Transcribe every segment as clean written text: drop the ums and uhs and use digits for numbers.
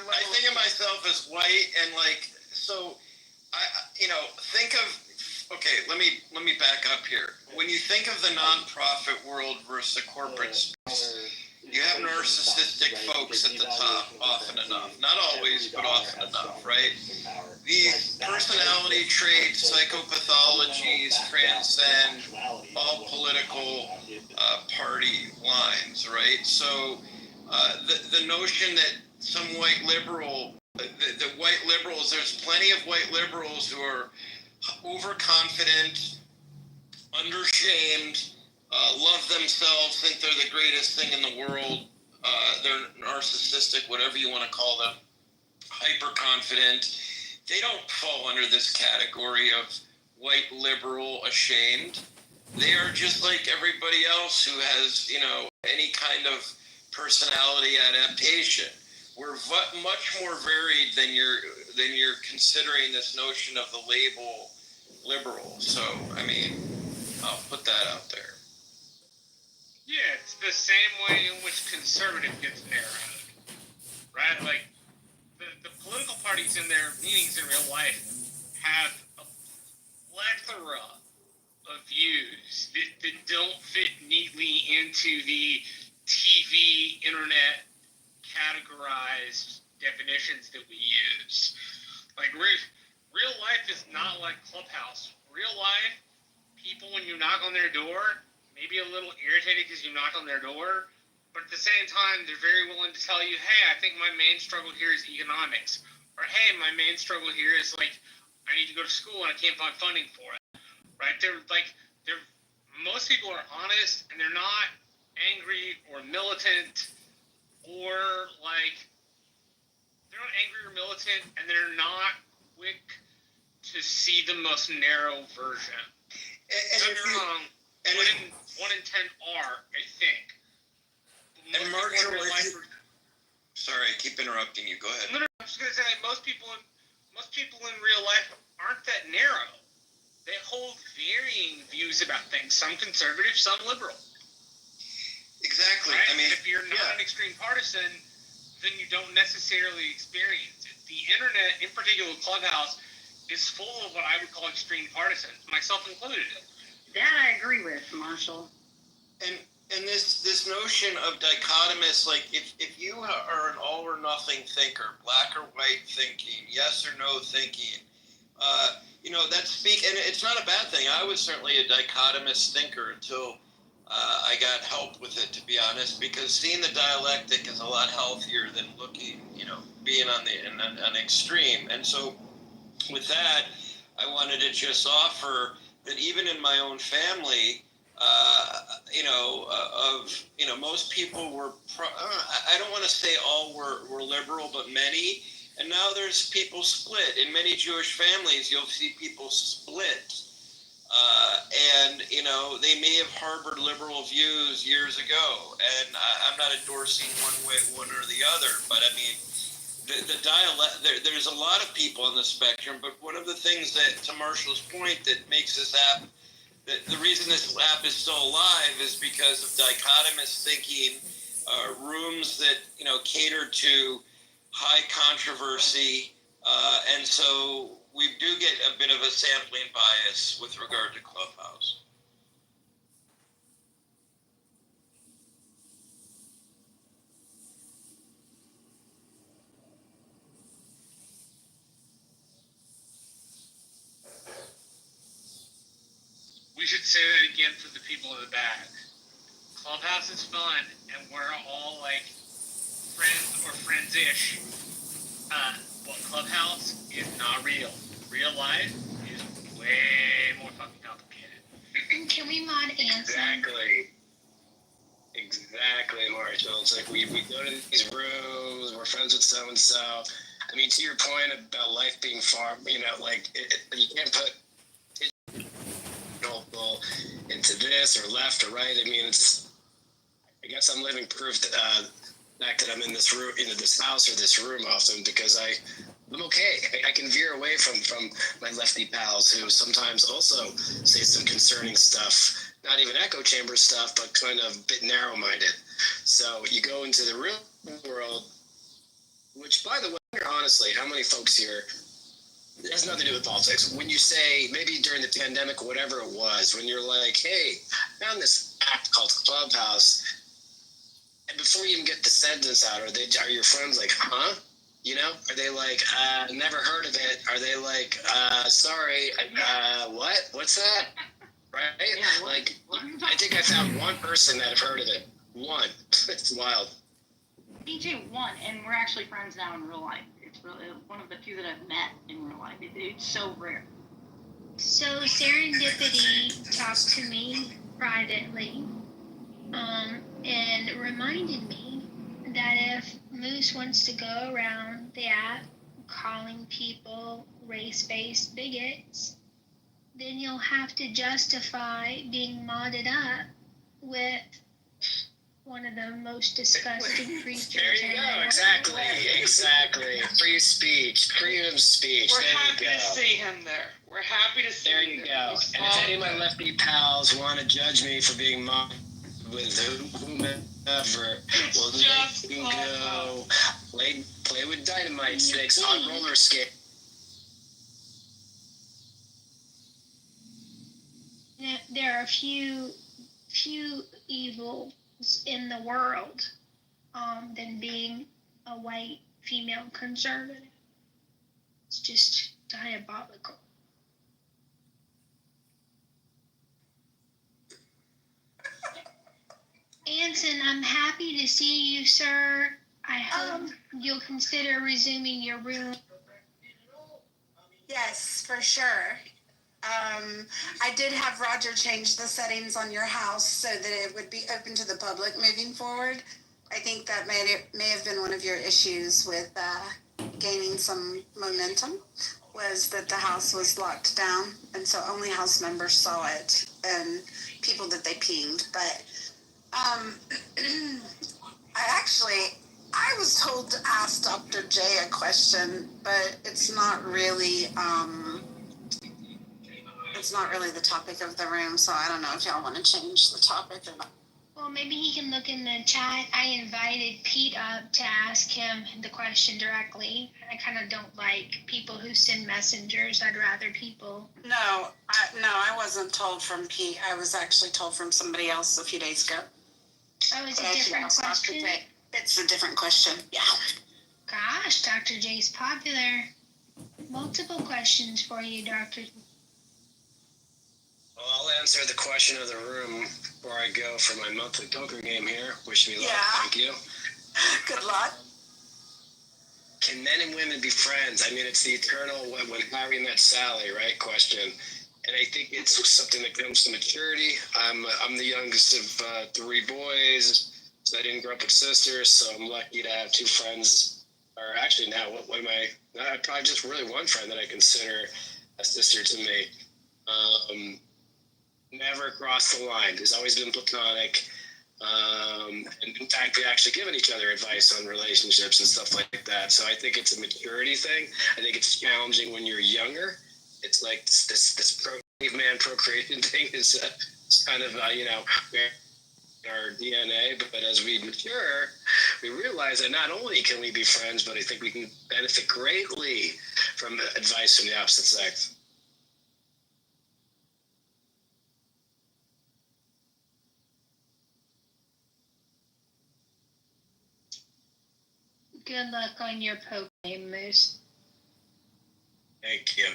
I think of myself as white, and like, so I think of. Okay, let me back up here. When you think of the nonprofit world versus the corporate space, you have narcissistic folks at the top often enough. Not always, but often enough, right? These personality traits, psychopathologies transcend all political party lines, right? So the notion that some white liberal, the white liberals, there's plenty of white liberals who are overconfident, undershamed, love themselves, think they're the greatest thing in the world. They're narcissistic, whatever you want to call them, hyper-confident. They don't fall under this category of white liberal ashamed. They are just like everybody else who has, any kind of personality adaptation. We're much more varied than you're considering this notion of the label liberal. So, I'll put that out there. Yeah, it's the same way in which conservative gets narrowed, right? Like, the political parties in their meetings in real life have a plethora of views that don't fit neatly into the TV, internet categorized definitions that we use. Like, real life is not like Clubhouse. Real life, people, when you knock on their door, maybe a little irritated because you knock on their door, but at the same time, they're very willing to tell you, hey, I think my main struggle here is economics. Or, hey, my main struggle here is, like, I need to go to school and I can't find funding for it. Right? Most people are honest, and they're not angry or militant, or, like, they're not angry or militant, and they're not quick to see the most narrow version. Don't get me wrong. One in 10 are, I think. And Marshall, sorry, I keep interrupting you. Go ahead. No, I'm just gonna say most people in real life aren't that narrow. They hold varying views about things. Some conservative, some liberal. Exactly. Right? If you're not an extreme partisan, then you don't necessarily experience it. The internet, in particular Clubhouse, is full of what I would call extreme partisans, myself included. That I agree with, Marshall. And this notion of dichotomous, like if you are an all or nothing thinker, black or white thinking, yes or no thinking, and it's not a bad thing. I was certainly a dichotomous thinker until I got help with it, to be honest, because seeing the dialectic is a lot healthier than looking, being on an extreme. And so with that, I wanted to just offer that even in my own family, most people were, I don't want to say all were liberal, but many. And now there's people split. In many Jewish families, you'll see people split. They may have harbored liberal views years ago. And I'm not endorsing one way, one or the other. But the dialect, there's a lot of people on the spectrum. But one of the things that, to Marshall's point, that makes this app, the reason this app is still alive is because of dichotomous thinking, rooms that, cater to high controversy. And so we do get a bit of a sampling bias with regard to Clubhouse. We should say that again for the people in the back. Clubhouse is fun, and we're all like friends or friends-ish. But Clubhouse is not real. Real life is way more fucking complicated. Can we mod Anson? Exactly, Marshall. It's like we go to these rooms, we're friends with so-and-so. To your point about life being far, you can't put into this or left or right. I guess I'm living proof that that I'm in this room, this house or this room often because I'm okay. I can veer away from my lefty pals who sometimes also say some concerning stuff, not even echo chamber stuff, but kind of a bit narrow-minded. So you go into the real world Which, by the way, honestly, how many folks here? It has nothing to do with politics. When you say, maybe during the pandemic, whatever it was, when you're like, hey, I found this app called Clubhouse, and before you even get the sentence out, are your friends like, huh? You know, are they like, never heard of it? Are they like, sorry, what? What's that? Right? Yeah, what? Like, I think I found one person that have heard of it. One. It's wild. Me too, one, and we're actually friends now in real life. It's really one of the few that I've met in real life. It's so rare. So Serendipity talked to me privately, and reminded me that if Moose wants to go around the app calling people race-based bigots, then you'll have to justify being modded up with one of the most disgusting creatures. There you in the go. world. Exactly. Free speech, freedom of speech. We're there happy you go. to see him there. We're happy to see There him you there. go. He's And if any of my all- lefty pals want to judge me for being mocked with whomever, well, just they can awful. go play with dynamite sticks on roller skate. There are few evils in the world than being a white female conservative. It's just diabolical. Anson, I'm happy to see you, sir. I hope you'll consider resuming your room. Yes, for sure. I did have Roger change the settings on your house so that it would be open to the public moving forward. I think that may have been one of your issues with gaining some momentum, was that the house was locked down, and so only house members saw it and people that they pinged. But I was told to ask Dr. J a question, but it's not really the topic of the room, so I don't know if y'all want to change the topic or not. Well, maybe he can look in the chat. I invited Pete up to ask him the question directly. I kind of don't like people who send messengers. I'd rather people. No, I wasn't told from Pete. I was actually told from somebody else a few days ago. Oh, it's But a different asked Dr. question? J. It's a different question. Yeah. Gosh, Dr. J's popular. Multiple questions for you, Dr. Well, I'll answer the question of the room before I go for my monthly poker game here. Wish me luck. Yeah. Thank you. Good luck. Can men and women be friends? I mean, it's the eternal when Harry met Sally, right? Question. And I think it's something that comes to maturity. I'm the youngest of 3 boys, so I didn't grow up with sisters, so I'm lucky to have 2 friends. Or actually now, what am I? Probably just really one friend that I consider a sister to me. Never crossed the line. There's always been platonic. And in fact, we actually given each other advice on relationships and stuff like that. So I think it's a maturity thing. I think it's challenging when you're younger. It's like this caveman procreation thing is kind of our DNA. But as we mature, we realize that not only can we be friends, but I think we can benefit greatly from advice from the opposite sex. Good luck on your poker game, Moose. Thank you.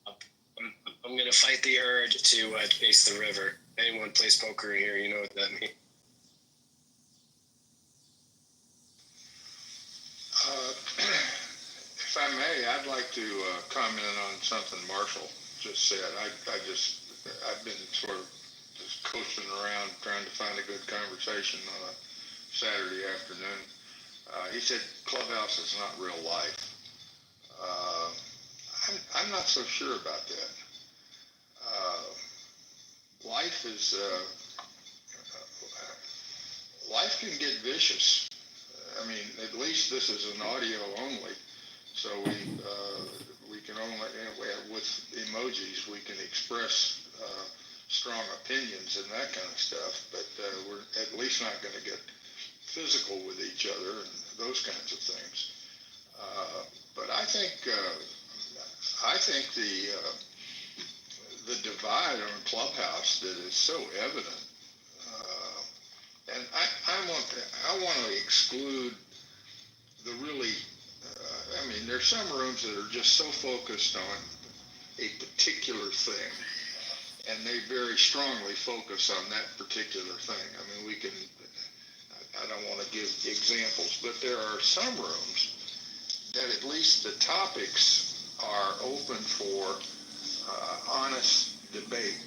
I'm going to fight the urge to chase the river. Anyone plays poker in here, you know what that means. If I may, I'd like to comment on something Marshall just said. I've been sort of just coasting around trying to find a good conversation on a Saturday afternoon. He said Clubhouse is not real life. I'm not so sure about that. Life can get vicious. I mean, at least this is an audio only, so we can only with emojis we can express strong opinions and that kind of stuff. But we're at least not going to get physical with each other and those kinds of things. But I think the divide on Clubhouse that is so evident, and I want to exclude the really. I mean, there's some rooms that are just so focused on a particular thing, and they very strongly focus on that particular thing. I mean, we can. I don't want to give examples, but there are some rooms that at least the topics are open for honest debate.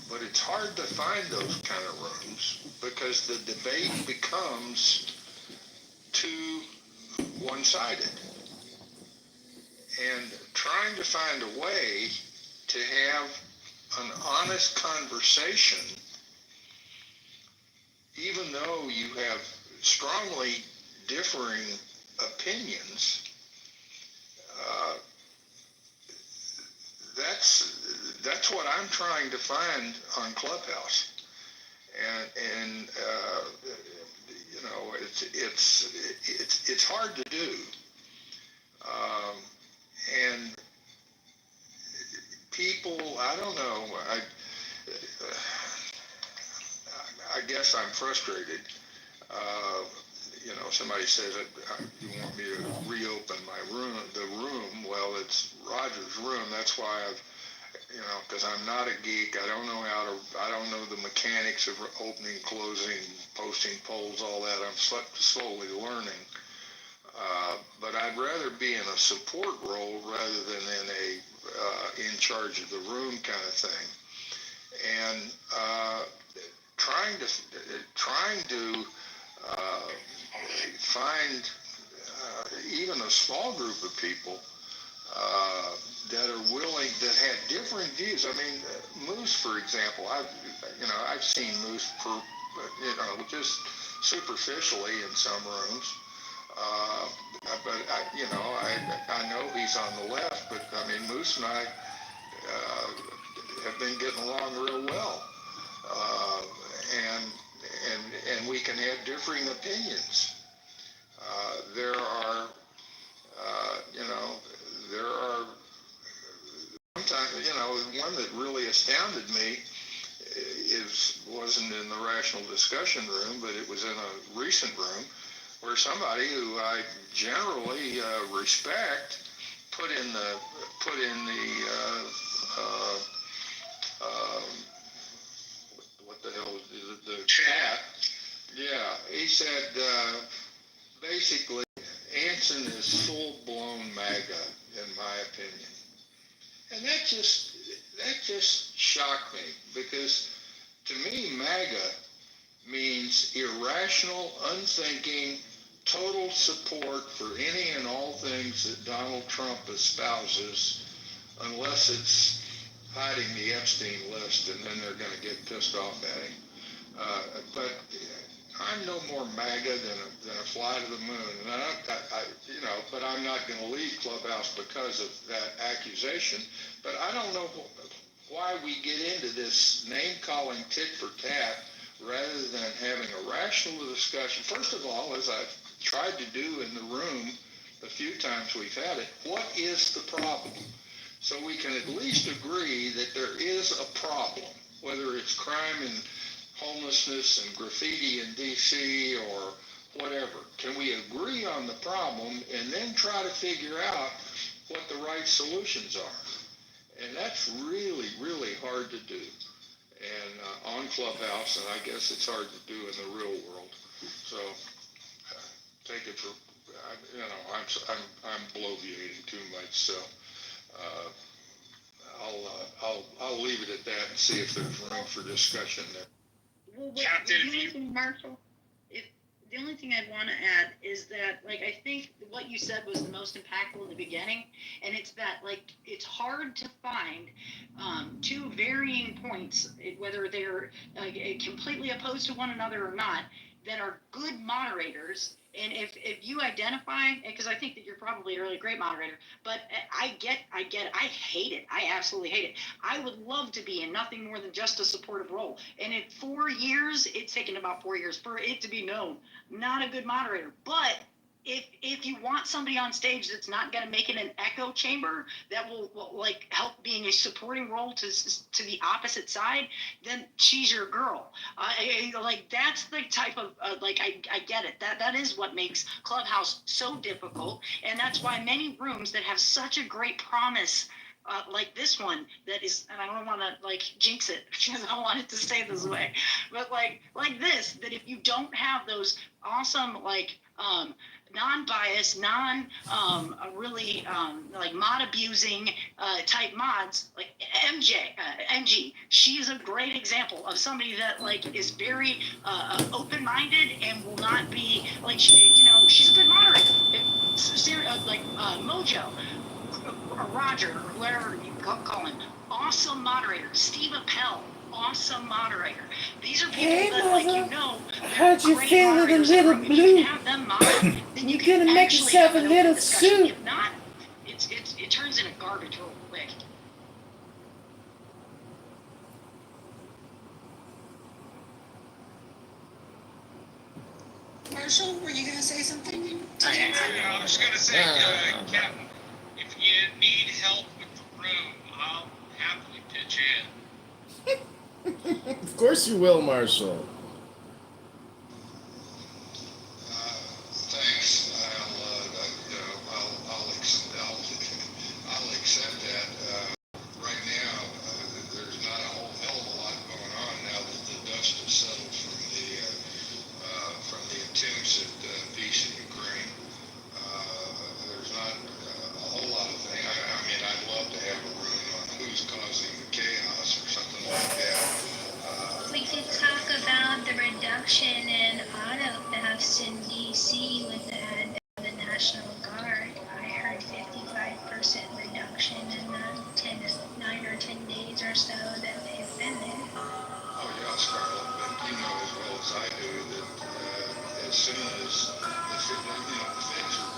But it's hard to find those kind of rooms because the debate becomes too one-sided. And trying to find a way to have an honest conversation, even though you have strongly differing opinions, that's what I'm trying to find on Clubhouse, and you know, it's hard to do, and people, I don't know, I guess I'm frustrated. You know, somebody says you want me to reopen the room. Well, it's Roger's room. That's why you know, because I'm not a geek. I don't know the mechanics of opening, closing, posting polls, all that. I'm slowly learning. But I'd rather be in a support role rather than in a in charge of the room kind of thing. And trying to find even a small group of people that are willing, that have different views. I mean, Moose, for example, I've seen Moose just superficially in some rooms. But I know he's on the left, but I mean, Moose and I have been getting along real well, and we can have differing opinions. There are sometimes, one that really astounded me wasn't in the rational discussion room, but it was in a recent room where somebody who I generally respect put in the what the hell is the chat? Yeah, he said basically Anson is full-blown MAGA in my opinion, and that just shocked me, because to me MAGA means irrational, unthinking, total support for any and all things that Donald Trump espouses, unless it's hiding the Epstein list, and then they're going to get pissed off at him. But I'm no more MAGA than a fly to the moon, and but I'm not going to leave Clubhouse because of that accusation. But I don't know why we get into this name-calling tit for tat rather than having a rational discussion. First of all, as I've tried to do in the room a few times we've had it, what is the problem? So we can at least agree that there is a problem, whether it's crime and homelessness and graffiti in D.C. or whatever. Can we agree on the problem and then try to figure out what the right solutions are? And that's really, really hard to do. And on Clubhouse, and I guess it's hard to do in the real world. So take it for, I'm bloviating too much. So I'll leave it at that and see if there's room for discussion there. Well, Marshall, the only thing I'd want to add is that, I think what you said was the most impactful in the beginning, and it's that, it's hard to find two varying points, whether they're completely opposed to one another or not, that are good moderators, and if you identify, because I think that you're probably a really great moderator, but I get it. I hate it. I absolutely hate it. I would love to be in nothing more than just a supportive role. And in 4 years, it's taken about 4 years for it to be known, not a good moderator. But if you want somebody on stage that's not going to make it an echo chamber, that will like help being a supporting role to the opposite side, then she's your girl. Like that's the type of like I get it. That is what makes Clubhouse so difficult, and that's why many rooms that have such a great promise. Like this one that is, and I don't want to like jinx it because I don't want it to stay this way, but like this, that if you don't have those awesome like non-biased, really like mod abusing type mods, like MG, she's a great example of somebody that like is very open-minded and will not be like she's a good moderator. Like Mojo. Or Roger, or whoever you call him, awesome moderator. Steve Appel, awesome moderator. These are people that, like, how'd you feel with a little blue? If you can have them mod, then You're gonna make yourself a little soup. If not, it turns into garbage real quick. Marshall, were you gonna say something? I was going to say, Captain, if you need help with the room, I'll happily pitch in. Of course you will, Marshall. Thanks. I'll accept that. Right now, there's not a whole hell of a lot going on now that the dust has settled from the attempts at peace in Ukraine. There's not a whole lot of things. I mean, I'd love to have a room on who's causing the chaos or something like that. We could talk about the reduction in auto thefts in DC with the National Guard. I heard 55% reduction in the 9 or 10 days or so that they've been there. Oh yeah, Scarlett, but you know as well as I do that as soon as the feds are,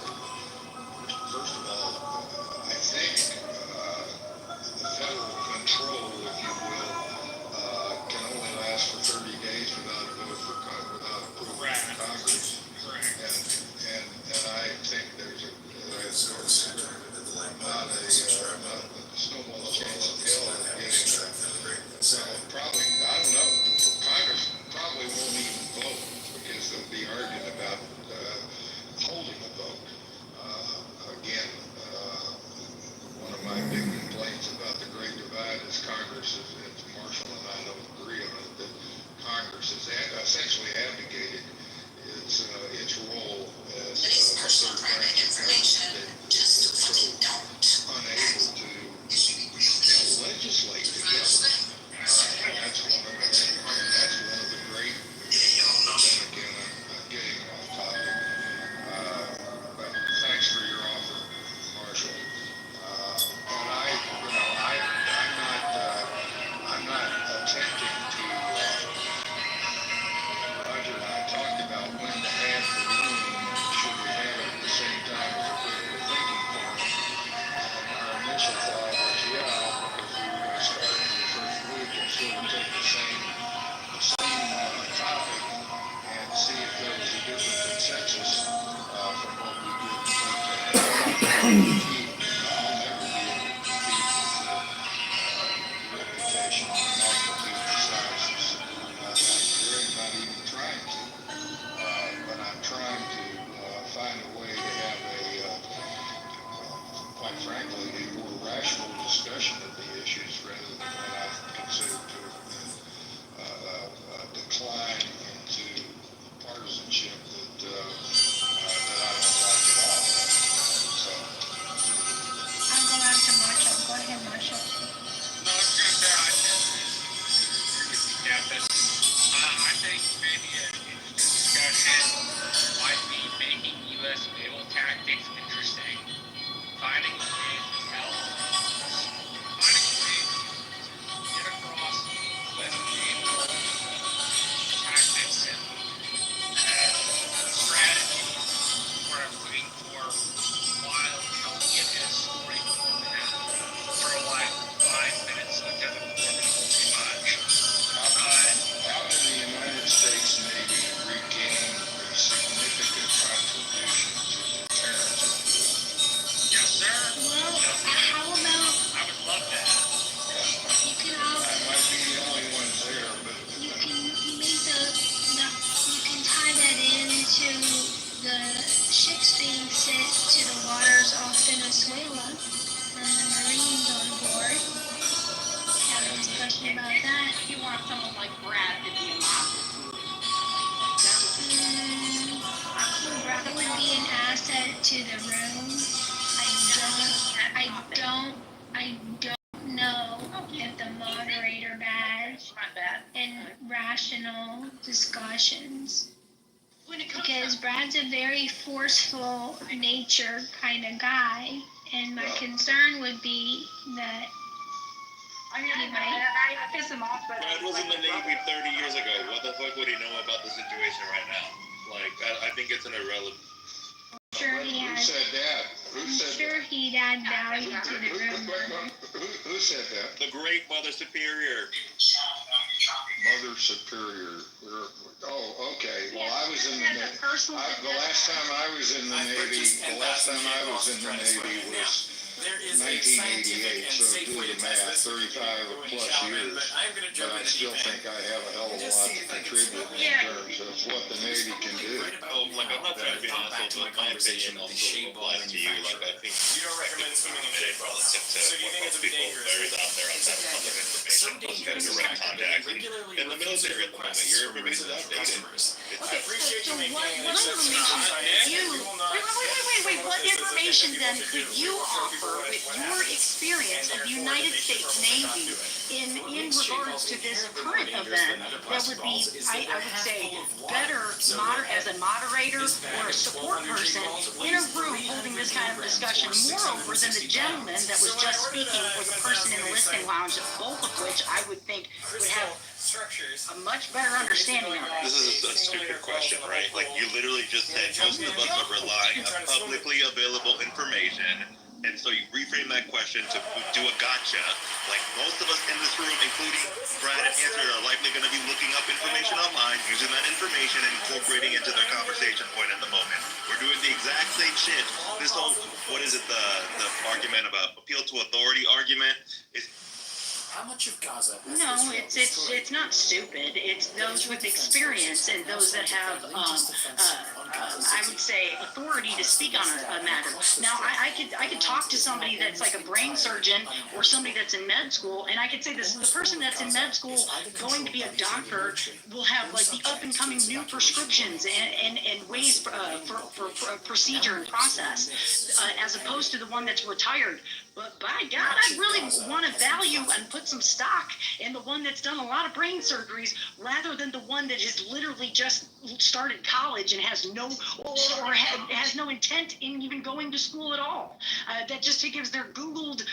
first of all, I think the federal control, if you will, can only last for 30 days without a vote without approval from Congress. And I think there's not a snowball chance in hell of getting probably, I don't know, Congress probably won't even vote because they'll be arguing about holding a vote. Again, one of my big complaints about the Great Divide is Congress, as Marshall and I don't agree on it, that Congress has essentially abdicated its role as a third branch of government that is so unable to legislate together. And that's one of the great, then again, I'm getting off topic. But thanks for your offer, Marshall. But I'm not attempting to, Roger and I talked about when to have the room, should we have it at the same time as a critical thinking forum. And our initial thought was, yeah, because we were going to start in the first week and sort of take the same topic and see if there was a different consensus from what we did in terms of I'll never be able to compete with the reputation and magnitude and size of Super. We're really not even trying to. But I'm trying to find a way to have quite frankly, a more rational discussion of the issues rather than what I consider to decline into partisanship that I don't like at all. So to the ships being sent to the waters off Venezuela from the Marines on board. Have a discussion about that. You want someone like Brad to be involved. Brad would be an asset to the room. I don't know if the moderator badge and rational discussions. Because Brad's a very forceful nature kind of guy, and my concern would be that I mean, he might. I piss him off, but Brad was in the Navy 30 years ago. What the fuck would he know about the situation right now? Like, I think it's an irrelevant. Sure he Who has. said that? Who I'm said sure he'd add value to the room. Who said that? The great Mother Superior. Mother Superior. Oh, okay. Well, I was in the Navy. The last time I was in the Navy was 1988, so do the math, 35 plus years. But I still think I have a hell of a lot to contribute in terms of what the Navy can do. Oh, like, I'm not trying to be an asshole, but my opinion also applies to you. Like, I think you don't recommend swimming in shape relative to what most people are out there on that public information. Most kind of direct contact. In the military at the moment, your information is outdated. okay, so what information what information then could you offer with your experience of the United States Navy in regards to this current event that would be, I would say, better as a moderator or a support person in a room holding this kind of discussion, moreover than the gentleman that was just speaking for the person in the listening lounge, both of which I would think would have a much better understanding of it. This is a stupid question, right? Like, you literally just said most of us are relying on publicly available information, and so you reframe that question to do a gotcha. Like, most of us in this room, including Brad and Answer, are likely going to be looking up information online, using that information and incorporating into their conversation point at the moment. We're doing the exact same shit. This whole, what is it, the argument about appeal to authority argument is. How much of Gaza has No, it's not stupid. It's those with experience and those that have, I would say, authority to speak on a matter. Now, I could talk to somebody that's like a brain surgeon or somebody that's in med school, and I could say this: the person that's in med school going to be a doctor will have like the up and coming new prescriptions and ways for procedure and process, as opposed to the one that's retired. But by God, I really want to value and put some stock in the one that's done a lot of brain surgeries rather than the one that has literally just started college and has no has no intent in even going to school at all. That just gives their Googled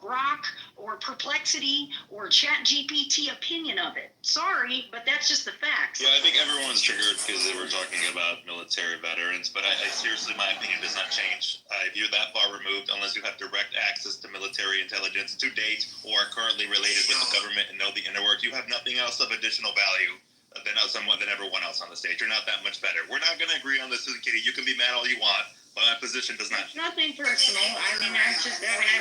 Grok or Perplexity or Chat GPT opinion of it. Sorry, but that's just the facts. Yeah, I think everyone's triggered because they were talking about military veterans, but I seriously, my opinion does not change. If you're that far removed, unless you have direct access to military intelligence to date or are currently related with the government and know the inner work, you have nothing else of additional value than everyone else on the stage. You're not that much better. We're not going to agree on this, Kitty. You can be mad all you want, but my position does not. It's nothing personal. I mean, I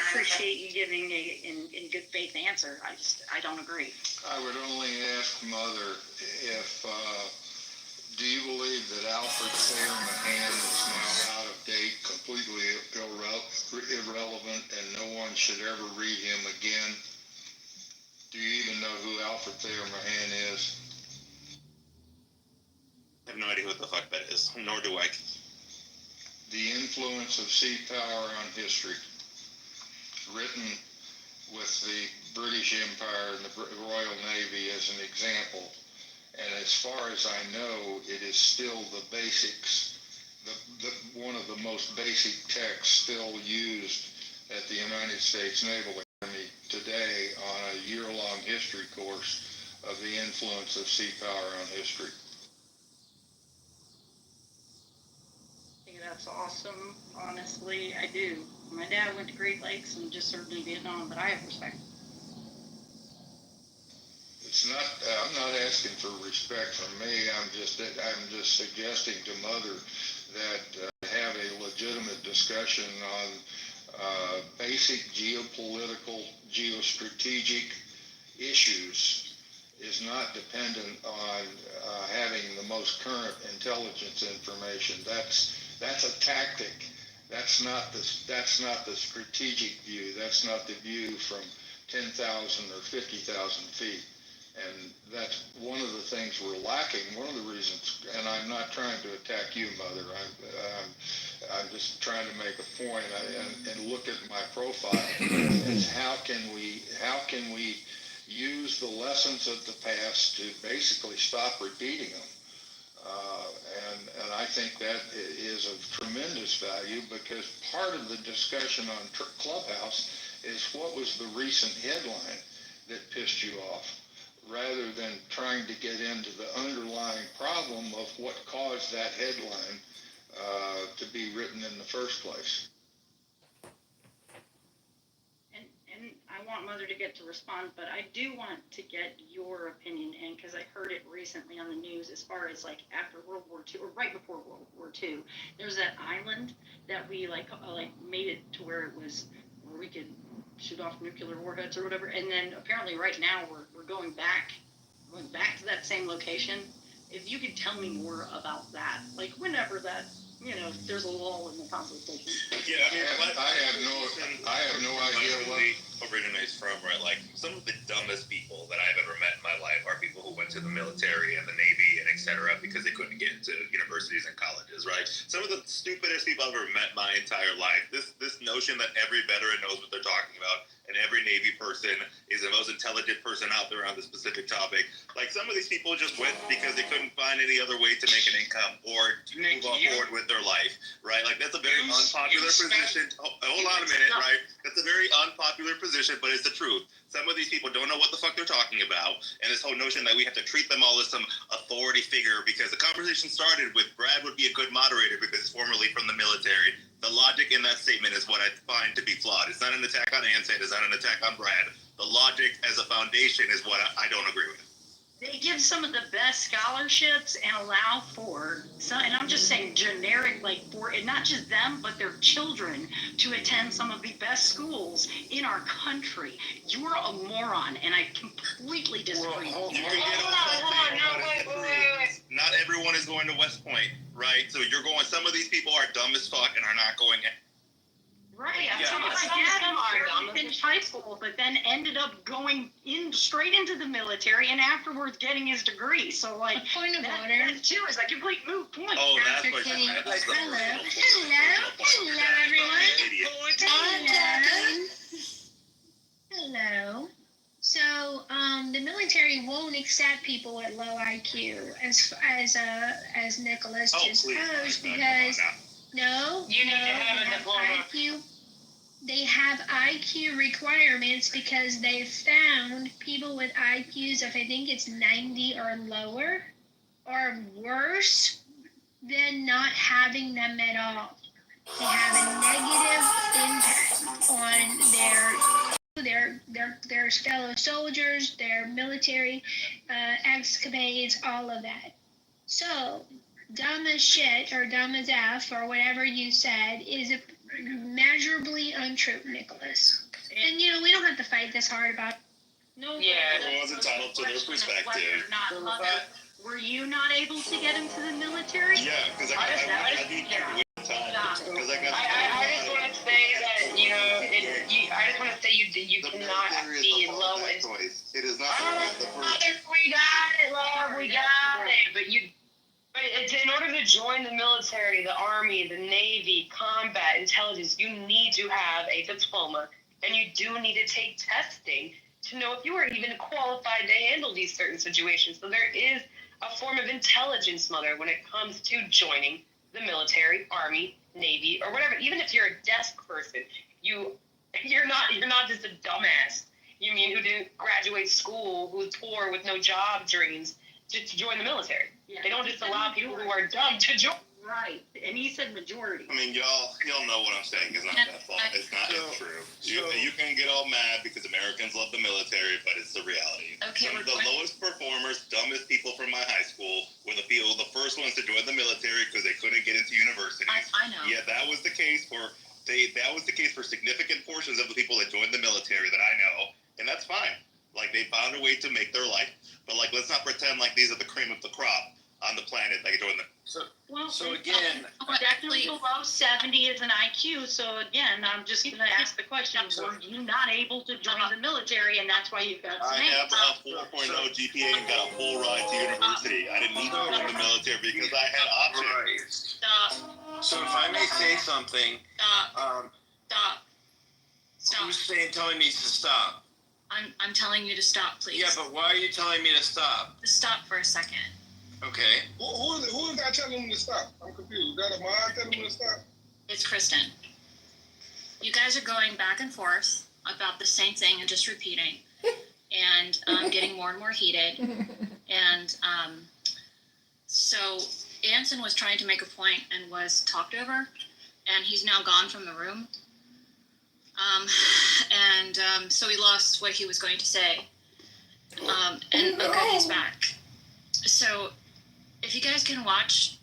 appreciate you giving a good faith answer. I don't agree. I would only ask Mother if, do you believe that Alfred Thayer Mahan is now out of date, completely irrelevant, and no one should ever read him again? Do you even know who Alfred Thayer Mahan is? I have no idea what the fuck that is, nor do I. The Influence of Sea Power on History, written with the British Empire and the Royal Navy as an example. And as far as I know, it is still the basics, one of the most basic texts still used at the United States Naval Academy today on a year-long history course of the influence of sea power on history. I think that's awesome. Honestly, I do. My dad went to Great Lakes and just served in Vietnam, but I have respect. It's not. I'm not asking for respect from me. I'm just suggesting to Mother that have a legitimate discussion on basic geopolitical, geostrategic issues is not dependent on having the most current intelligence information. That's a tactic. That's not the strategic view. That's not the view from 10,000 or 50,000 feet. And that's one of the things we're lacking. One of the reasons, and I'm not trying to attack you, Mother. I'm just trying to make a point and look at my profile. Is how can we use the lessons of the past to basically stop repeating them? And I think that is of tremendous value, because part of the discussion on Clubhouse is what was the recent headline that pissed you off, rather than trying to get into the underlying problem of what caused that headline to be written in the first place. And I want Mother to get to respond, but I do want to get your opinion, and because I heard it recently on the news, as far as like after World War II or right before World War II, there's that island that we like made it to where we could shoot off nuclear warheads or whatever, and then apparently right now we're going back to that same location. If you could tell me more about that, like whenever that, there's a lull in the conversation. Yeah, I have no idea what originates from, right? Like, some of the dumbest people that I've ever met in my life are people who went to the military and the Navy and etc. because they couldn't get into universities and colleges, right? Some of the stupidest people I've ever met my entire life. This notion that every veteran knows what they're talking about and every Navy person is the most intelligent person out there on this specific topic. Like, some of these people just went because they couldn't find any other way to make an income or to move on forward with their life, right? Like, that's a very unpopular position. Hold on a minute, right? That's a very unpopular position, but it's the truth. Some of these people don't know what the fuck they're talking about, and this whole notion that we have to treat them all as some authority figure, because the conversation started with Brad would be a good moderator because he's formerly from the military. The logic in that statement is what I find to be flawed. It's not an attack on Ansett, it's not an attack on Brad. The logic as a foundation is what I don't agree with. They give some of the best scholarships and allow for some, and I'm just saying generic, like for, and not just them, but their children to attend some of the best schools in our country. You're a moron, and I completely disagree. Well, you can get wait. Not everyone is going to West Point, right? So you're going, some of these people are dumb as fuck and are not going. Right, Yeah. some of them are finished high school, but then ended up going straight into the military and afterwards getting his degree. So like, A point of order. that too is a complete moot point. Oh, that's Dr. what Kitty. you meant. Hello, everyone. Hello. So, the military won't accept people with low IQ, as Nicholas just posed, because no, You need to have a diploma. IQ. They have IQ requirements because they found people with IQs of, I think it's 90 or lower or worse than not having them at all. They have a negative impact on their fellow soldiers, their military escapades, all of that. So, dumb as shit or dumb as F or whatever you said is measurably untrue, Nicholas. And we don't have to fight this hard about it. No, Yeah. Everyone's entitled to their perspective. Were you not able to get into the military? Yeah, because I need to wait time. Because I just want to say that, I just want to say you cannot be low and... It is not the We got it, love, we got it. But in order to join the military, the Army, the Navy, combat, intelligence, you need to have a diploma, and you do need to take testing to know if you are even qualified to handle these certain situations. So there is a form of intelligence, Mother, when it comes to joining the military, Army, Navy, or whatever. Even if you're a desk person, you're not just a dumbass. You mean who didn't graduate school, who's poor with no job dreams, just to join the military. Yeah. They don't just allow people who are dumb to join. Right, and he said majority. I mean, y'all know what I'm saying. It's not that fault. It's not true. You can get all mad because Americans love the military, but it's the reality. Okay, Some of the lowest performers, dumbest people from my high school were the first ones to join the military because they couldn't get into universities. I know. Yeah, that was the case for significant portions of the people that joined the military that I know, and that's fine. Like, they found a way to make their life. But like, let's not pretend like these are the cream of the crop on the planet that join the. So again, Definitely below 70 is an IQ. So again, I'm just going to ask the question: were you not able to join the military, and that's why you've got some I have a 4.0 GPA and got a full ride to university. I didn't need to join the military because I had options. Stop. so if I may say something, Stop. Stop. who's telling me to stop? I'm telling you to stop, please. Yeah, but why are you telling me to stop? Just stop for a second. Okay. Who is that telling him to stop? I'm confused. Is that a mod telling him to stop? It's Kristen. You guys are going back and forth about the same thing and just repeating, and getting more and more heated. And so Anson was trying to make a point and was talked over, and he's now gone from the room. So he lost what he was going to say. And okay, he's back. So if you guys can watch,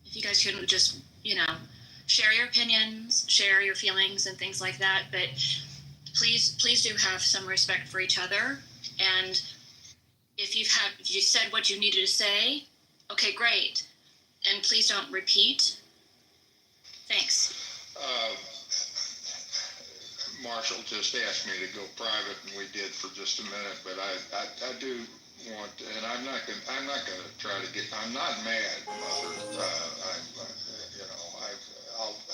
if you guys can just, share your opinions, share your feelings and things like that, but please do have some respect for each other. And if you said what you needed to say, okay, great. And please don't repeat. Thanks. Marshall just asked me to go private, and we did for just a minute. But I do want, and I'm not gonna try to get. I'm not mad, Mother.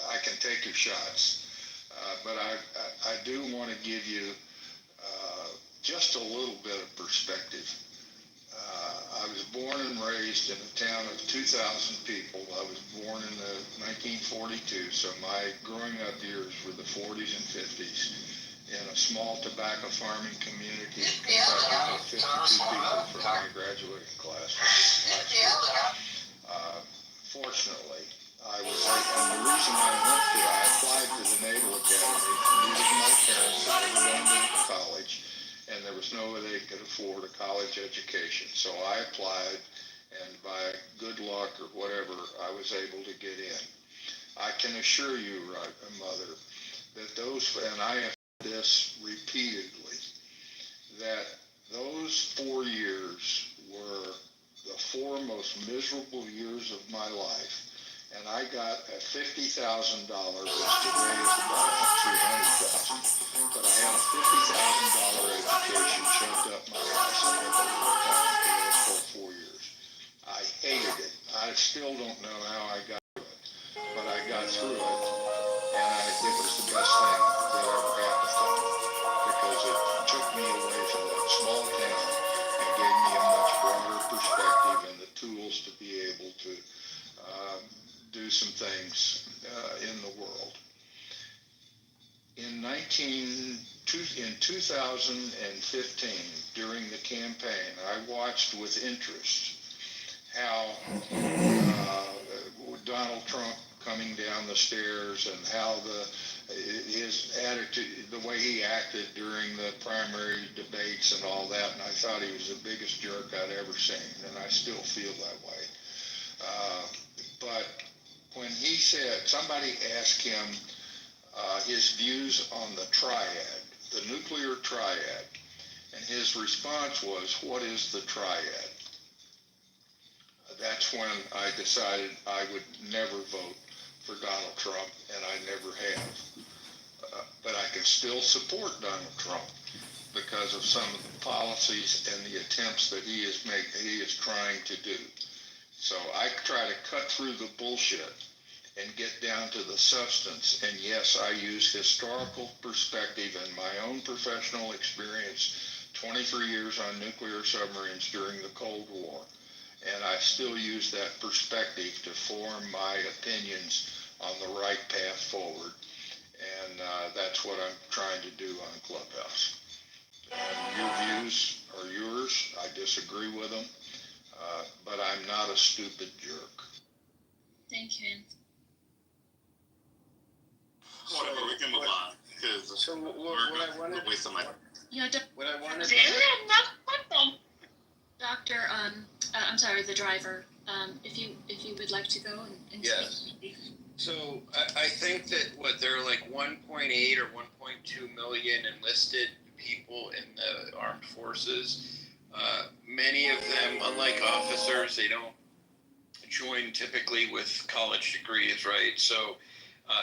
I can take your shots, but I do want to give you just a little bit of perspective. I was born and raised in a town of 2,000 people. I was born in 1942, so my growing up years were the 40s and 50s in a small tobacco farming community of Kentucky with 52 people from my graduating class. Fortunately, I was, and the reason I applied for the Naval Academy, neither my parents had ever gone to college, and there was no way they could afford a college education. So I applied, and by good luck or whatever, I was able to get in. I can assure you, Mother, that and I have said this repeatedly, that those 4 years were the 4 most miserable years of my life. And I got a $50,000, which today is about $300,000. But I had a $50,000 education shoved up my ass and I got for those full 4 years. I hated it. I still don't know how I got through it, but I got through it, and it was the best thing that ever happened to me because it took me away from that small town and gave me a much broader perspective and the tools to be able to do some things in the world. In 2015, during the campaign, I watched with interest how Donald Trump coming down the stairs and how his attitude, the way he acted during the primary debates and all that, and I thought he was the biggest jerk I'd ever seen, and I still feel that way. But when he said, somebody asked him his views on the triad, the nuclear triad, and his response was, what is the triad? That's when I decided I would never vote for Donald Trump, and I never have. But I can still support Donald Trump because of some of the policies and the attempts that he is trying to do. So I try to cut through the bullshit and get down to the substance. And yes, I use historical perspective and my own professional experience, 23 years on nuclear submarines during the Cold War. And I still use that perspective to form my opinions on the right path forward. And that's what I'm trying to do on Clubhouse. And your views are yours. I disagree with them. But I'm not a stupid jerk. Thank you. Whatever, we can move on. Because we're wasting my time. Yeah, What I wanted Doctor, I'm sorry, the driver. If you would like to go and Yes. speak. So I think that there are like 1.8 or 1.2 million enlisted people in the armed forces. Many of them, unlike officers, they don't join typically with college degrees, right? So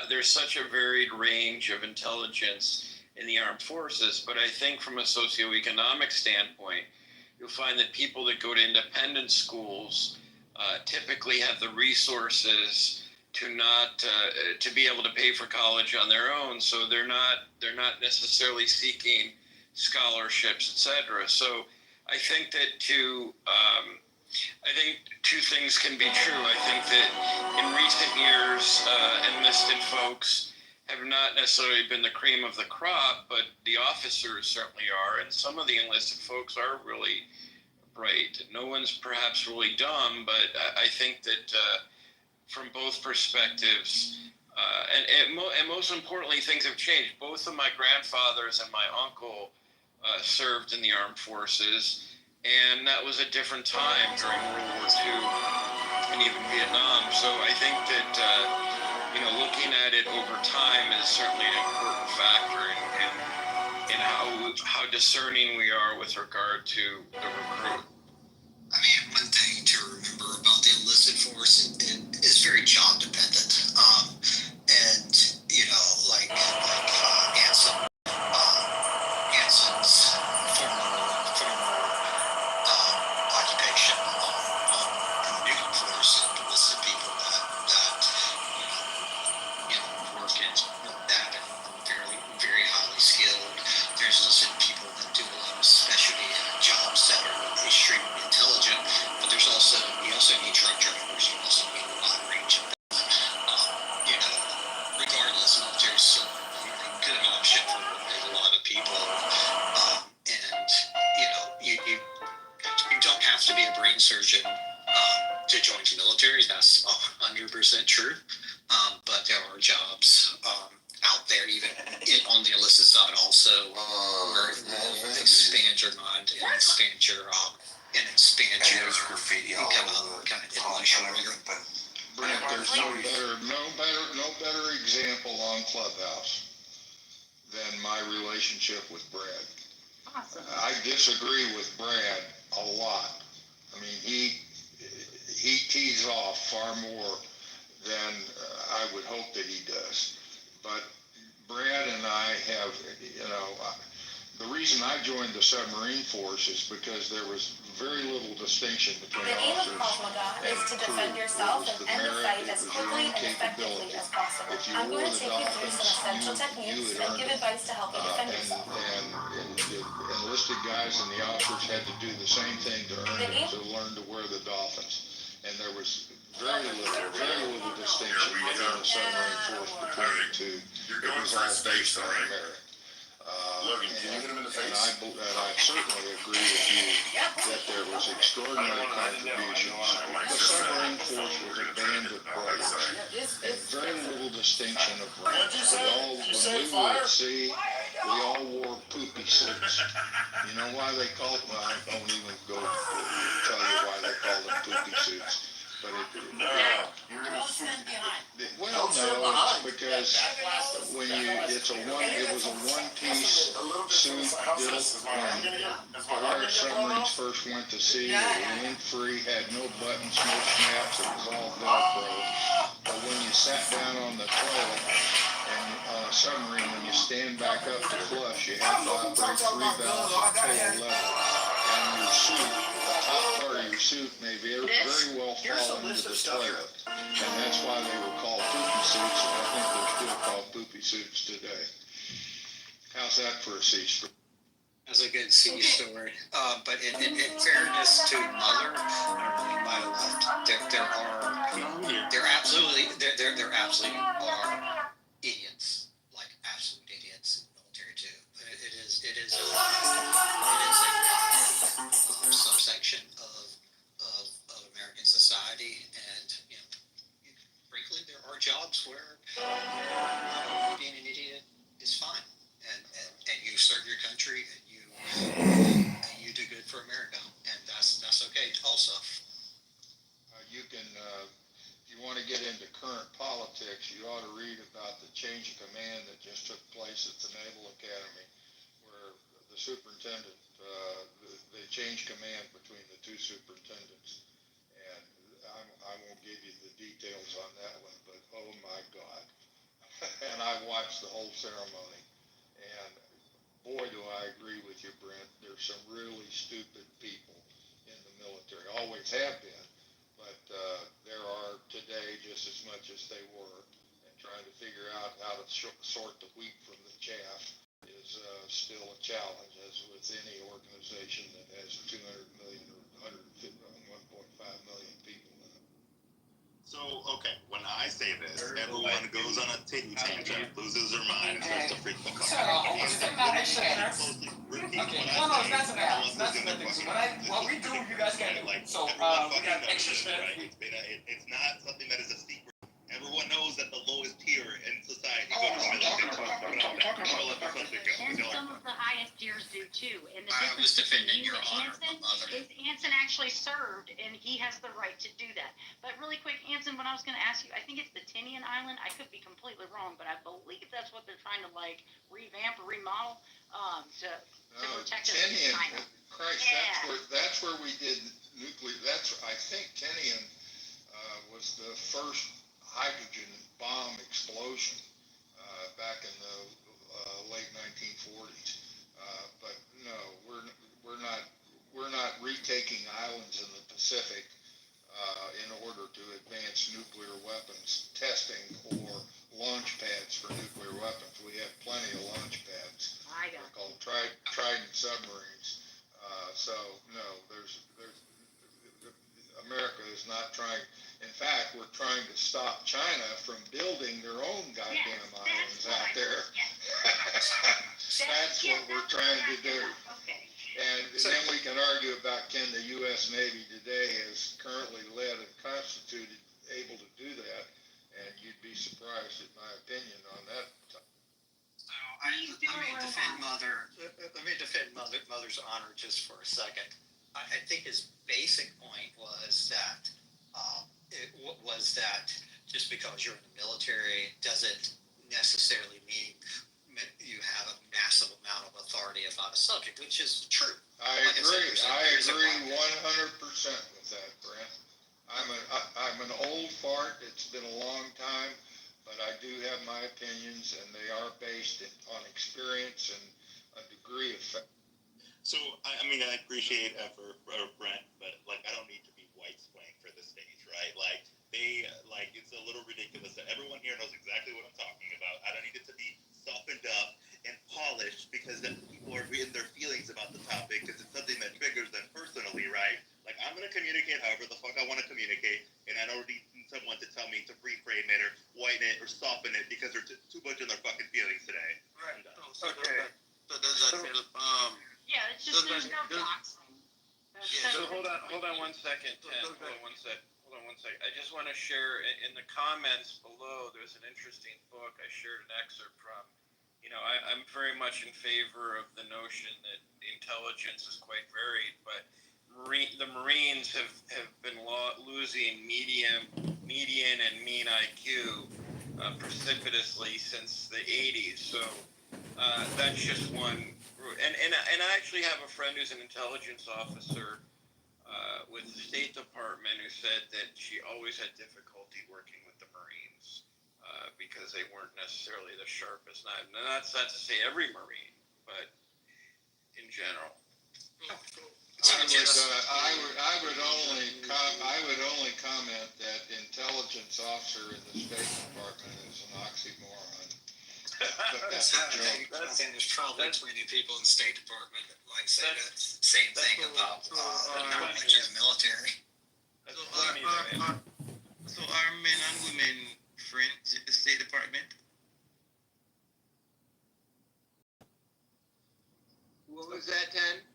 there's such a varied range of intelligence in the armed forces. But I think from a socioeconomic standpoint, you'll find that people that go to independent schools typically have the resources to not to be able to pay for college on their own. So they're not necessarily seeking scholarships, etc. So I think that I think two things can be true. I think that in recent years, enlisted folks have not necessarily been the cream of the crop, but the officers certainly are, and some of the enlisted folks are really bright. No one's perhaps really dumb, but I think that from both perspectives, and most importantly, things have changed. Both of my grandfathers and my uncle served in the armed forces, and that was a different time during World War II and even Vietnam. So I think that looking at it over time is certainly an important factor in how discerning we are with regard to the recruit. I mean, one thing to remember about the enlisted force, it is very job dependent. And like Anson's former occupation in the nuclear force, and enlisted people that work in that and very highly skilled. There's also people that do a lot of specialty jobs that are extremely intelligent, but you also need truck drivers, you also need a wide range of regardless, military is still a good option for a lot of people. And you don't have to be a brain surgeon to join the military. That's 100% true. But there are jobs out there, even on the enlisted side, also where it will expand your mind and expand your become a kind of intellectual rigor. Brent, there's no better example on Clubhouse than my relationship with Brad. Awesome. I disagree with Brad a lot. I mean, he tees off far more than I would hope that he does. But Brad and I have, the reason I joined the submarine force is because there was very little distinction between officers and crew. It was the merit, it was your own capability. If you wore the Dolphins, you had earned it. And the enlisted guys and the officers had to do the same thing to earn it, to learn to wear the Dolphins. And there was very little distinction within the submarine force between the two. It was all based on merit. And I certainly agree with you that there was extraordinary contributions. The submarine force was a band of brothers, and very little distinction of rank. When we were at sea, we all wore poopy suits. You know why they called them? I don't even go tell you why they called them poopy suits. But well, no, because it was a one-piece suit built when our submarines first went to sea. They were wind-free, had no buttons, no snaps. It was all Velcro. But when you sat down on the toilet and on a submarine, when you stand back up to flush, you have to operate 3 valves at total level. And your suit, the top part of your suit may very well fall into the toilet. And that's why they were called poopy suits, and I think they're still called poopy suits today. How's that for a sea story? That's a good sea story. But in fairness to Mother, I don't know, you might have left. There absolutely are idiots, like absolute idiots in the military too. But it is a subsection of American society, and frankly, there are jobs where being an idiot is fine, and you serve your country, and you do good for America, and that's okay also. If you want to get into current politics, you ought to read about the change of command that just took place at the Naval Academy, where the superintendent, they changed command between the two superintendents. And I won't give you the details on that one, but oh my God. And I watched the whole ceremony. And boy, do I agree with you, Brent. There's some really stupid people in the military. Always have been. But there are today just as much as they were. And trying to figure out how to sort the wheat from the chaff is still a challenge, as with any organization that has 200 million or 1.5 million people in it. So, okay, when I say this, everyone goes on a titty tantrum, loses their mind, and starts to freak the fuck out. What we do, you guys can do. So, we got extra stuff. It's not something that is a secret. Everyone knows that the lowest tier in society goes to the military. And some of the highest tiers do too. And the I was difference between defending you your and honor, Anson mother. is Anson actually served, and he has the right to do that. But really quick, Anson, when I was going to ask you, I think it's the Tinian Island. I could be completely wrong, but I believe that's what they're trying to like revamp or remodel to protect us from Tinian, China. Christ, Yeah. that's where we did nuclear. I think Tinian was the first hydrogen bomb explosion back in the late 1940s. But no, we're not retaking islands in the Pacific in order to advance nuclear weapons testing or launch pads for nuclear weapons. We have plenty of launch pads. They're called Trident submarines. So no, America is not trying. In fact, we're trying to stop China from building their own goddamn islands out there. That's what we're trying to do. And then we can argue about can the U.S. Navy today is currently led and constituted able to do that, and you'd be surprised at my opinion on that. Let me defend Mother's honor just for a second. I think his basic point was that just because you're in the military doesn't necessarily mean you have a massive amount of authority about a subject, which is true. I agree 100% with that, Brent. I'm an old fart. It's been a long time, but I do have my opinions, and they are based on experience and a degree of fact. So, I mean, I appreciate for Brent, but, like, I don't need to be white-swank for the stage, right? Like, it's a little ridiculous that everyone here knows exactly what I'm talking about. I don't need it to be softened up and polished because then people are in their feelings about the topic because it's something that triggers them personally, right? Like, I'm going to communicate however the fuck I want to communicate, and I don't need someone to tell me to reframe it or whiten it or soften it because they're too much in their fucking feelings today. Right. Okay. So does that feel, Yeah, it's just there's no boxing. So hold on 1 second, Ted. Hold on one sec. I just want to share in the comments below. There's an interesting book I shared an excerpt from. You know, I'm very much in favor of the notion that intelligence is quite varied, but the Marines have been losing median and mean IQ precipitously since the 80s. So that's just one. And I actually have a friend who's an intelligence officer with the State Department who said that she always had difficulty working with the Marines because they weren't necessarily the sharpest. Not to say every Marine, but in general. I would only comment that intelligence officer in the State Department is an oxymoron. But that's a joke. There's probably 20 people in the State Department that might say that same thing about not being in the military. So are men and women friends in the State Department? What was that, Ten?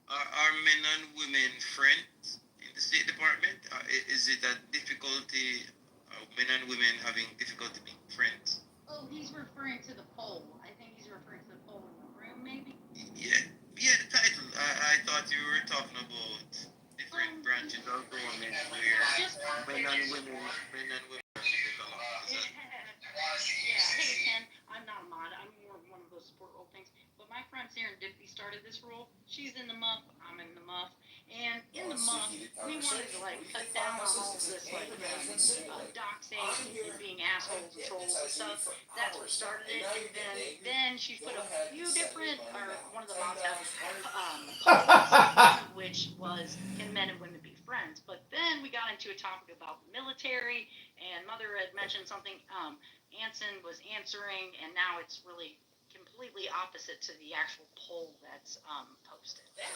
Are men and women friends in the State Department? Is it a difficulty of men and women having difficulty being friends? Oh, he's referring to the poll. I think he's referring to the poll in the room, maybe? Yeah, the title. I thought you were talking about different branches of government where men and women Yeah, hey, Ken, I'm not a mod. I'm more one of those support role things. But my friends here in Digby Star she's in the muff, I'm in the muff, and in the muff, we wanted to like cut down on all this like doxing and being assholes and trolls and stuff. That's what started it, and then she put a few different, or one of the moms have posts, which was can men and women be friends? But then we got into a topic about the military, and Mother had mentioned something. Anson was answering, and now it's really completely opposite to the actual poll that's posted. And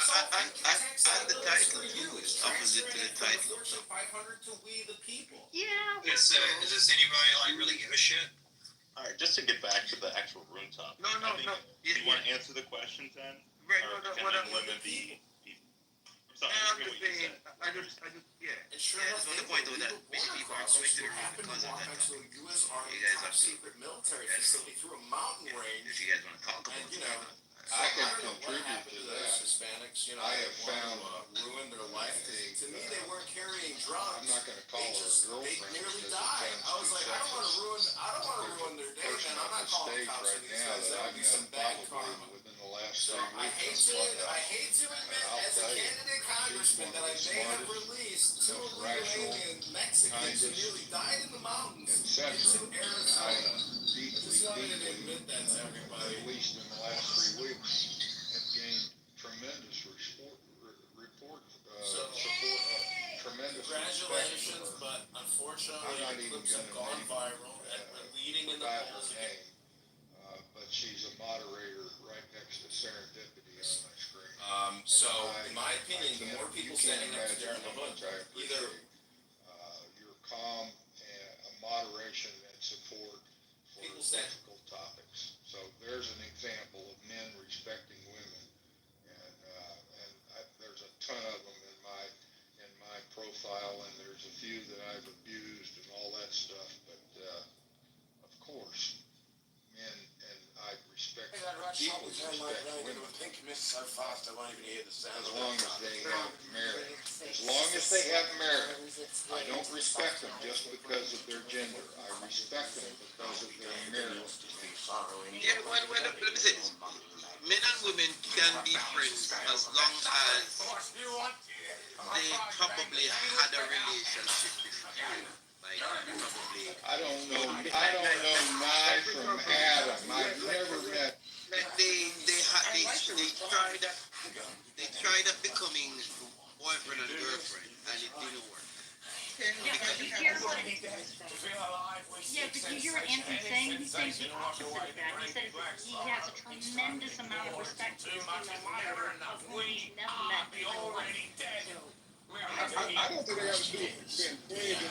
the title too is opposite to the title. 500 to we the people. Yeah. Does anybody like really give a shit? All right, just to get back to the actual room topic. No. Do you want to answer the question then? Right. Or No. can What men and women be people? I'm sorry, I'm I just forget what you saying. said. I just, yeah. That's not the point though. That basically people are coming to the room because of that topic. U.S. Army You guys top have to- secret military facility through a mountain range. If you guys want to talk about And, it. you know, I can don't know what contribute happened to those that. Hispanics, you know, I they have want found to ruin their life. To me, they weren't carrying I'm drugs. not gonna call They her a just, they girlfriend nearly because it died. sounds I was too like, I don't want to ruin their day, person man. I'm on not the calling stage cops on right these now guys. that That would I've be met some bad probably karma. within the last So 3 I weeks on Clubhouse. hate to admit, I'll as a tell you, candidate congressman, she's that I one of the may have smartest, released two most illegal rational, alien Mexicans who kindest, nearly died in the mountains etc. into I Arizona. deeply, I just wanted to deeply, admit that to everybody. at least in the last 3 weeks, have gained tremendous tremendous Congratulations, respect for her. but unfortunately, I'm not the even clips have gonna gone name viral and we're leading in the forgot her polls. name, but she's a moderator right next to Serendipity on my screen. So, in my opinion, the more people standing up to Darren LaHood, either your calm and moderation and support for People say- difficult topics. So there's an example of men respecting women, and there's a ton of them in my profile, and there's a few that I've abused and all that stuff. But of course, men and I respect deeply respect women. As long as they have merit. As long as they have merit. I don't respect them just because of their gender. I respect them because of their merit. Yeah, well, let me say this. Men and women can be friends as long as they probably had a relationship before. Like, probably. I don't know Nye from Adam. I've never met. They tried at becoming boyfriend and girlfriend, and it didn't work. Yeah, but you hear what Anthony saying? He's saying the opposite of that. He said he has a tremendous amount of respect for this female moderator of whom he's never met in real life. I don't think they have to do it being friends in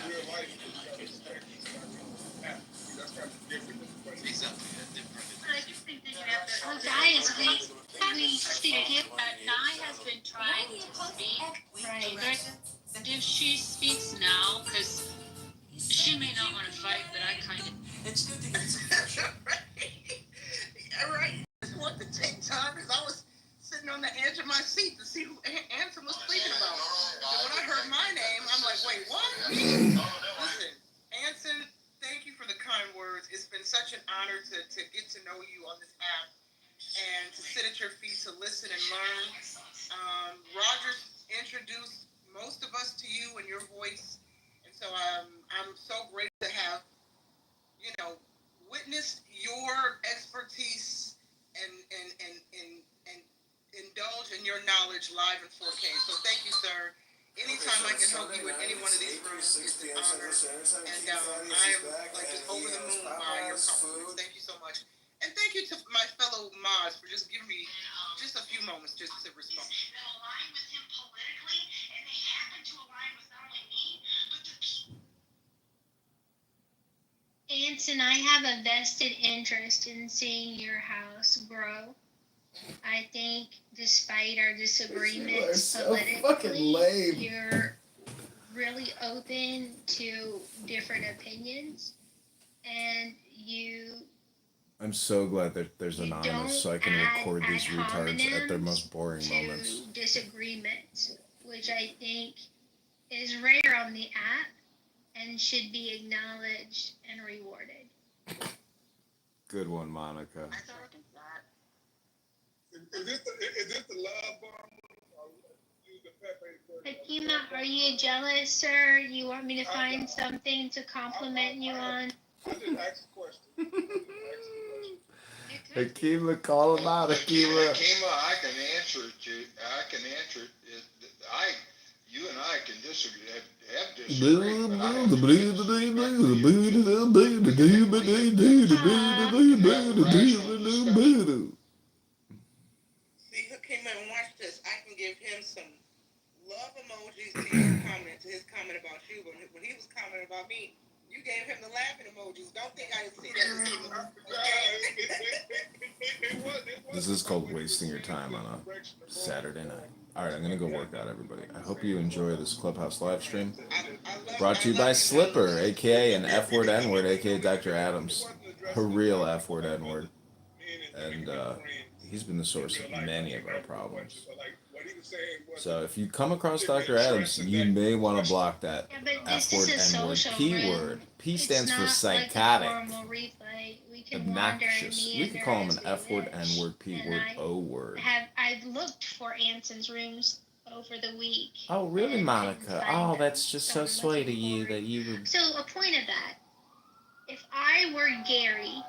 real life. That's kind of different. Exactly. I just think that you have to. Guys, we speak. Nye has been trying to speak. Right. If she speaks now, because she may not want to fight, but I kind of. It's good to get some fresh air. Right. I just wanted to take time because I was sitting on the edge of my seat to see who Anson was speaking about. And when I heard my name, I'm like, wait, what? Listen, Anson, thank you for the kind words. It's been such an honor to get to know you on this app and to sit at your feet to listen and learn. Roger introduced most of us to you and your voice. And so I'm so grateful to have, witnessed your expertise and indulge in your knowledge live in 4K. So thank you, sir. Anytime I can help you with any one of these rooms, it's an honor. And I am like just over the moon by your compliments. Thank you so much. And thank you to my fellow mods for just giving me just a few moments just to respond. Align with him politically, and they happen to align with not only me, but the people. Anson, I have a vested interest in seeing your house grow. I think, despite our disagreements so fucking politically, lame. you're really open to different opinions, and you. I'm so glad that there's You anonymous so I don't can add record these ad retards at their hominems most boring to moments. disagreements, which I think is rare on the app and should be acknowledged and rewarded. Good one, Monica. I second that. this the love bomb? Or use the Pepe? Fatima, are you jealous, sir? You want me to find something to compliment you on? I just asked a question. Akima, call him out, Akima. Akima, I can answer it. I can answer it. You and I can disagree. Have disagreed. See who came in and watch this. I can give him some love emojis to your comment, to his comment about you. But when he was commenting about me, you gave him the laughing emojis. Don't think I didn't see that. This is called wasting your time on a Saturday night. All right, I'm going to go work out, everybody. I hope you enjoy this Clubhouse live stream. Brought to you by Slipper, a.k.a. an F-word N-word, a.k.a. Dr. Adams. A real F-word N-word. And he's been the source of many of our problems. So if you come across Dr. Adams, you may want to block that F-word, N-word, P-word. P stands for psychotic, obnoxious. We could call him an F-word, N-word, P-word, O-word. I've looked for Anson's rooms over the week. Oh, really, Monica? Oh, that's just so sweet of you that you would... So, a point of that, if I were Gary,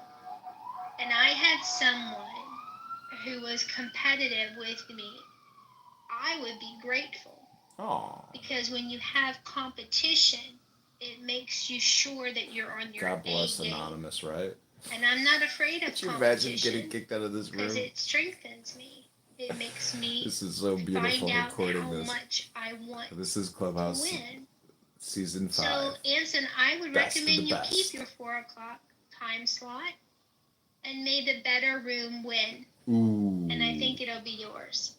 and I had someone who was competitive with me, I would be grateful. Oh. Because when you have competition, it makes you sure that you're on your God bless A game. Anonymous, right? And I'm not afraid of Could you competition. imagine getting kicked out of this room? Because it strengthens me. It makes me This is so beautiful find out recording how this. much I want This is Clubhouse to win. Season 5. So, Anson, I would Best of recommend the you best. keep your 4 o'clock time slot, and may the better room win. Ooh. And I think it'll be yours.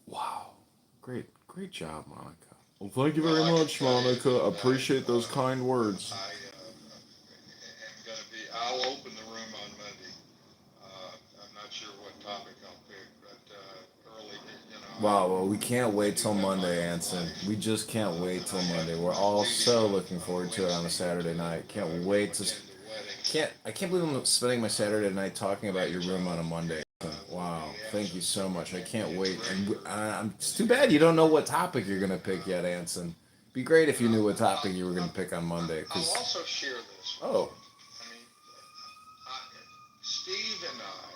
Wow. Great job, Monica. Well, thank you very much, Monica. Appreciate those kind words. I'll open the room on Monday. I'm not sure what topic I'll pick, but early, Wow, well, we can't wait till Monday, Anson. We just can't wait till Monday. We're all so looking forward to it on a Saturday night. Can't wait to... I can't believe I'm spending my Saturday night talking about your room on a Monday. Wow, thank you so much. I can't wait. And it's too bad you don't know what topic you're going to pick yet, Anson. Be great if you knew what topic you were going to pick on Monday. I'll also share this. Oh. I mean, Steve and I,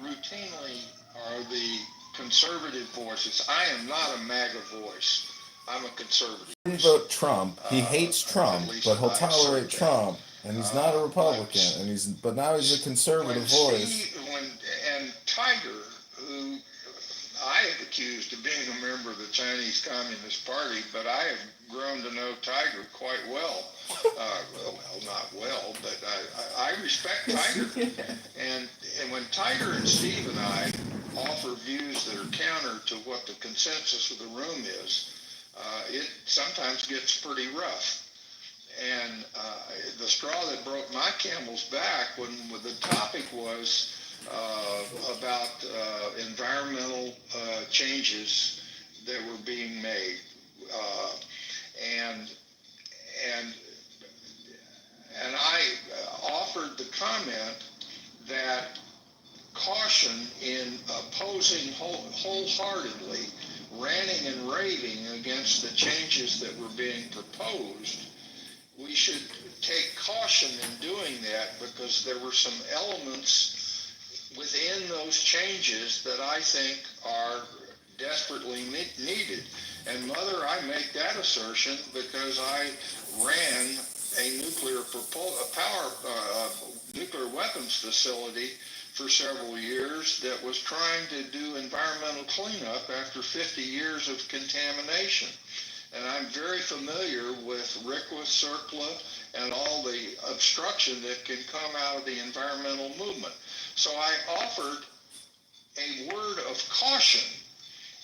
routinely are the conservative voices. I am not a MAGA voice. I'm a conservative. He didn't vote Trump. He hates Trump, but he'll tolerate Trump. And he's not a Republican, but now he's a conservative voice. And Tiger, who I have accused of being a member of the Chinese Communist Party, but I have grown to know Tiger quite well. Well, not well, but I respect Tiger. And when Tiger and Steve and I offer views that are counter to what the consensus of the room is, it sometimes gets pretty rough. And the straw that broke my camel's back when the topic was about environmental changes that were being made, and I offered the comment that caution in opposing wholeheartedly, ranting and raving against the changes that were being proposed. We should take caution in doing that because there were some elements within those changes that I think are desperately needed. And Mother, I make that assertion because I ran a nuclear weapons facility for several years that was trying to do environmental cleanup after 50 years of contamination. And I'm very familiar with RCRA, CERCLA, and all the obstruction that can come out of the environmental movement. So I offered a word of caution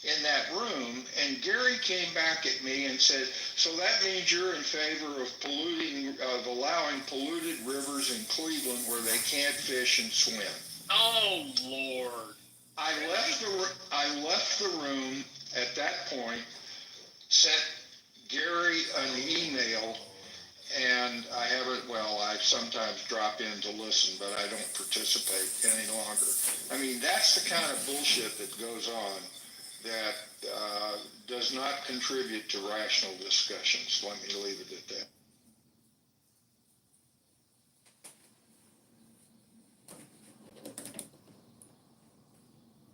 in that room, and Gary came back at me and said, so that means you're in favor of allowing polluted rivers in Cleveland where they can't fish and swim. Oh, Lord. I left the room at that point, sent Gary an email And I haven't, well, I sometimes drop in to listen, but I don't participate any longer. I mean, that's the kind of bullshit that goes on that does not contribute to rational discussions. Let me leave it at that.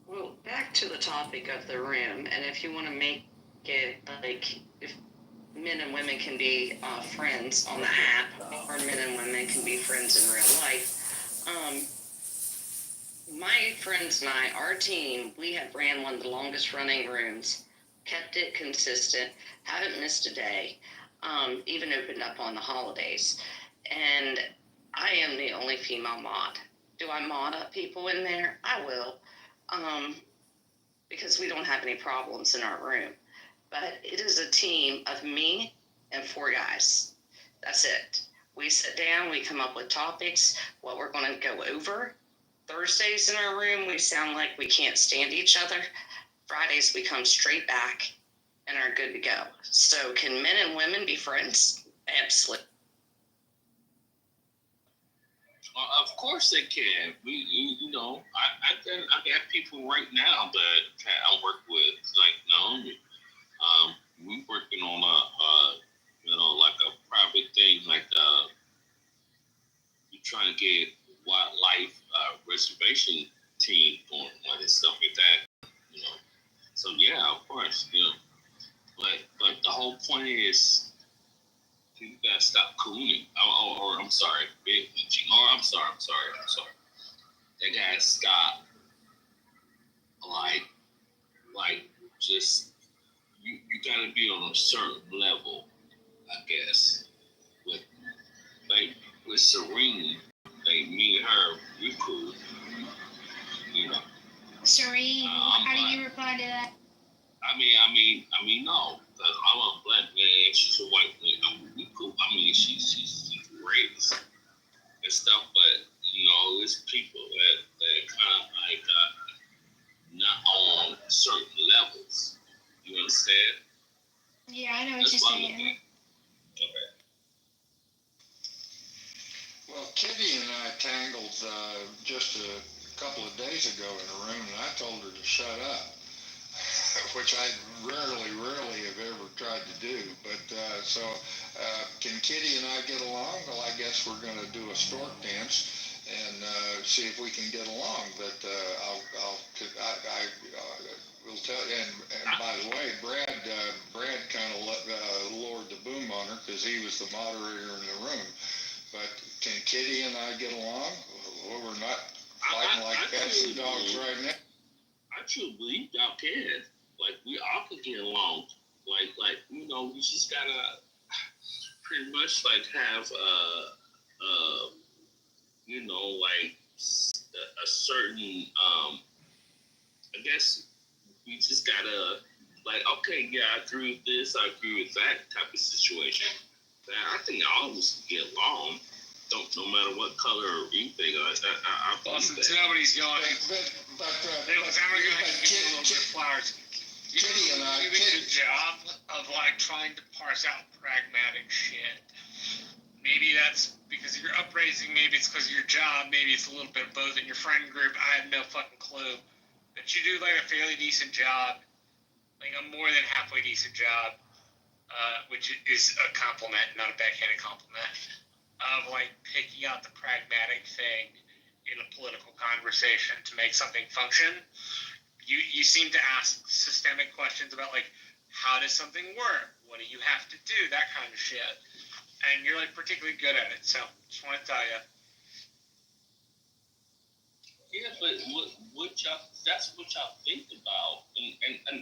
Well, back to the topic of the room, and if you want to make it like if men and women can be friends on the app, or men and women can be friends in real life. My friends and I, our team, we have ran one of the longest running rooms, kept it consistent, haven't missed a day, even opened up on the holidays. And I am the only female mod. Do I mod up people in there? I will. Because we don't have any problems in our room. But it is a team of me and 4 guys. That's it. We sit down, we come up with topics, what we're going to go over. Thursdays in our room, we sound like we can't stand each other. Fridays, we come straight back and are good to go. So can men and women be friends? Absolutely. Of course they can. You know, I got people right now that I work with. Like, no, we working on you know, like a private thing, like we trying to get wildlife reservation team on and stuff like that. You know, so yeah, of course, you know, but the whole point is. You gotta stop cooning. I'm sorry. I'm sorry. They gotta stop. Like, just you gotta be on a certain level, I guess. With Serene, like me and her, we cool. You know. Serene, how do you reply to that? I mean, no, because I'm a black man, she's a white man. We cool. I mean, she's great and stuff, but you know, it's people that kind of like not on certain levels. You understand? Yeah, I know what That's you're what I'm saying. looking at. Okay. Well, Kitty and I tangled just a couple of days ago in a room, and I told her to shut up. Which I rarely have ever tried to do. But can Kitty and I get along? Well, I guess we're going to do a stork dance and see if we can get along. But I will tell you. And by the way, Brad kind of lowered the boom on her because he was the moderator in the room. But can Kitty and I get along? Well, we're not fighting like cats and dogs right now. I truly believe y'all can. Like, we all can get along. Like, you know, we just gotta pretty much like have you know, like a certain I guess we just gotta like, okay, yeah, I agree with this, I agree with that type of situation. I think all of us can get along. No matter what color or anything, I Listen, nobody's going. But I'm going to give you a little bit of flowers. Kitty and I, you do a good job of like trying to parse out pragmatic shit. Maybe that's because of your upbringing. Maybe it's because of your job. Maybe it's a little bit of both. In your friend group, I have no fucking clue. But you do like a fairly decent job, like a more than halfway decent job, which is a compliment, not a backhanded compliment. Of like picking out the pragmatic thing in a political conversation to make something function. You seem to ask systemic questions about like, how does something work? What do you have to do? That kind of shit. And you're like particularly good at it. So just want to tell you. Yeah, but what y'all, that's what y'all think about. And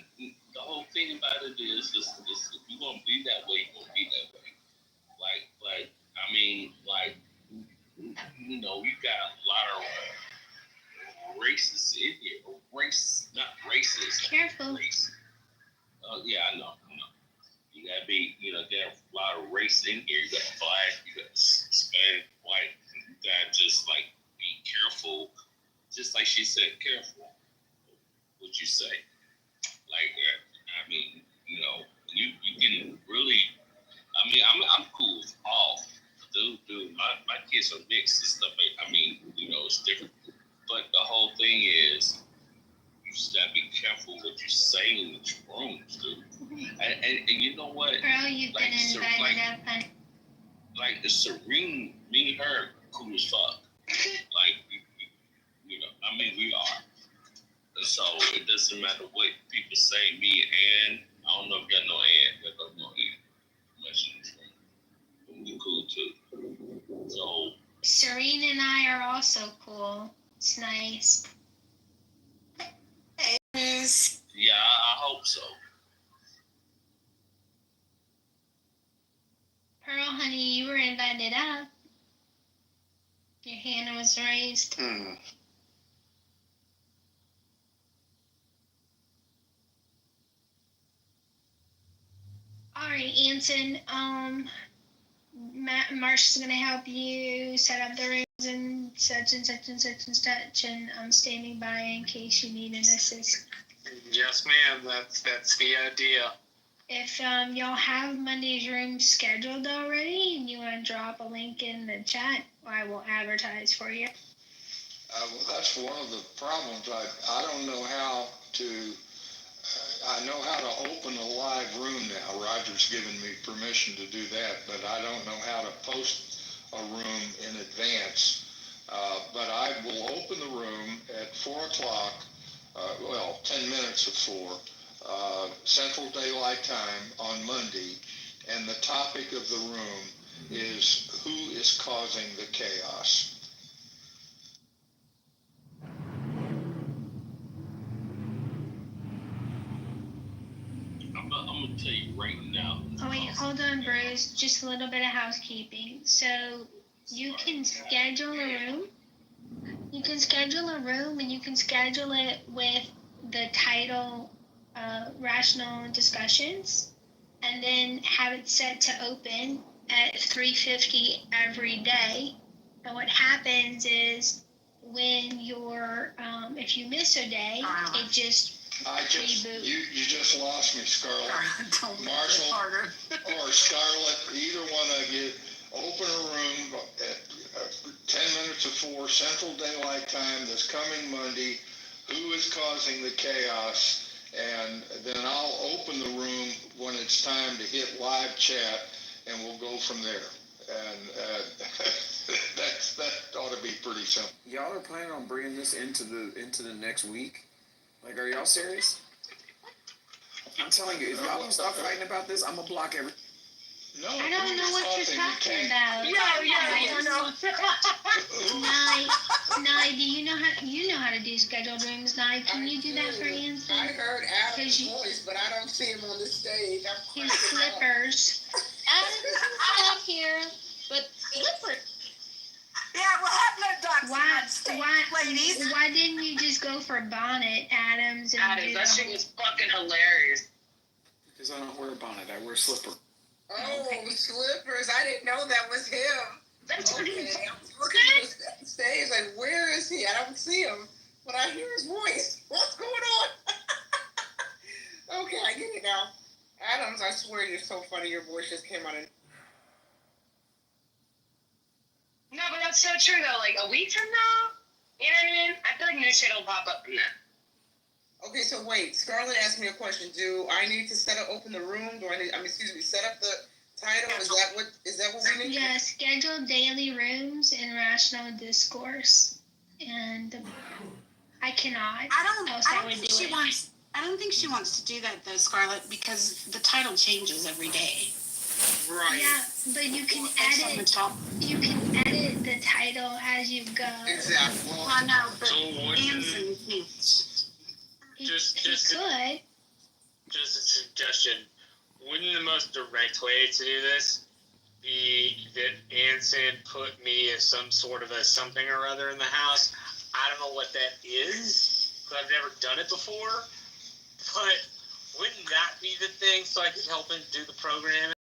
the whole thing about it is if you're gonna be that way, you're gonna be that way. Like I mean, like, you know, you got a lot of racists in here. Not racist. Careful. Race. Yeah, I know. You gotta be, you know, there are a lot of race in here. You got black, you got Hispanic, white. You gotta just like be careful. Just like she said, careful what you say. Like, I mean, you know, you can really. I mean, I'm cool with all. kids are mixed and stuff. I mean, it's different. But the whole thing is, you just gotta be careful what you say in these rooms, dude. And you know what? Girl, you've been invited up, honey. Like the Serene, me and her, cool as fuck. Like, I mean, we are. And so it doesn't matter what people say, me and I don't know if y'all know Ann, but I don't know Ann much in this room. We cool too. So Serene and I are also cool. It's nice. yeah, I hope so. Pearl, honey, you were invited up. Your hand was raised. All right, Anson. Marsh is gonna help you set up the rooms and such and such and such and such, and I'm standing by in case you need an assist. Yes, ma'am. That's the idea. If y'all have Monday's room scheduled already and you want to drop a link in the chat, I will advertise for you. Well, that's one of the problems. I don't know how to. I know how to open a live room now. Roger's given me permission to do that, but I don't know how to post a room in advance. But I will open the room at 4 o'clock, 10 minutes of 4, Central Daylight Time on Monday, and the topic of the room is who is causing the chaos. I'm gonna tell you right now. Oh wait, hold on, Bruce. Just a little bit of housekeeping. So you can schedule a room. You can schedule a room, and you can schedule it with the title Rational Discussions, and then have it set to open at 3:50 every day. And what happens is when you're, if you miss a day, it just reboots. You just lost me, Scarlett. Marshall or Scarlett, either one of you, open a room at 10 minutes of 4 Central Daylight Time this coming Monday. Who is causing the chaos? And then I'll open the room when it's time to hit live chat, and we'll go from there. And that ought to be pretty simple. Y'all are planning on bringing this into the next week? Like, are y'all serious? I'm telling you, if y'all don't stop fighting about this, I'm gonna block every. No, I don't know what you're talking about. Nye, do you know how to do scheduled rooms? Nye, can you do that for Anson? I heard Adam's voice, but I don't see him on the stage. His slippers. Adam is not here, but slippers. Yeah, we'll have no dogs on stage, ladies. Why didn't you just go for bonnet, Adams? Adams, that shit was fucking hilarious. Because I don't wear a bonnet, I wear slipper. Oh, slippers. I didn't know that was him. That's okay. I was looking at the stage like, where is he? I don't see him, but I hear his voice. What's going on? Okay, I get it now. Adams, I swear you're so funny. Your voice just came out of... No, but that's so true, though. Like, a week from now, you know what I mean? I feel like new shit will pop up from that. Okay, so wait. Scarlett asked me a question. Do I need to open the room? Set up the title? Is that what we need? Yeah, schedule daily rooms in rational discourse. And I cannot. I don't think she wants to do that though, Scarlett, because the title changes every day. Right. Yeah, but you can edit. You can edit the title as you go. Exactly. Well, I know, but So Anson He could. Just a suggestion. Wouldn't the most direct way to do this be that Anson put me as some sort of a something or other in the house? I don't know what that is, because I've never done it before. But wouldn't that be the thing so I could help him do the programming?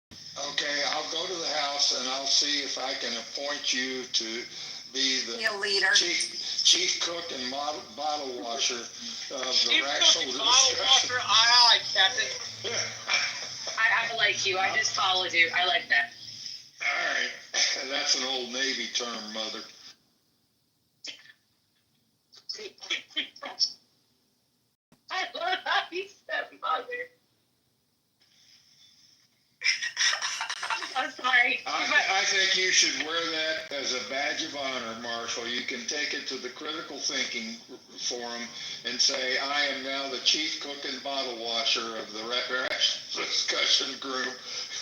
Okay, I'll go to the house and I'll see if I can appoint you to be the leader. chief cook and bottle washer of the rational discussion. Aye, Captain. I like you. I just followed you. I like that. All right. That's an old Navy term, Mother. I love how he said mother. I'm sorry. I think you should wear that as a badge of honor, Marshall. You can take it to the critical thinking forum and say, I am now the chief cook and bottle washer of the discussion group.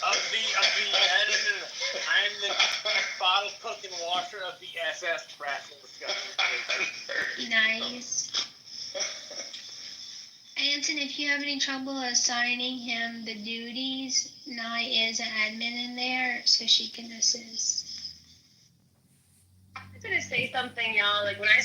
I'm the bottle cook and washer of the SS Rational Discussion Group. Nice. Anson, if you have any trouble assigning him the duties, Nye is an admin in there, so she can assist. I was gonna say something, y'all. Like when I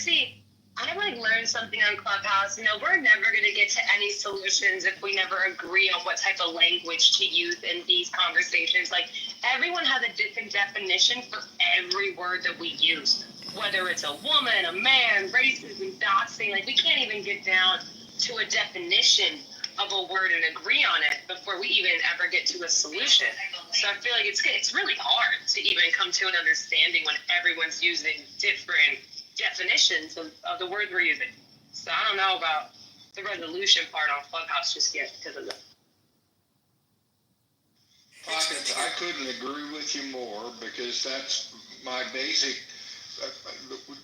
learned something on Clubhouse. We're never gonna get to any solutions if we never agree on what type of language to use in these conversations. Like everyone has a different definition for every word that we use, whether it's a woman, a man, racism, doxing. Like we can't even get down to a definition of a word and agree on it before we even ever get to a solution. So I feel like it's really hard to even come to an understanding when everyone's using different definitions of the words we're using. So I don't know about the resolution part on Clubhouse just yet because of that. Pockets, I couldn't agree with you more because that's my basic.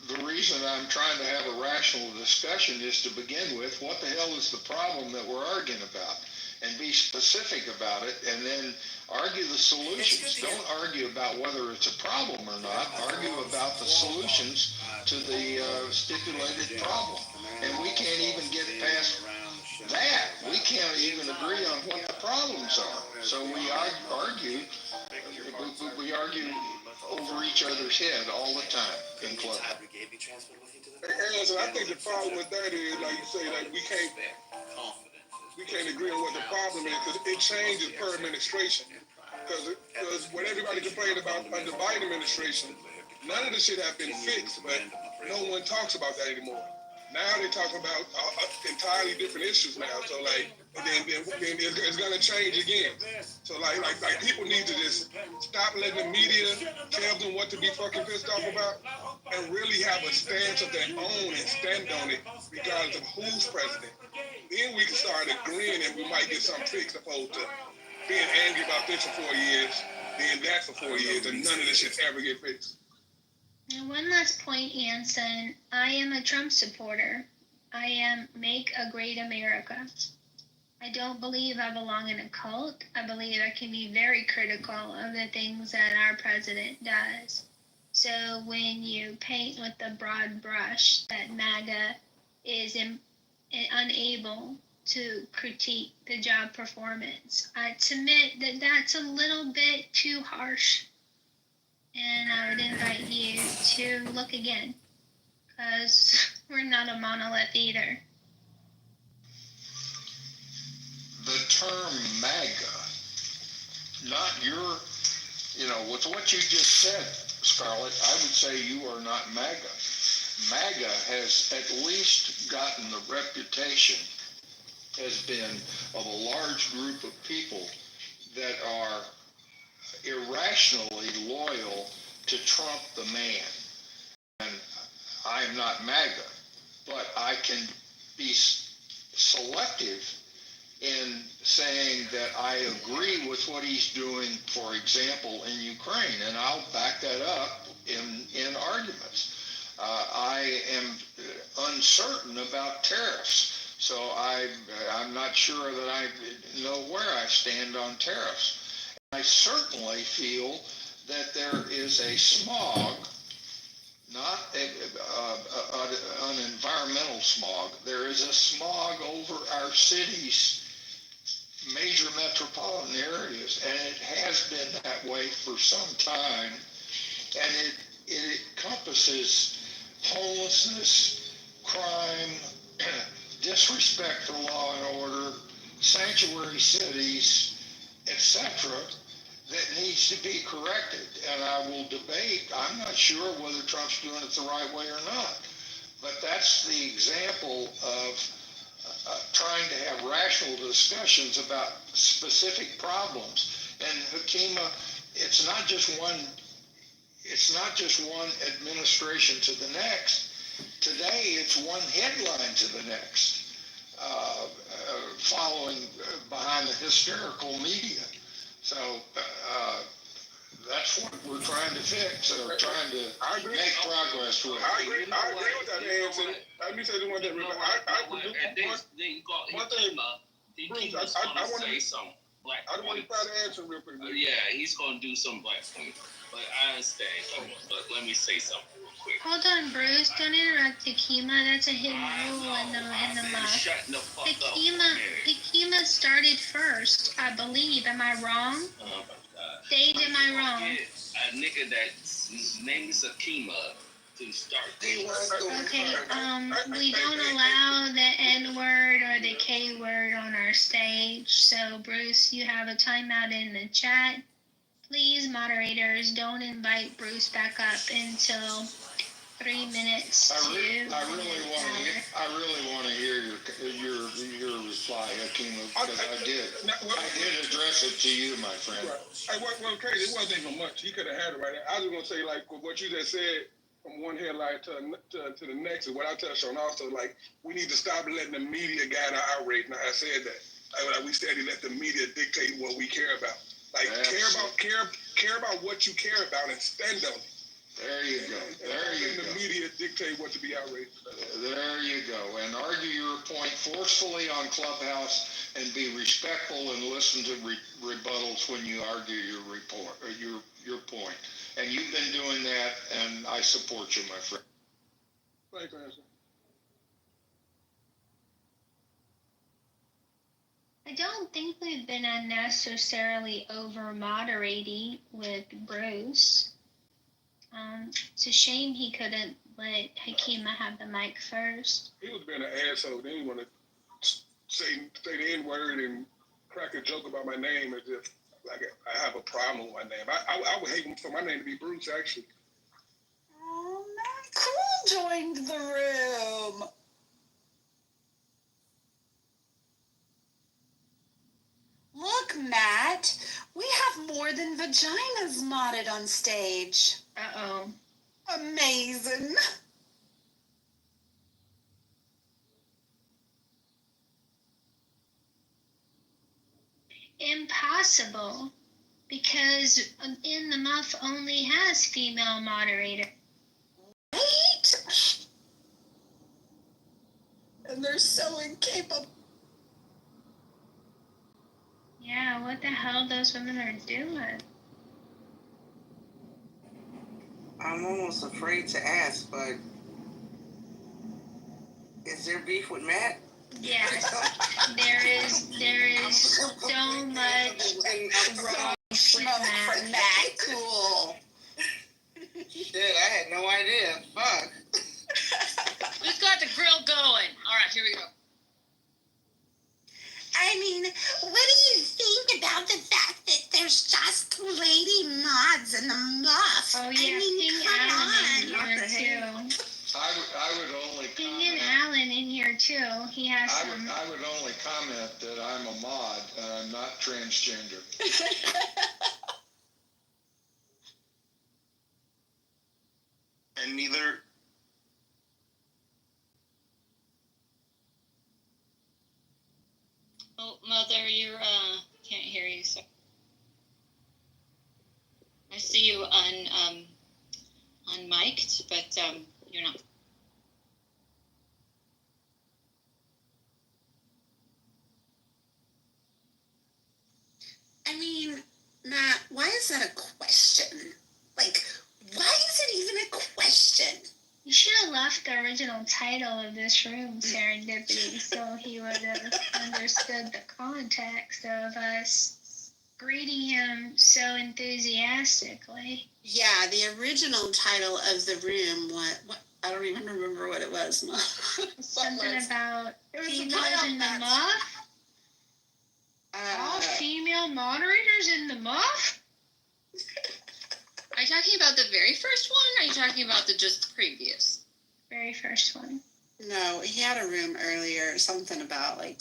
The reason I'm trying to have a rational discussion is to begin with, what the hell is the problem that we're arguing about? And be specific about it, and then argue the solutions. Don't argue about whether it's a problem or not. Argue about the solutions to the stipulated problem. And we can't even get past that. We can't even agree on what the problems are. So we argue over each other's head all the time in club. So I think the problem with that is, like you say, like we can't agree on what the problem is because it changes per administration. Because when everybody complained about under Biden administration, none of the shit have been fixed, but no one talks about that anymore. Now they're talking about entirely different issues now. So like, then it's gonna change again. So like people need to just stop letting the media tell them what to be fucking pissed off about, and really have a stance of their own and stand on it regardless of who's president. Then we can start agreeing and we might get something fixed opposed to being angry about this for 4 years, then that for 4 years, and none of this shit ever get fixed. And one last point, Anson. I am a Trump supporter. I am Make a Great America. I don't believe I belong in a cult. I believe I can be very critical of the things that our president does. So when you paint with the broad brush that MAGA is unable to critique the job performance, I submit that that's a little bit too harsh. And I would invite you to look again, because we're not a monolith either. The term MAGA, not your, with what you just said, Scarlett, I would say you are not MAGA. MAGA has at least gotten the reputation, has been, of a large group of people that are irrationally loyal to Trump the man. And I am not MAGA, but I can be selective in saying that I agree with what he's doing, for example, in Ukraine, and I'll back that up in arguments. I am uncertain about tariffs, so I'm not sure that I know where I stand on tariffs. I certainly feel that there is a smog, not an environmental smog. There is a smog over our cities, major metropolitan areas, and it has been that way for some time. And it encompasses homelessness, crime, disrespect for law and order, sanctuary cities, etc., that needs to be corrected. And I will debate. I'm not sure whether Trump's doing it the right way or not. But that's the example of trying to have rational discussions about specific problems. And Hakima, it's not just one it's not just one administration to the next. Today, it's one headline to the next, following behind the hysterical media. So that's what we're trying to fix, or trying to make progress with. I agree with that, Anson. Let me say the one thing. One thing, Bruce, I want to say something. I want to try to answer real quick. Yeah, he's gonna do some black points, but I understand. But let me say something real quick. Hold on, Bruce. Don't interrupt Takima. That's a hidden rule in the muff. Shut the fuck up. Takima started first, I believe. Am I wrong? Oh my God. Stage, am I wrong? A nigga that's name is Akima to start. Okay, we don't allow the N word or the K word on our stage. So, Bruce, you have a timeout in the chat. Please, moderators, don't invite Bruce back up until 3 minutes. I really want to hear your reply, Akima, because I did address it to you, my friend. Right. Well, crazy. It wasn't even much. He could have had it right there. I was gonna say, like, what you just said, from one headline to the next, and what I touched on also, like, we need to stop letting the media guide our outrage. Now, I said that. Like, we steady let the media dictate what we care about. Like, care about what you care about and stand on it. There you go. The media dictate what to be outraged about. There you go. And argue your point forcefully on Clubhouse, and be respectful and listen to rebuttals when you argue your report or your point. And you've been doing that, and I support you, my friend. Thanks, Anson. I don't think we've been unnecessarily over moderating with Bruce. It's a shame he couldn't let Hakima have the mic first. He was being an asshole. Then he want to say the N-word and crack a joke about my name as if like I have a problem with my name. I would hate for my name to be Bruce, actually. Oh, Matt Cool joined the room. Look, Matt, we have more than vaginas modded on stage. Uh-oh. Amazing. Impossible, because In the Muff only has female moderator. Right? And they're so incapable. Yeah, what the hell those women are doing? I'm almost afraid to ask, but is there beef with Matt? Yes, there is so much wrong from Matt Cool. Shit, I had no idea. Fuck. Who's got the grill going? All right, here we go. I mean, what do you think about the fact that there's just lady mods in the muff? Oh yeah, I mean, King come Alan on. in here too. I would only King Alan in here too. He has some. I would only comment that I'm a mod and I'm not transgender. And neither. Oh, Mother, you're can't hear you. So I see you unmiked, but you're not. I mean, Matt, why is that a question? Like, why is it even a question? You should have left the original title of this room, Serendipity, so he would have understood the context of us greeting him so enthusiastically. Yeah, the original title of the room, what I don't even remember what it was. Something about females in the muff? All female moderators in the muff? Are you talking about the very first one, or are you talking about the just previous? Very first one. No, he had a room earlier, something about, like,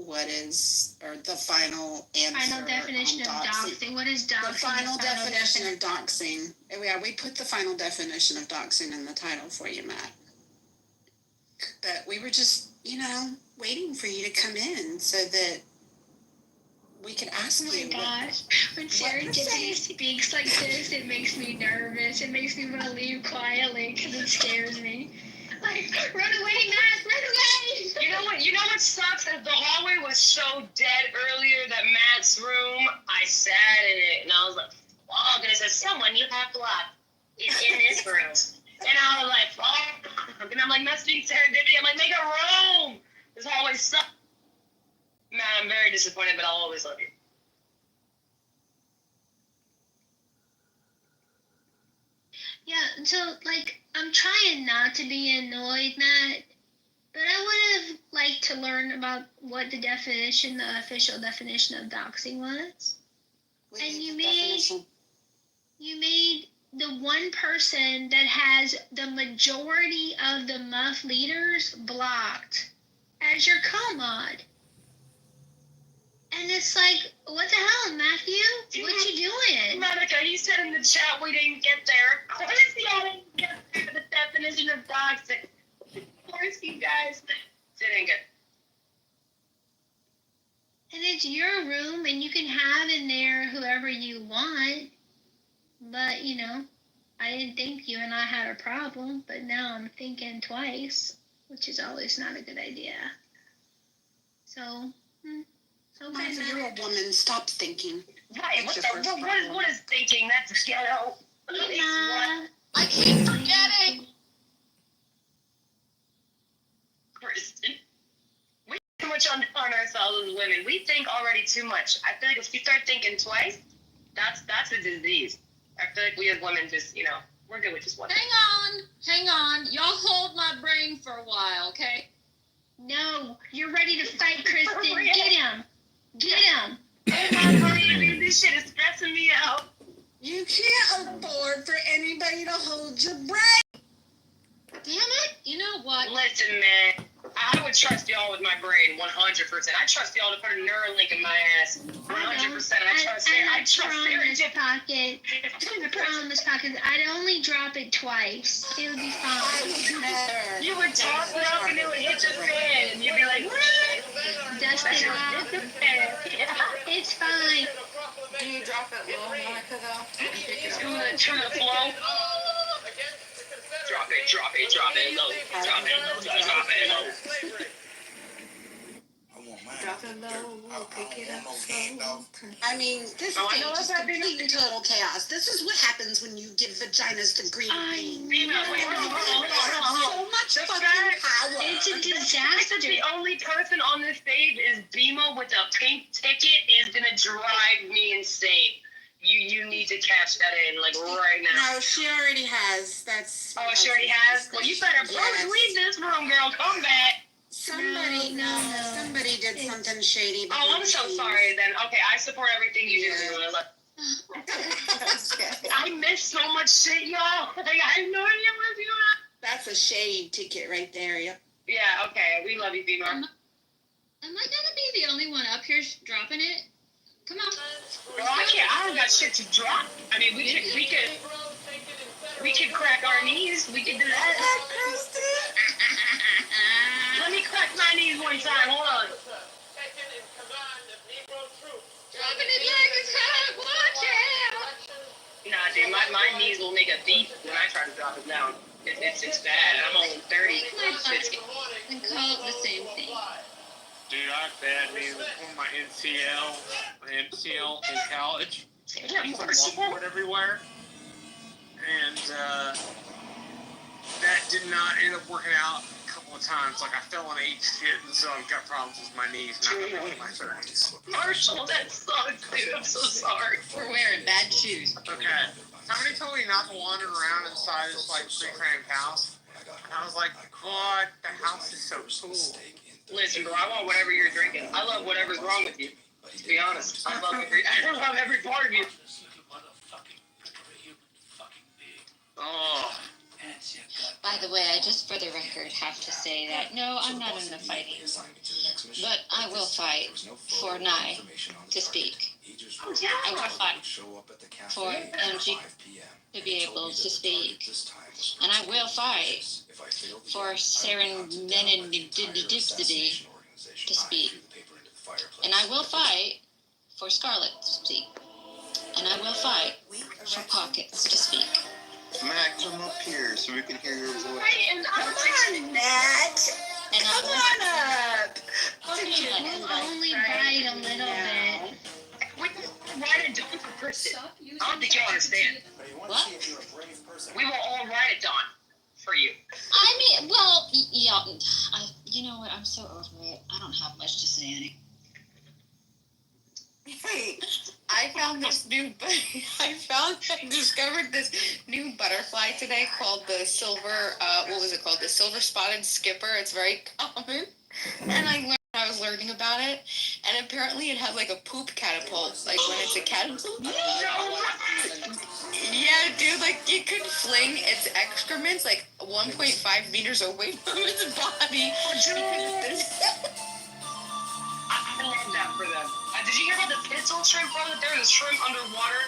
what is, or the final answer. Final definition on of doxing. What is doxing? The final definition of doxing. Yeah, we put the final definition of doxing in the title for you, Matt. But we were just, waiting for you to come in so that we could ask you. Oh my gosh. When Serendipity speaks like this, it makes me nervous. It makes me want to leave quietly because it scares me. Like, run away, Matt, run away! You know what sucks? Is the hallway was so dead earlier that Matt's room, I sat in it and I was like, fuck, and it says, someone you have blocked is in this room. And I was like, fuck. And I'm like, messaging Serendipity. I'm like, make a room. This hallway sucks. Matt, I'm very disappointed, but I'll always love you. Yeah, so, like, I'm trying not to be annoyed, Matt, but I would have liked to learn about what the official definition of doxing was. And you made the one person that has the majority of the MUF leaders blocked as your co-mod. And it's like, what the hell, Matthew? What you doing? Monica, he said in the chat we didn't get there. Of course y'all didn't get there, the definition of doxing. Of course you guys didn't get. And it's your room, and you can have in there whoever you want. But, I didn't think you and I had a problem, but now I'm thinking twice, which is always not a good idea. So, okay. You're a woman. Stop thinking. Right. What is thinking? That's ghetto. I keep forgetting. Kristen, we think too much on ourselves as women. We think already too much. I feel like if you start thinking twice, that's a disease. I feel like we as women just, we're good with just one. Hang on. Y'all hold my brain for a while, okay? No, you're ready to fight, Kristen. Get him. Get him. This shit is stressing me out. You can't afford for anybody to hold your brain. Damn it. You know what? Listen, man. I would trust y'all with my brain 100%. I trust y'all to put a Neuralink in my ass 100%. I trust promise, Pocket. Promise, Pocket. I'd only drop it twice. It would be fine. You would toss it up and it would hit your head, and you'd be like, what? Dust it off. It's fine. Do you drop it low, Monica, though? To the flow. Drop it low. Drop it low. Drop it low, pick it up slow. I mean, this thing is just complete and total chaos. This is what happens when you give vaginas the green bean. So much fucking power. It's a disaster. The only person on this stage is Bimo with a pink ticket is gonna drive me insane. You need to cash that in, like, right now. No, she already has. She already has? Well, you better leave this room, girl. Come back. Somebody did something shady. Oh, I'm so sorry then. Okay, I support everything you do. I miss so much shit, y'all. Like, I have no idea what to do. That's a shade ticket right there, yep. Yeah, okay. We love you, Femur. Am I gonna be the only one up here dropping it? Come on. Well, I don't got shit to drop. I mean, we could crack our knees. We could do that. Let me crack my knees one time. Hold on. Dropping it like it's hot. Watch out. Nah, dude, my knees will make a beat when I try to drop it down. It's bad. I'm only 30. And call it the same thing. Dude, I have bad knees. My MCL in college. Longboard everywhere. And that did not end up working out a couple of times. Like, I fell on 8 shit, and so I've got problems with my knees now in my 30s. Marshall, that sucks, dude. I'm so sorry. We're wearing bad shoes. Okay. Somebody told me not to wander around inside this, like, pre-cramped house. And I was like, what? The house is so cool. Listen, bro, I want whatever you're drinking. I love whatever's wrong with you. To be honest, I love every part of you. Oh. By the way, I just for the record have to say that no, I'm not in the fighting but I will fight for Nye to speak. I will fight for MG to be able to speak. And I will fight for Serendipity to speak. And I will fight for Scarlet to speak. And I will fight for Pockets to speak. Matt, come up here so we can hear your voice. And come on, Matt. And Come on up. We'll only bite a little bit. We will write it down for Kristen. I don't think you understand. What? We will all write it down for you. I mean, well, yeah. You know what? I'm so over it. I don't have much to say anymore. Hey, I discovered this new butterfly today called the silver, the silver spotted skipper. It's very common. And I was learning about it, and apparently it has like a poop catapult, like when it's a catapult. Yeah, dude, like it could fling its excrements like 1.5 meters away from its body. I love that for them. Did you hear about the pistol shrimp, bro? That there was a shrimp underwater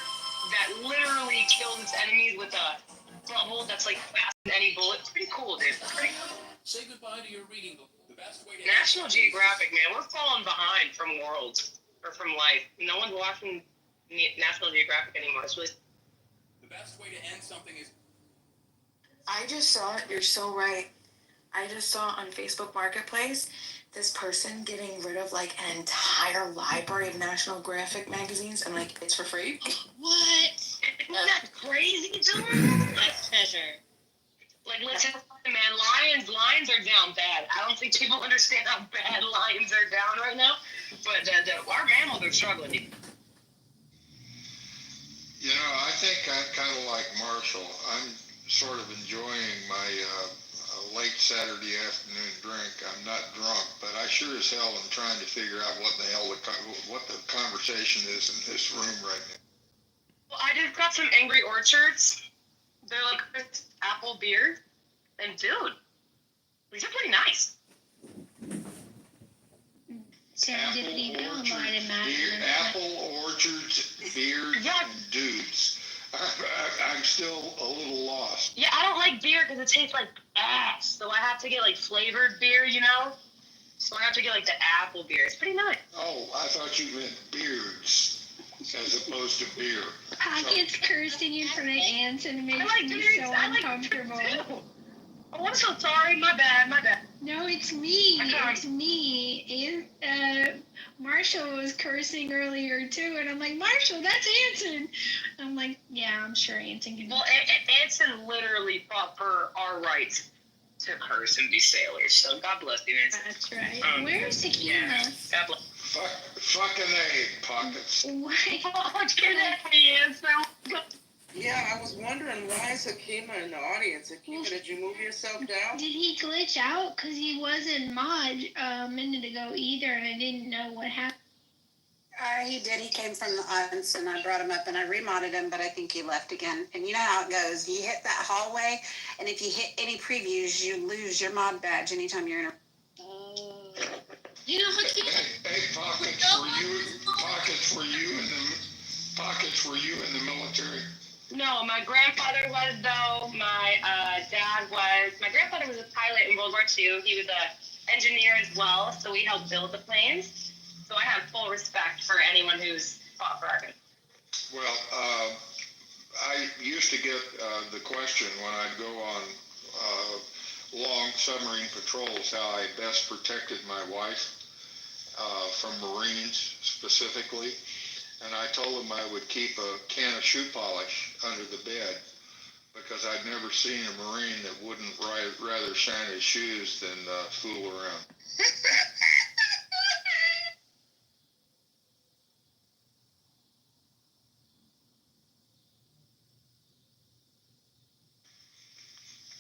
that literally killed its enemies with a bubble that's like faster than any bullet. It's pretty cool, dude. It's pretty cool. Say goodbye to your reading book. The best way to National Geographic, man, we're falling behind from worlds or from life. No one's watching National Geographic anymore. It's really the best way to end something is. I just saw it. You're so right. I just saw on Facebook Marketplace this person getting rid of like an entire library of National Geographic magazines, and like it's for free. What? Isn't that crazy, dude? That's treasure. Like, listen, man, lions are down bad. I don't think people understand how bad lions are down right now. But our mammals are struggling. You know, I think I'm kind of like Marshall. I'm sort of enjoying my late Saturday afternoon drink. I'm not drunk, but I sure as hell am trying to figure out what the conversation is in this room right now. Well, I just got some Angry Orchards. They're like apple beer, and dude, these are pretty nice. Serendipity Bill might imagine. Apple Orchards beer dudes. I'm still a little lost. Yeah, I don't like beer because it tastes like ass. So I have to get like flavored beer, you know? So I have to get like the apple beer. It's pretty nice. Oh, I thought you meant beards as opposed to beer. Pockets cursing in front of Anson makes me so uncomfortable. Oh, I'm so sorry. My bad. No, it's me. It's me. Marshall was cursing earlier too, and I'm like, Marshall, that's Anson. I'm like, yeah, I'm sure Anson can. Well, Anson literally fought for our rights to curse and be sailors. So God bless you, Anson. That's right. Where's Sakina? Yeah, God bless. Fucking A, Pockets. Why? Fucking A, Anson. Yeah, I was wondering why is Hakima in the audience? Hakima, did you move yourself down? Did he glitch out? Because he wasn't mod a minute ago either, and I didn't know what happened. He did. He came from the audience, and I brought him up, and I remodded him, but I think he left again. And you know how it goes. You hit that hallway, and if you hit any previews, you lose your mod badge anytime you're in a... You know, Hakima... Hey, Pockets, were you in the military? No, my grandfather was, though. My dad was. My grandfather was a pilot in World War II. He was an engineer as well, so we helped build the planes. So I have full respect for anyone who's fought for our country. Well, I used to get the question when I'd go on long submarine patrols how I best protected my wife from Marines specifically. And I told them I would keep a can of shoe polish under the bed because I'd never seen a Marine that wouldn't rather shine his shoes than fool around.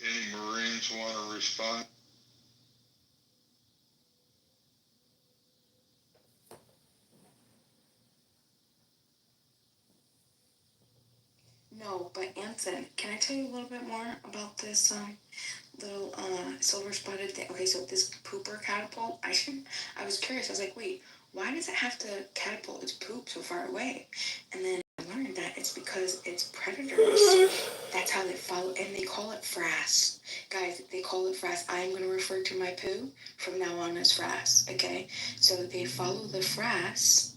Any Marines want to respond? No, but Anson, can I tell you a little bit more about this little silver spotted thing. Okay, so this pooper catapult, I was curious. I was like, wait, why does it have to catapult its poop so far away? And then I learned that it's because it's predators. That's how they follow, and they call it frass. Guys, they call it frass. I'm going to refer to my poo from now on as frass, okay? So they follow the frass,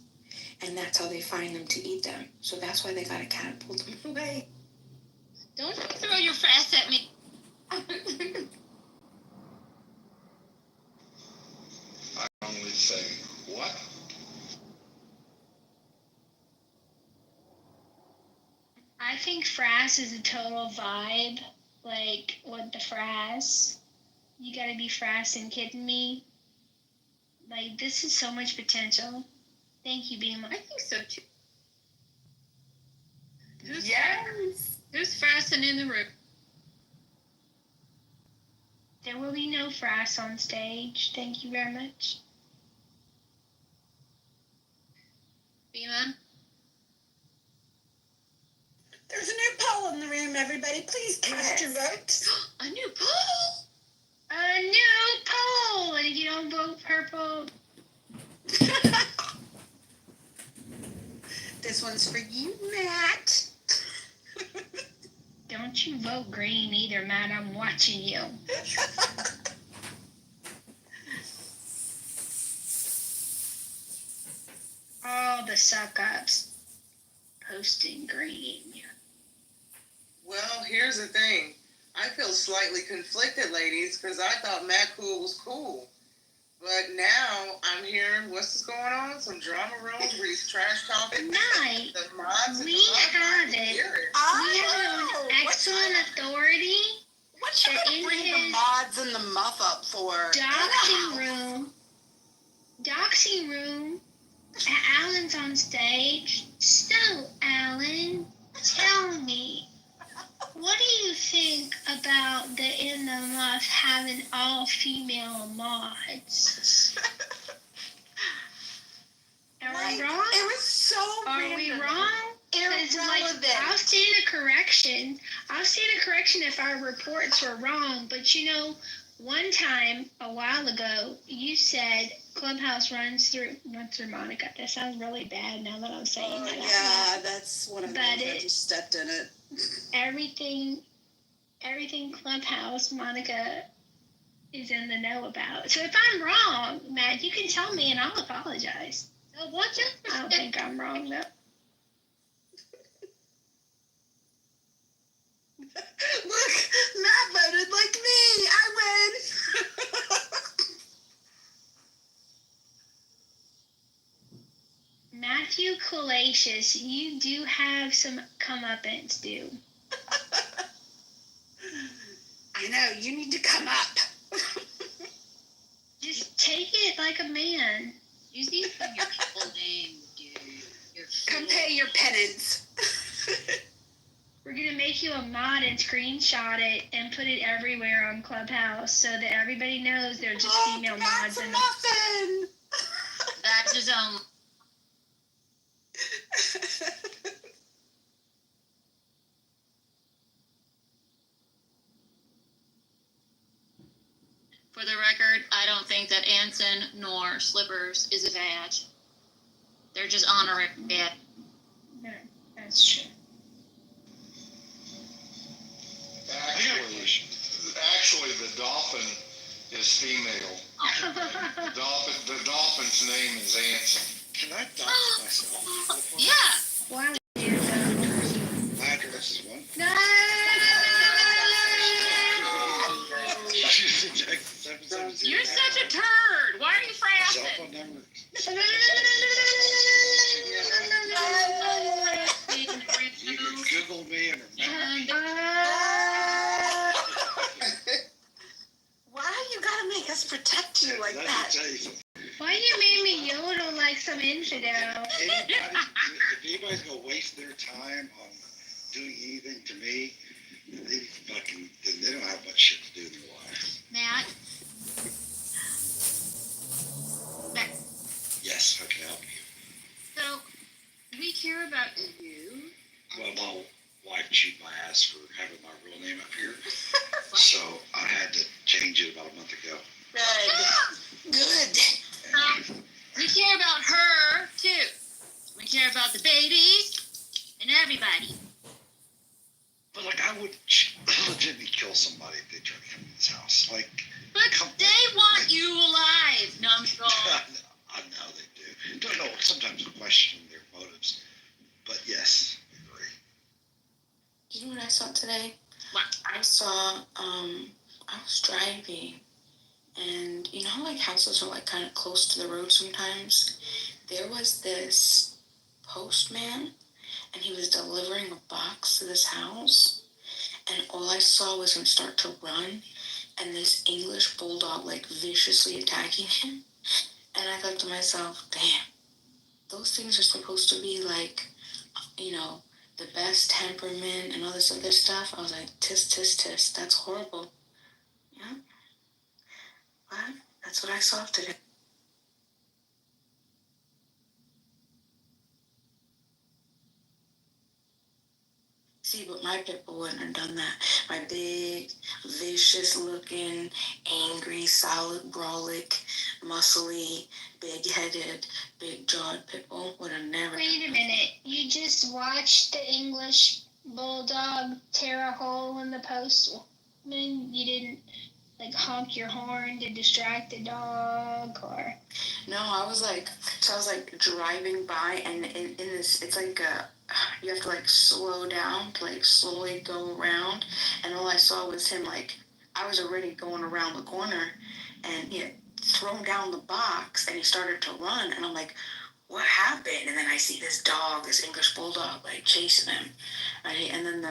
and that's how they find them to eat them. So that's why they got to catapult them away. Don't throw your frass at me. I only say, what? I think frass is a total vibe. Like, with the frass. You gotta be frass and kidding me. Like, this is so much potential. Thank you, Beema. I think so too. Who's frassing in the room? There will be no frass on stage. Thank you very much. Beema? There's a new poll in the room, everybody. Please cast your vote. A new poll? A new poll! And if you don't vote purple... This one's for you, Matt. Don't you vote green either, Matt. I'm watching you. All the suck-ups posting green. Well, here's the thing. I feel slightly conflicted, ladies, because I thought Matt Cool was cool. But now I'm hearing what's going on? Some drama rooms where he's trash talking. Night. The mods and We the have mods. it. Oh, We have an excellent authority. What you gonna bring the mods and the muff up for? Doxing room. And Alan's on stage. So, Alan, tell me, what do you think about the In the Muff having all female mods? Are we wrong? It was so Are we wrong? Irrelevant. I'll stand a correction. I'll stand a correction if our reports were wrong. But you know, one time a while ago, you said Clubhouse runs through Monica. That sounds really bad now that I'm saying that. Yeah, that's one of the things I just stepped in it. Everything Clubhouse, Monica is in the know about. So if I'm wrong, Matt, you can tell me and I'll apologize. So what's your I don't think I'm wrong though. Look, Matt voted like me. I win. Matthew Collacious, you do have some comeuppance due. I know, you need to come up. Just take it like a man. You need to put your full name, dude. Come pay your penance. We're going to make you a mod and screenshot it and put it everywhere on Clubhouse so that everybody knows they're just female mods. And muffin. That's his own. For the record, I don't think that Anson nor Slippers is a badge. They're just honorary badge. No, that's true. Actually, the dolphin is female. The dolphin's name is Anson. Can I dox myself? Yeah. Why would you do My address is one. No! You're such a turd. Why are you Cell frassing? phone number. You can Google me and Why you gotta make us protect you like let that? me tell you something. Why you made me yodel like some infidel? If anybody's gonna waste their time on doing anything to me, they don't have much shit to do in their lives. Matt? Yes, I can help you. So, we care about you. Well, my wife chewed my ass for having my real name up here. So I had to would legitimately kill somebody if they tried to come to this house. Like, But they want you alive, numbskull. I know they do. Don't know. Sometimes I question their motives, but yes, I agree. You know what I saw today? What? I saw, I was driving, and you know how like houses are like kind of close to the road sometimes? There was this postman, and he was delivering a box to this house, and all I saw was him start to run, and this English bulldog like viciously attacking him. And I thought to myself, damn, those things are supposed to be like, you know, the best temperament and all this other stuff. I was like, tisk, tisk, tisk, that's horrible. Yeah. But that's what I saw today. See, but my pit bull wouldn't have done that. My big, vicious-looking, angry, solid, brolic, muscly, big-headed, big-jawed pit bull would have never. Wait a minute. You just watched the English bulldog tear a hole in the postman? You didn't like honk your horn to distract the dog, or? No, I was like driving by, and in this, it's like you have to like slow down to like slowly go around, and all I saw was him like, I was already going around the corner, and he had thrown down the box, and he started to run, and I'm like, what happened? And then I see this dog, this English bulldog, like chasing him, right? And then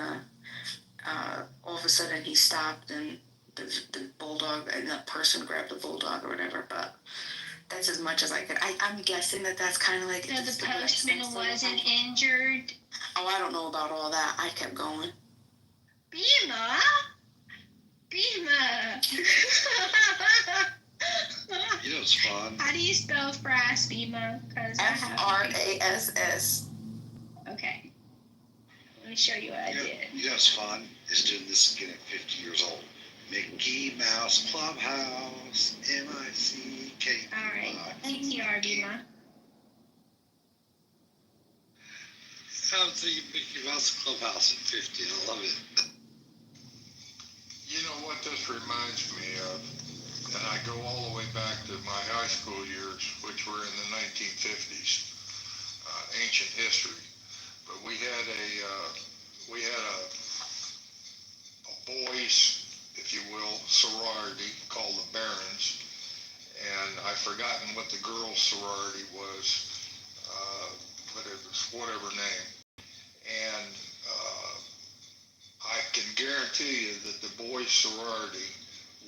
all of a sudden he stopped, and the bulldog and the person grabbed the bulldog or whatever, but that's as much as I could. I'm guessing that's kind of like. So the postman wasn't injured? Oh, I don't know about all that. I kept going. Bima? You know it's fun. How do you spell frass, Bima? FRASS. Okay. Let me show you what I did. You know what's fun is doing this again at 50 years old. Mickey Mouse Clubhouse, MICK. All right. PTR, Bima. Sounds like Mickey Mouse Clubhouse at 50. I love it. You know what this reminds me of? And I go all the way back to my high school years, which were in the 1950s, ancient history. But we had a boys, if you will, sorority called the Barons, and I've forgotten what the girls' sorority was, but it was whatever name. And I can guarantee you that the boys' sorority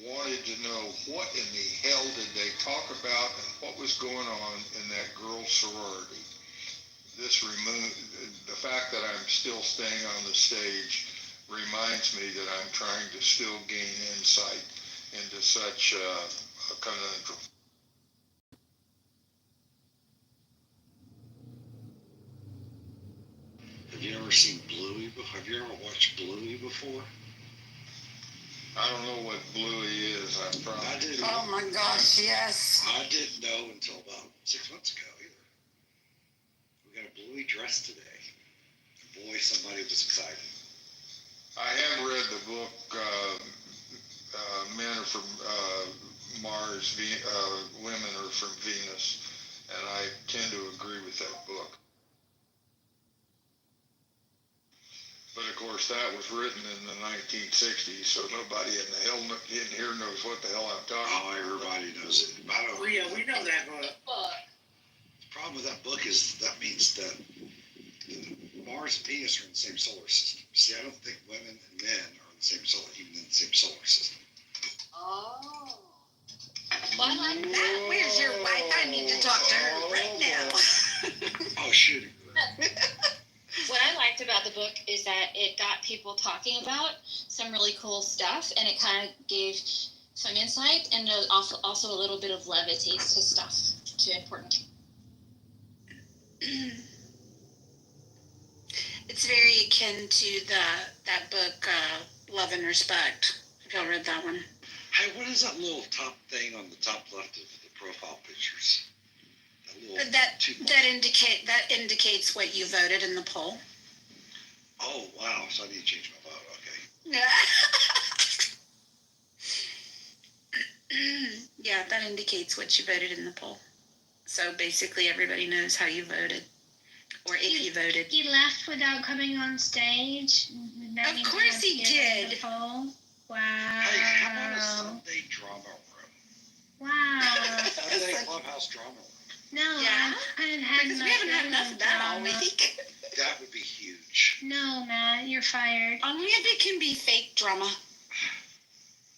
wanted to know what in the hell did they talk about and what was going on in that girls' sorority. The fact that I'm still staying on the stage reminds me that I'm trying to still gain insight into such a conundrum. Have you ever seen Bluey? Have you ever watched Bluey before? I don't know what Bluey is. I didn't. Oh my gosh, yes. I didn't know until about 6 months ago either. We got a Bluey dress today. Boy, somebody was excited. I have read the book Men Are From Mars, Women Are From Venus, and I tend to agree with that book. But of course, that was written in the 1960s, so nobody in here knows what the hell I'm talking about. Oh, everybody knows it. Oh, yeah, we know that book. The problem with that book is that means that Mars and Venus are in the same solar system. See, I don't think women and men are in the same solar system. Oh. Well, like that. Where's your wife? I need to talk to her right now. Oh, shoot. What I liked about the book is that it got people talking about some really cool stuff, and it kind of gave some insight and also a little bit of levity to stuff, to important. It's very akin to that book, Love and Respect. Have y'all read that one? Hey, what is that little top thing on the top left of the profile pictures? That indicates what you voted in the poll. Oh, wow. So I need to change my vote. Okay. Yeah, that indicates what you voted in the poll. So basically, everybody knows how you voted, or if you voted. He left without coming on stage. Of course he did. The poll. Wow. Hey, how about a Sunday drama room? Wow. Sunday clubhouse drama room. No, Yeah? I haven't had Because we haven't had enough of that all week. That would be huge. No, Matt, you're fired. Only if it can be fake drama.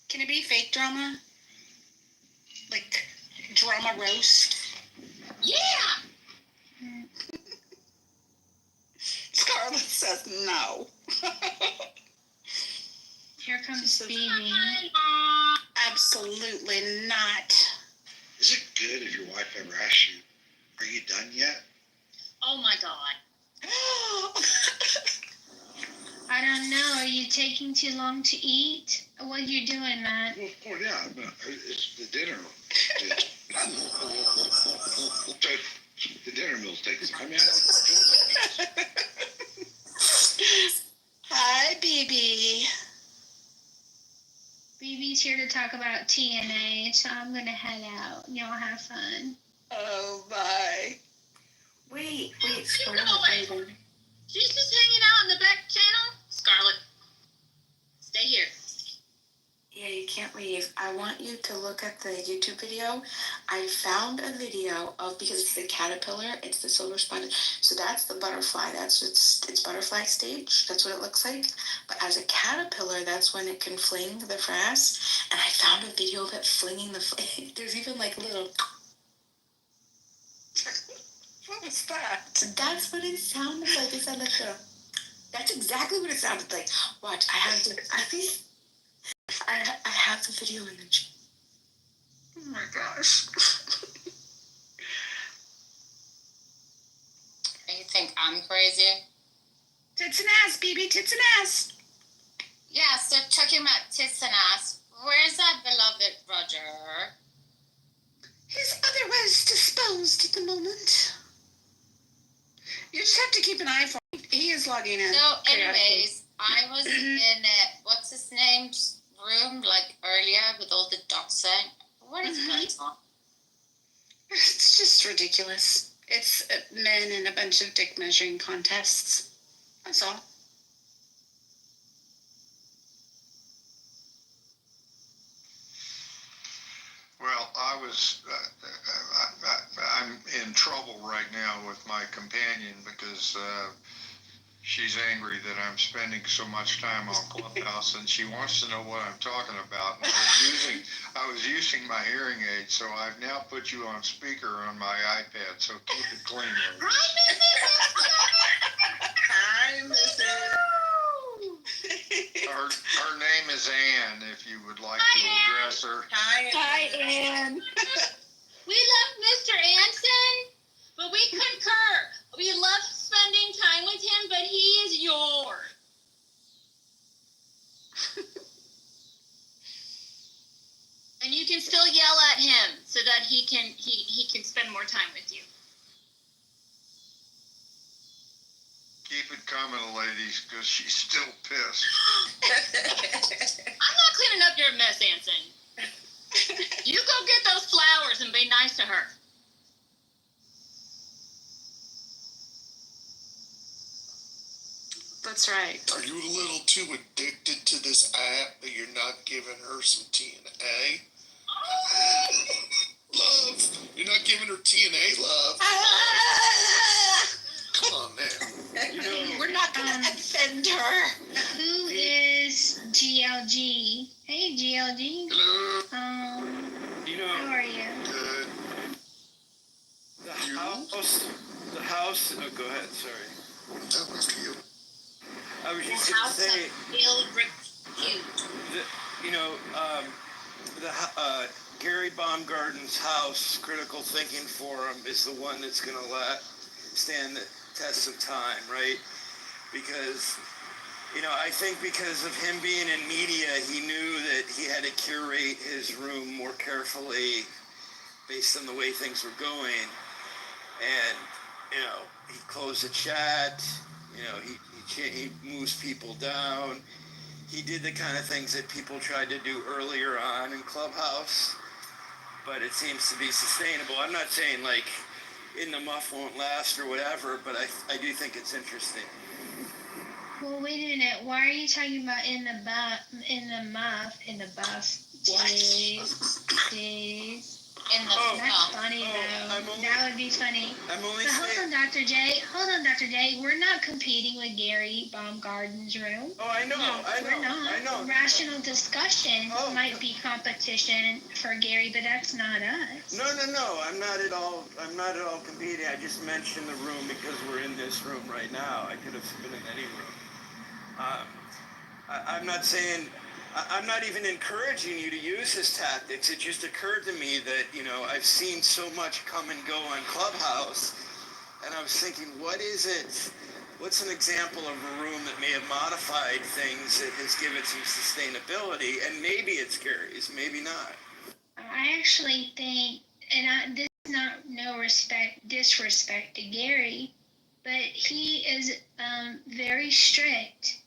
Can it be fake drama? Like drama roast? Yeah! Scarlett says no. Here comes Phoebe. Absolutely not. Is it good if your wife ever asks you, are you done yet? Oh my God. I don't know. Are you taking too long to eat? What are you doing, Matt? Well, yeah, but it's the dinner. The dinner meals take time. I mean, Hi, BB. BB's here to talk about TNA, so I'm gonna head out. Y'all have fun. Oh, bye. Wait, Scarlett. She's just hanging out in the back channel. Scarlett, stay here. Yeah, you can't leave. I want you to look at the YouTube video. I found a video of, because it's the caterpillar, it's the silver spotted. So that's the butterfly. That's it's butterfly stage. That's what it looks like. But as a caterpillar, that's when it can fling the frass. And I found a video of it flinging the. There's even like little. What was that? That's what it sounded like. It sounded like a. That's exactly what it sounded like. Watch, I have the video in the chat. Oh my gosh. You think I'm crazy? Tits and ass, BB, tits and ass. Yeah, so talking about tits and ass, where's that beloved Roger? He's otherwise disposed at the moment. You just have to keep an eye for him. He is logging in. So, anyways, I was in what's his name's room like earlier with all the doxing. What is going on? It's just ridiculous. It's men and a bunch of dick measuring contests. That's all. Well, I'm in trouble right now with my companion because she's angry that I'm spending so much time on Clubhouse, and she wants to know what I'm talking about. And I was using my hearing aid, so I've now put you on speaker on my iPad. So keep it clean, ladies. Hi, Mrs. Her name is Ann, if you would like to address her. Hi, Ann. We love Mr. Anson, but we concur. We love spending time with him, but he is yours. And you can still yell at him so that he can spend more time with you. Keep it coming, ladies, because she's still pissed. I'm not cleaning up your mess, Anson. You go get those flowers and be nice to her. That's right. Are you a little too addicted to this app that you're not giving her some TNA? Love. You're not giving her TNA, love. Come on now. We're not going to offend her. Who is GLG? Hey, GLG. Hello. How are you? Good. The house, oh, go ahead, sorry. That was you. I was The just going to house say, of ill repute. Gary Baumgarten's house, Critical Thinking Forum, is the one that's going to stand the test of time, right? Because, I think because of him being in media, he knew that he had to curate his room more carefully based on the way things were going. And, he closed the chat, he moves people down. he did the kind of things that people tried to do earlier on in Clubhouse, but it seems to be sustainable. I'm not saying like in the muff won't last or whatever, but I do think it's interesting. Well, wait a minute. Why are you talking about in the buff? Jeez. In the That's funny though. That would be funny. I'm only But hold on, Dr. J. We're not competing with Gary Baumgarten's room. Oh, I know. We're not. I know. Rational discussion might be competition for Gary, but that's not us. No. I'm not at all competing. I just mentioned the room because we're in this room right now. I could have been in any room. I'm not saying, I'm not even encouraging you to use his tactics. It just occurred to me that, I've seen so much come and go on Clubhouse, and I was thinking, what is it? What's an example of a room that may have modified things that has given some sustainability? And maybe it's Gary's, maybe not. I actually think, this is not disrespect to Gary, but he is very strict.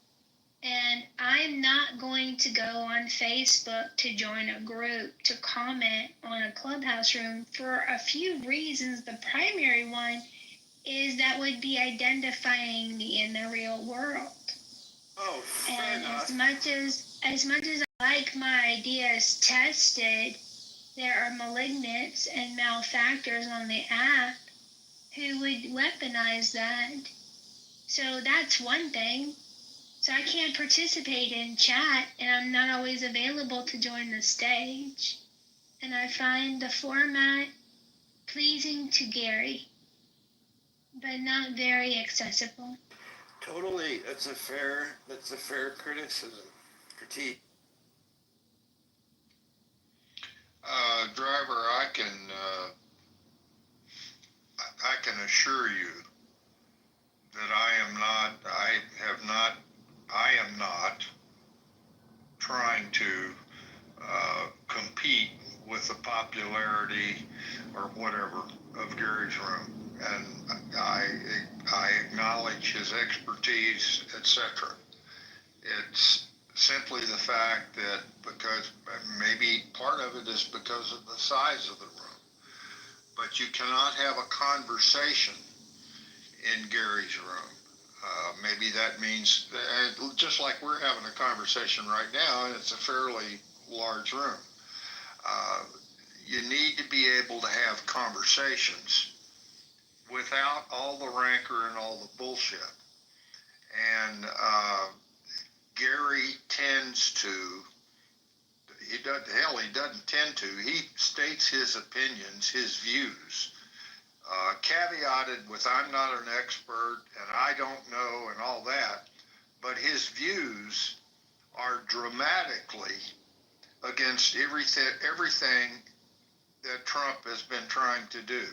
And I'm not going to go on Facebook to join a group to comment on a Clubhouse room for a few reasons. The primary one is that would be identifying me in the real world. Oh, fair and enough. as much as I like my ideas tested, there are malignants and malefactors on the app who would weaponize that. So that's one thing. So I can't participate in chat, and I'm not always available to join the stage. And I find the format pleasing to Gary, but not very accessible. Totally, that's a fair critique. Driver, I can assure you that I am not trying to compete with the popularity or whatever of Gary's room, and I acknowledge his expertise, etc. It's simply the fact that, because maybe part of it is because of the size of the room, but you cannot have a conversation in Gary's room. Maybe that means, just like we're having a conversation right now, and it's a fairly large room. You need to be able to have conversations without all the rancor and all the bullshit. And Gary tends to, he doesn't tend to, he states his opinions, his views, caveated with I'm not an expert and I don't know and all that, but his views are dramatically against everything that Trump has been trying to do.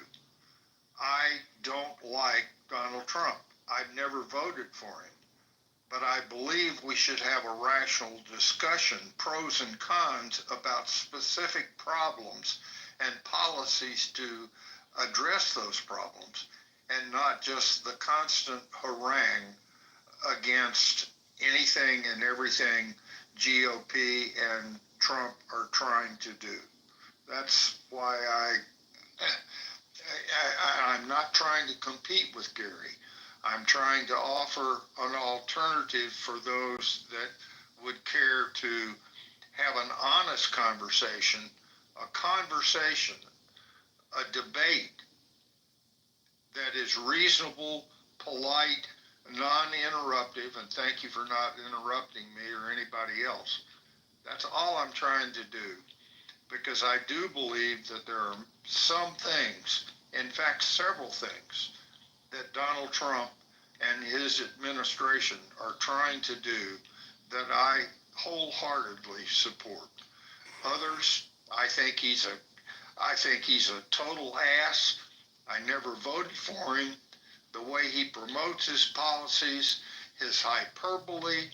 I don't like Donald Trump. I've never voted for him. But I believe we should have a rational discussion, pros and cons, about specific problems and policies to address those problems, and not just the constant harangue against anything and everything GOP and Trump are trying to do. That's why I'm not trying to compete with Gary. I'm trying to offer an alternative for those that would care to have an honest conversation, a debate that is reasonable, polite, non-interruptive, and thank you for not interrupting me or anybody else. That's all I'm trying to do, because I do believe that there are some things, in fact several things, that Donald Trump and his administration are trying to do that I wholeheartedly support. Others, I think he's a total ass. I never voted for him. The way he promotes his policies, his hyperbole,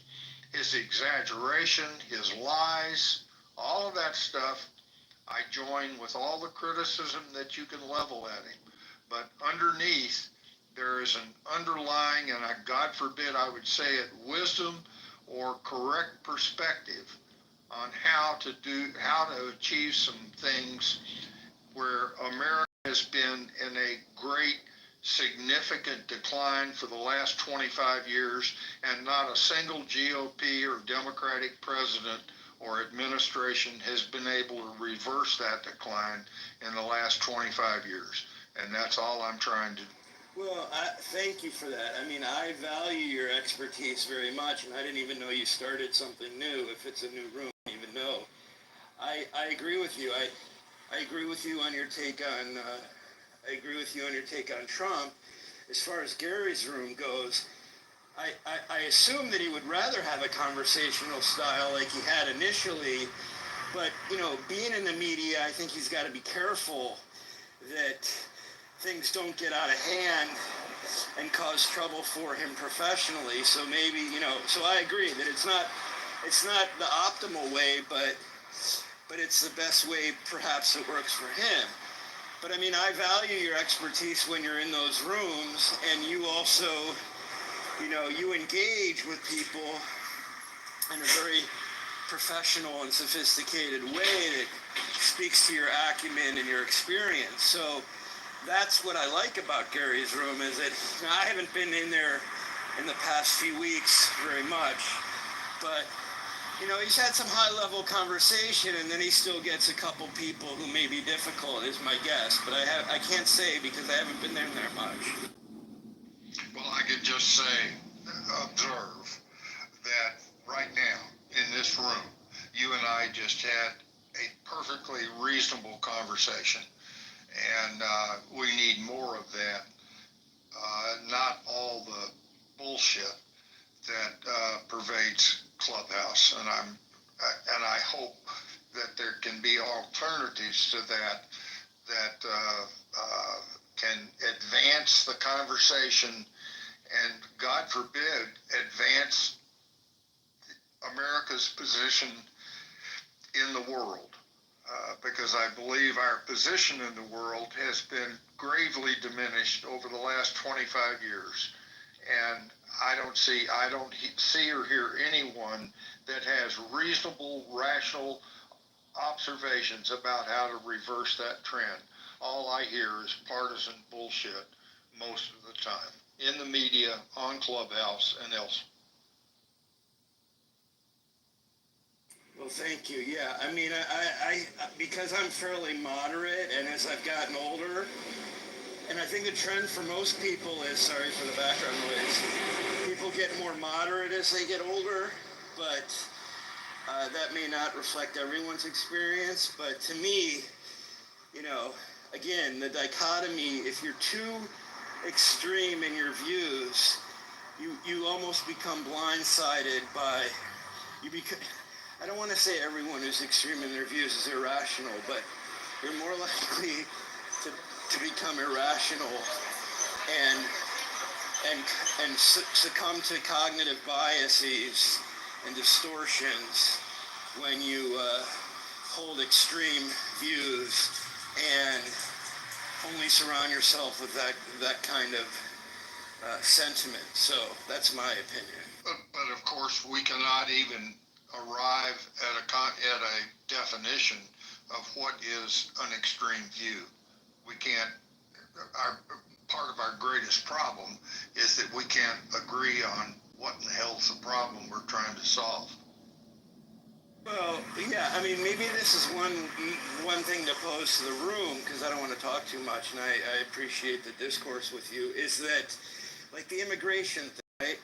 his exaggeration, his lies, all of that stuff, I join with all the criticism that you can level at him. But underneath, there is an underlying, and God forbid I would say it, wisdom or correct perspective on how to achieve some things where America has been in a great significant decline for the last 25 years, and not a single GOP or Democratic president or administration has been able to reverse that decline in the last 25 years. And that's all I'm trying to do. Well, thank you for that. I mean, I value your expertise very much, and I didn't even know you started something new. If it's a new room, I didn't even know. I agree with you. I agree with you on your take on Trump. As far as Gary's room goes, I assume that he would rather have a conversational style like he had initially, but, you know, being in the media, I think he's got to be careful that things don't get out of hand and cause trouble for him professionally. So maybe, you know, so I agree that it's not the optimal way, but it's the best way perhaps that works for him. But I mean, I value your expertise when you're in those rooms, and you also, you know, you engage with people in a very professional and sophisticated way that speaks to your acumen and your experience. So that's what I like about Gary's room, is that, you know, I haven't been in there in the past few weeks very much, but, you know, he's had some high-level conversation, and then he still gets a couple people who may be difficult, is my guess. But I can't say because I haven't been there much. Well, I could just say, observe that right now in this room, you and I just had a perfectly reasonable conversation, and we need more of that. Not all the bullshit that pervades Clubhouse, and I hope that there can be alternatives to that can advance the conversation and, God forbid, advance America's position in the world. Because I believe our position in the world has been gravely diminished over the last 25 years. And I don't see or hear anyone that has reasonable, rational observations about how to reverse that trend. All I hear is partisan bullshit most of the time, in the media, on Clubhouse, and elsewhere. Well, thank you. Yeah, I mean, I because I'm fairly moderate, and as I've gotten older, and I think the trend for most people is, sorry for the background noise, people get more moderate as they get older, but that may not reflect everyone's experience. But to me, you know, again, the dichotomy, if you're too extreme in your views, you almost become blindsided by, I don't want to say everyone who's extreme in their views is irrational, but you're more likely to become irrational and succumb to cognitive biases and distortions when you hold extreme views and only surround yourself with that kind of sentiment. So that's my opinion. But of course, we cannot even arrive at a definition of what is an extreme view. We can't. Part of our greatest problem is that we can't agree on what in the hell's the problem we're trying to solve. Well, yeah, I mean, maybe this is one thing to pose to the room, because I don't want to talk too much, and I appreciate the discourse with you, is that, like the immigration thing, right?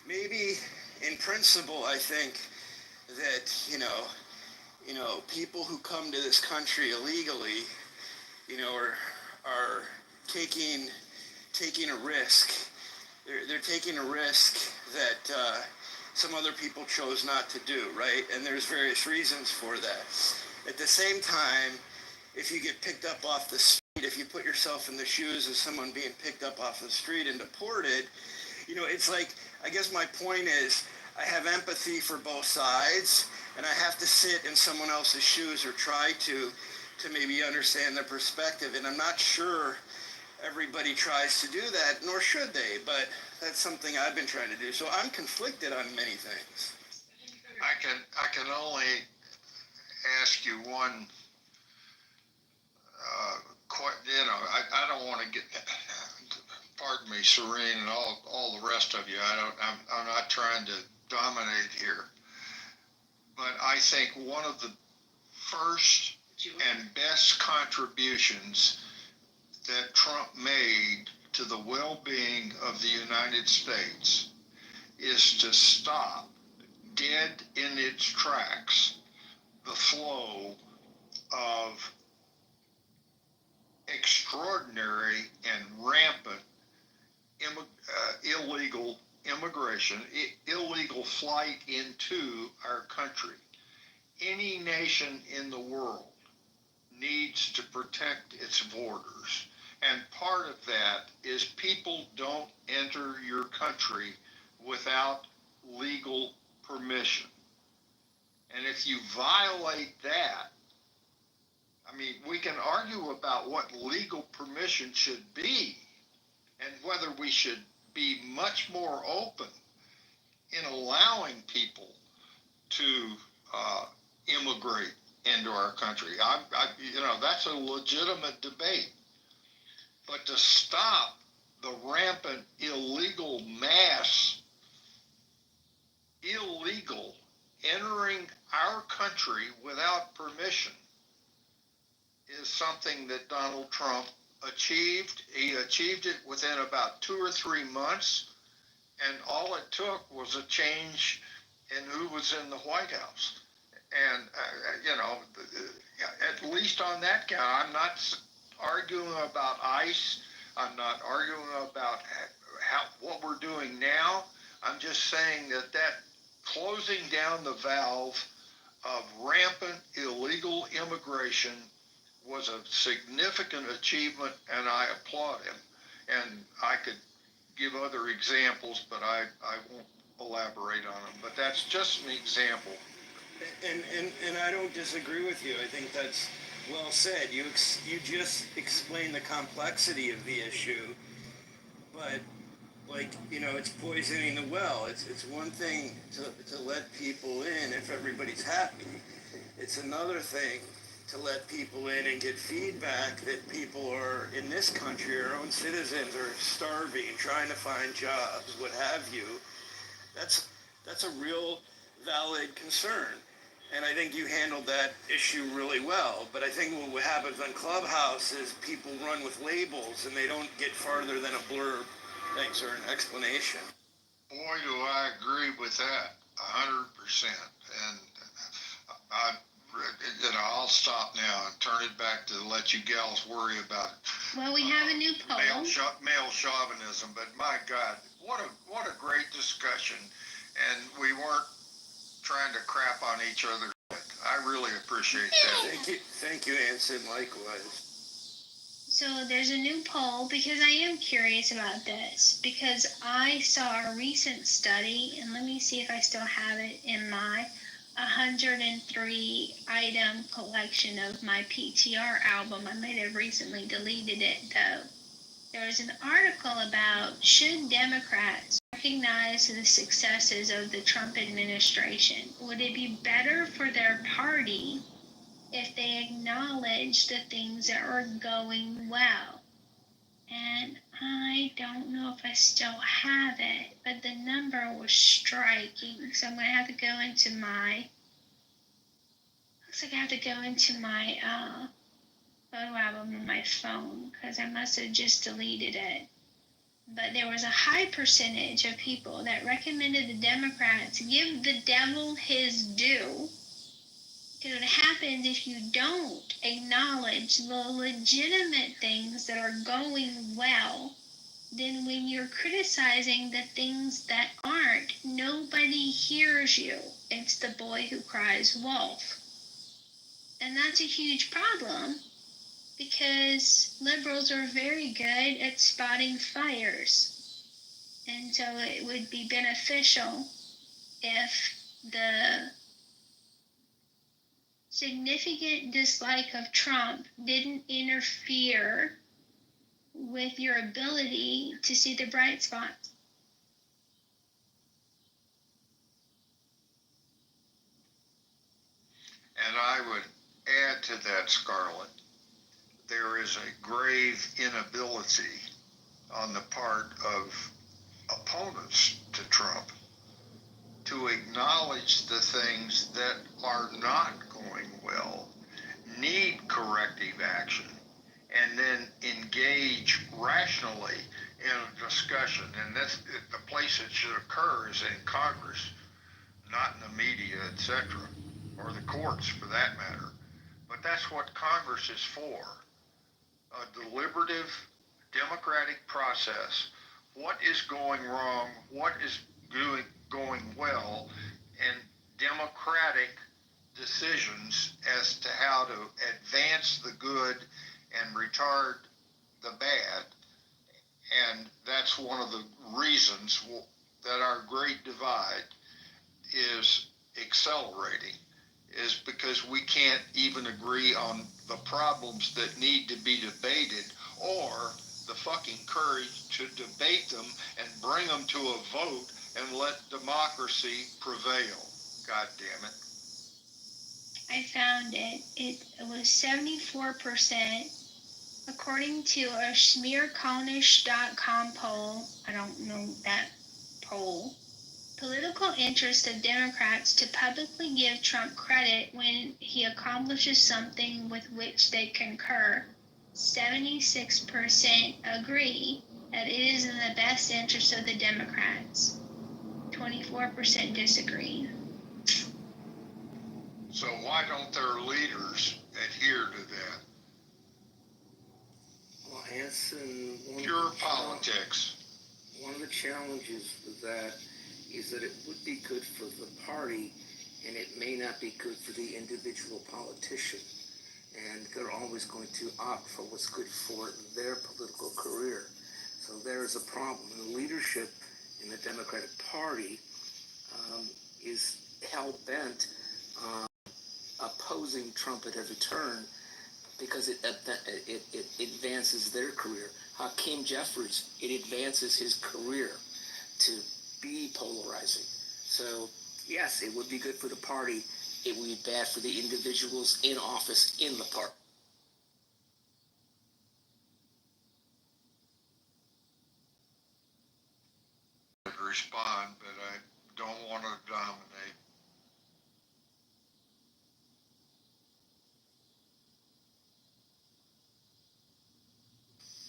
Maybe in principle, I think that, you know, people who come to this country illegally, you know, are taking a risk. They're taking a risk that some other people chose not to do, right? And there's various reasons for that. At the same time, if you get picked up off the street, if you put yourself in the shoes of someone being picked up off the street and deported, you know, it's like, I guess my point is, I have empathy for both sides, and I have to sit in someone else's shoes or try to maybe understand their perspective. And I'm not sure everybody tries to do that, nor should they, but that's something I've been trying to do. So I'm conflicted on many things. I can only ask you one, I don't want to get, pardon me, Serene, and all the rest of you. I'm not trying to dominate here, but I think one of the first and best contributions that Trump made to the well-being of the United States is to stop dead in its tracks the flow of extraordinary and rampant illegal immigration, illegal flight into our country. Any nation in the world needs to protect its borders. And part of that is people don't enter your country without legal permission. And if you violate that, I mean, we can argue about what legal permission should be and whether we should be much more open in allowing people to immigrate into our country. That's a legitimate debate. But to stop the rampant illegal mass, illegal entering our country without permission is something that Donald Trump achieved. He achieved it within about 2 or 3 months, and all it took was a change in who was in the White House. And, at least on that count, I'm not arguing about ICE. I'm not arguing about what we're doing now. I'm just saying that closing down the valve of rampant illegal immigration was a significant achievement, and I applaud him. And I could give other examples, but I won't elaborate on them. But that's just an example. And I don't disagree with you. I think that's well said. You just explained the complexity of the issue, but it's poisoning the well. It's one thing to let people in if everybody's happy. It's another thing to let people in and get feedback that people are in this country, our own citizens, are starving, trying to find jobs, what have you. That's a real valid concern. And I think you handled that issue really well. But I think what happens on Clubhouse is people run with labels and they don't get farther than a blurb. Thanks, or an explanation. Boy, do I agree with that 100%. And I'll stop now and turn it back to let you gals worry about it. Well, we have a new poll. Male chauvinism, but my God, what a great discussion. And we weren't trying to crap on each other. I really appreciate that. Thank you, Anson. Likewise. So there's a new poll because I am curious about this because I saw a recent study, and let me see if I still have it in my 103 item collection of my PTR album. I might have recently deleted it though. There was an article about should Democrats recognize the successes of the Trump administration? Would it be better for their party if they acknowledge the things that are going well? And I don't know if I still have it, but the number was striking. So I'm going to have to go into my, looks like I have to go into my photo album on my phone because I must have just deleted it. But there was a high percentage of people that recommended the Democrats give the devil his due. Because what happens if you don't acknowledge the legitimate things that are going well, then when you're criticizing the things that aren't, nobody hears you. It's the boy who cries wolf. And that's a huge problem because liberals are very good at spotting fires. And so it would be beneficial if the significant dislike of Trump didn't interfere with your ability to see the bright spots. And I would add to that, Scarlett, there is a grave inability on the part of opponents to Trump to acknowledge the things that are not going well, need corrective action, and then engage rationally in a discussion. And that's the place it should occur is in Congress, not in the media, etc., or the courts for that matter. But that's what Congress is for, a deliberative democratic process. What is going wrong? What is going well? And democratic decisions as to how to advance the good and retard the bad. And that's one of the reasons that our great divide is accelerating, is because we can't even agree on the problems that need to be debated or the fucking courage to debate them and bring them to a vote and let democracy prevail. God damn it. I found it. It was 74%. According to a smearcolnish.com poll, I don't know that poll, political interest of Democrats to publicly give Trump credit when he accomplishes something with which they concur. 76% agree that it is in the best interest of the Democrats. 24% disagree. So why don't their leaders adhere to that? Well, Anson, pure politics. One of the challenges with that is that it would be good for the party, and it may not be good for the individual politician. And they're always going to opt for what's good for their political career. So there is a problem. And the leadership in the Democratic Party is hell-bent on opposing Trump at every turn because it advances their career. Hakeem Jeffries, it advances his career to be polarizing. So, yes, it would be good for the party. It would be bad for the individuals in office in the party. Respond, but I don't want to dominate.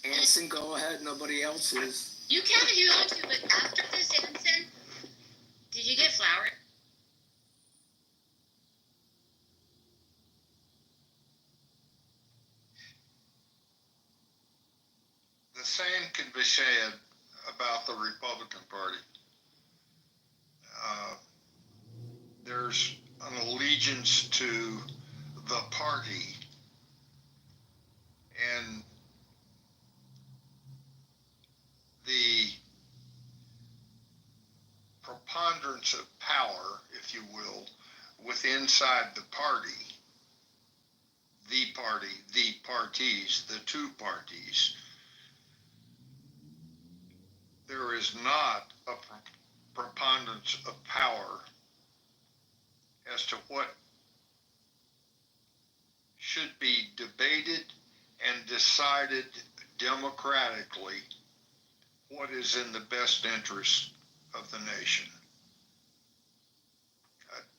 Anson, go ahead. Nobody else is. You can if you want to, but after this, Anson, did you get flour? The same can be said about the Republican Party. There's an allegiance to the party, and the preponderance of power, if you will, inside the party, the parties, the two parties, there is not a preponderance of power as to what should be debated and decided democratically, what is in the best interest of the nation.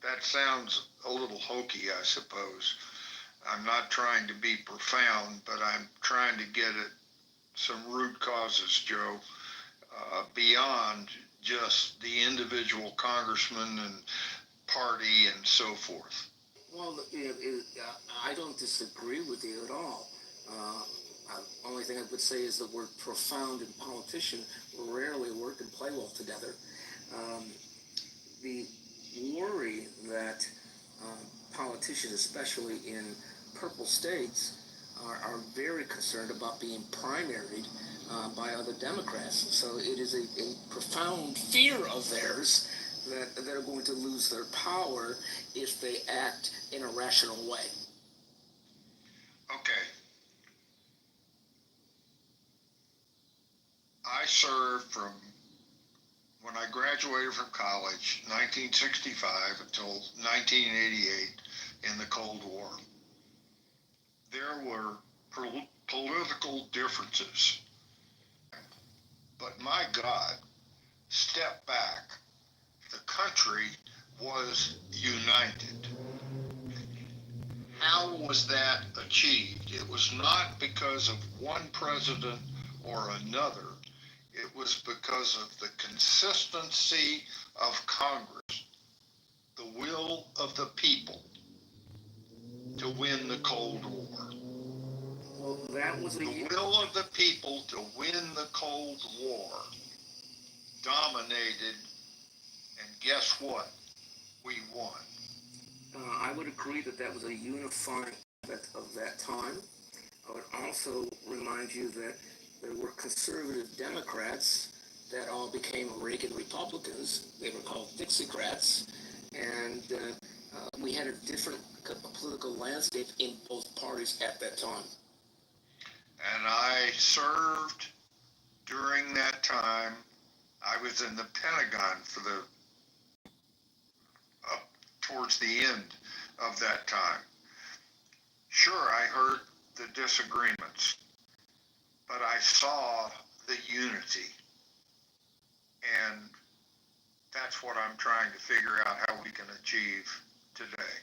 That sounds a little hokey, I suppose. I'm not trying to be profound, but I'm trying to get at some root causes, Joe, beyond just the individual congressman and party and so forth. Well, I don't disagree with you at all. Only thing I would say is the word profound and politician rarely work and play well together. The worry that politicians, especially in purple states, are very concerned about being primaried by other Democrats. So it is a profound fear of theirs that they're going to lose their power if they act in a rational way. Okay. I served from when I graduated from college, 1965 until 1988 in the Cold War. There were political differences, but my God, step back. The country was united. How was that achieved? It was not because of one president or another. It was because of the consistency of Congress, the will of the people to win the Cold War. Well, that was the will of the people to win the Cold War dominated, and guess what? We won. I would agree that that was a unifying aspect of that time. I would also remind you that there were conservative Democrats that all became Reagan Republicans. They were called Dixiecrats. And we had a different political landscape in both parties at that time. And I served during that time. I was in the Pentagon for towards the end of that time. Sure, I heard the disagreements, but I saw the unity. And that's what I'm trying to figure out how we can achieve today.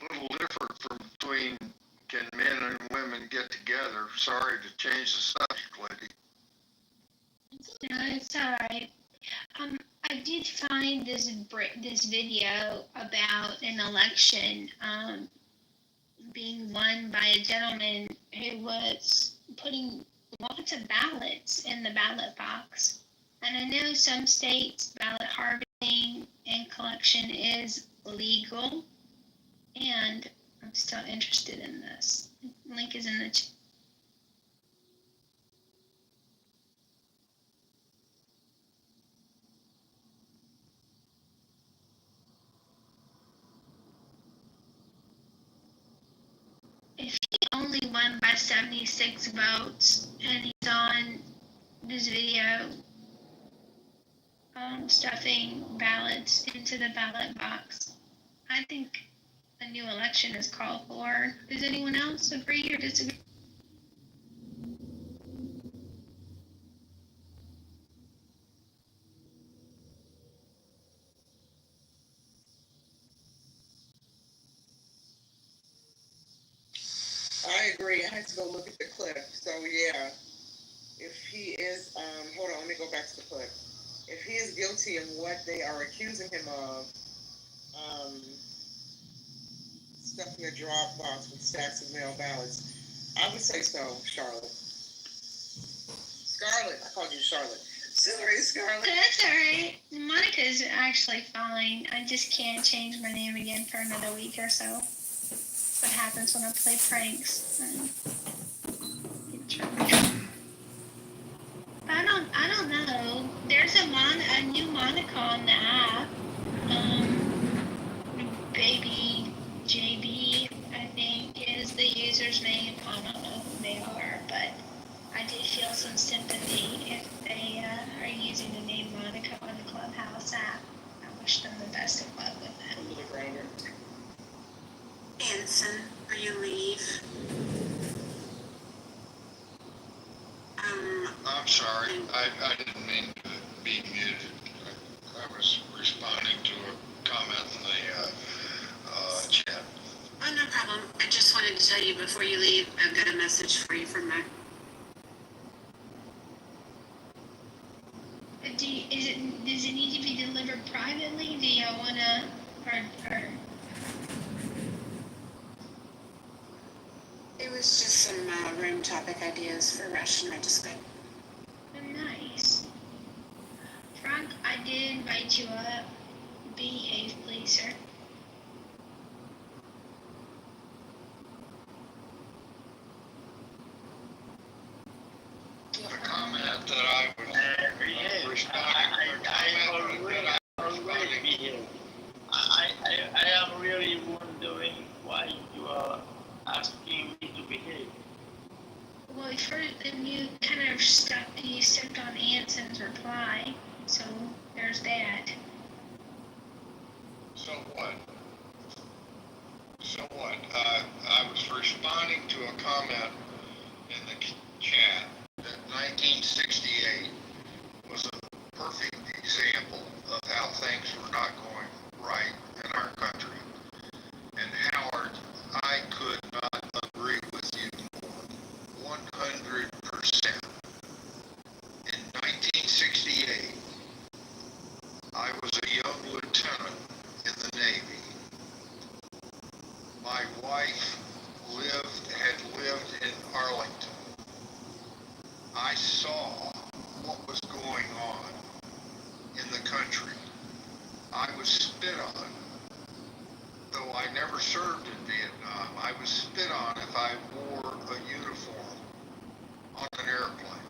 A little different from between can men and women get together. Sorry to change the subject, lady. No, it's all right. I did find this video about an election being won by a gentleman who was putting lots of ballots in the ballot box. And I know some states ballot harvesting and collection is legal, and I'm still interested in this. Link is in the chat. If he only won by 76 votes and he's on this video stuffing ballots into the ballot box, I think a new election is called for. Does anyone else agree or disagree? I agree. I had to go look at the clip. So yeah, if he is, hold on, let me go back to the clip. If he is guilty of what they are accusing him of, stuffing a drop box with stacks of mail ballots, I would say so, Charlotte. Scarlett, I called you Charlotte. Sorry, Scarlett. That's all right. Monica's actually fine. I just can't change my name again for another week or so. That's what happens when I play pranks. I don't know. There's a new Monica on the app. Baby JB, I think, is the user's name. I don't know who they are, but I do feel some sympathy if they are using the name Monica on the Clubhouse app. I wish them the best of luck with that. A little grinder. Anson, will you leave? I'm sorry. I didn't mean to be muted. I was responding to a comment in the chat. Oh, no problem. I just wanted to tell you before you leave, I've got a message for you from Mac. Does it need to be delivered privately? Do y'all wanna or It was just some room topic ideas for Russian discussion. nice. Frank, I did invite you up. Behave, please, sir. The comment that I was responding to a comment that I was responding then you kind of stepped on Anson's reply. So there's that. So what? So what? I was responding to a comment in the chat that 1968 was a perfect example of how things were not going right in our country. And Howard, I could not agree with you more. 100%. In 1968, I was a young lieutenant in the Navy. My wife had lived in Arlington. I saw what was going on in the country. I was spit on. Though I never served in Vietnam, I was spit on if I wore a uniform on an airplane.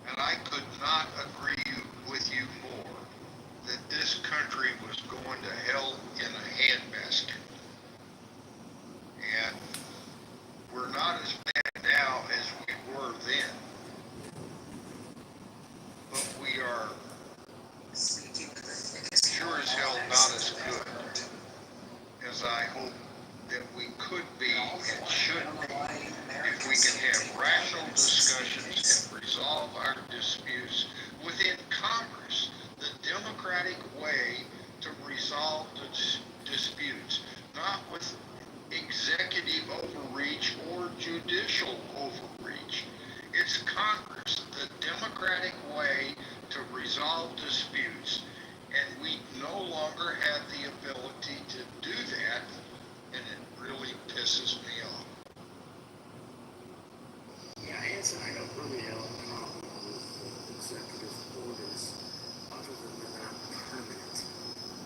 And I could not agree with you more that this country was going to hell in a handbasket. And we're not as bad now as we were then. But we are sure as hell not as good as I hope that we could be and should be if we can have rational discussions and resolve our disputes within Congress, the democratic way to resolve the disputes, not with executive overreach or judicial overreach. It's Congress, the democratic way to resolve disputes, and we no longer have the ability to do that, and it really pisses me off. Yeah, Anson, I don't really have a problem with executive orders other than they're not permanent.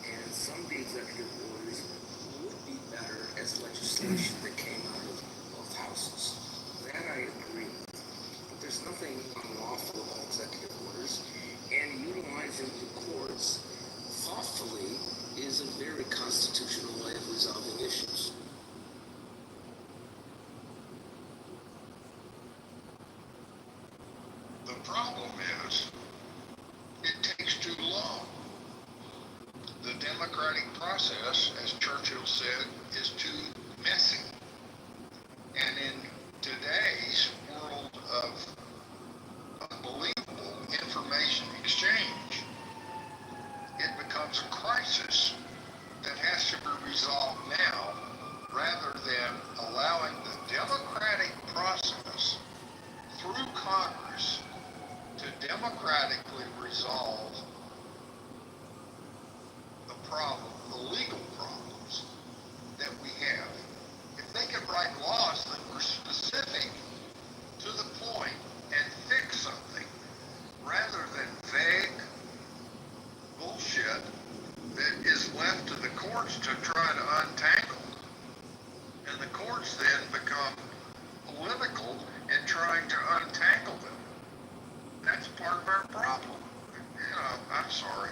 And some of the executive orders would be better as legislation that came out of both houses. That I agree with. But there's nothing unlawful about executive orders, and utilizing the courts thoughtfully is a very constitutional way of resolving issues. The problem is, it takes too long. The democratic process, as Churchill said, is too messy. And in today's world of unbelievable information exchange, it becomes a crisis that has to be resolved now rather than allowing the democratic process through Congress to democratically resolve the problem, the legal problems that we have. If they could write laws that were specific to the point and fix something rather than vague bullshit that is left to the courts to try to untangle. And the courts then become political in trying to untangle them. That's part of our problem. You know, I'm sorry.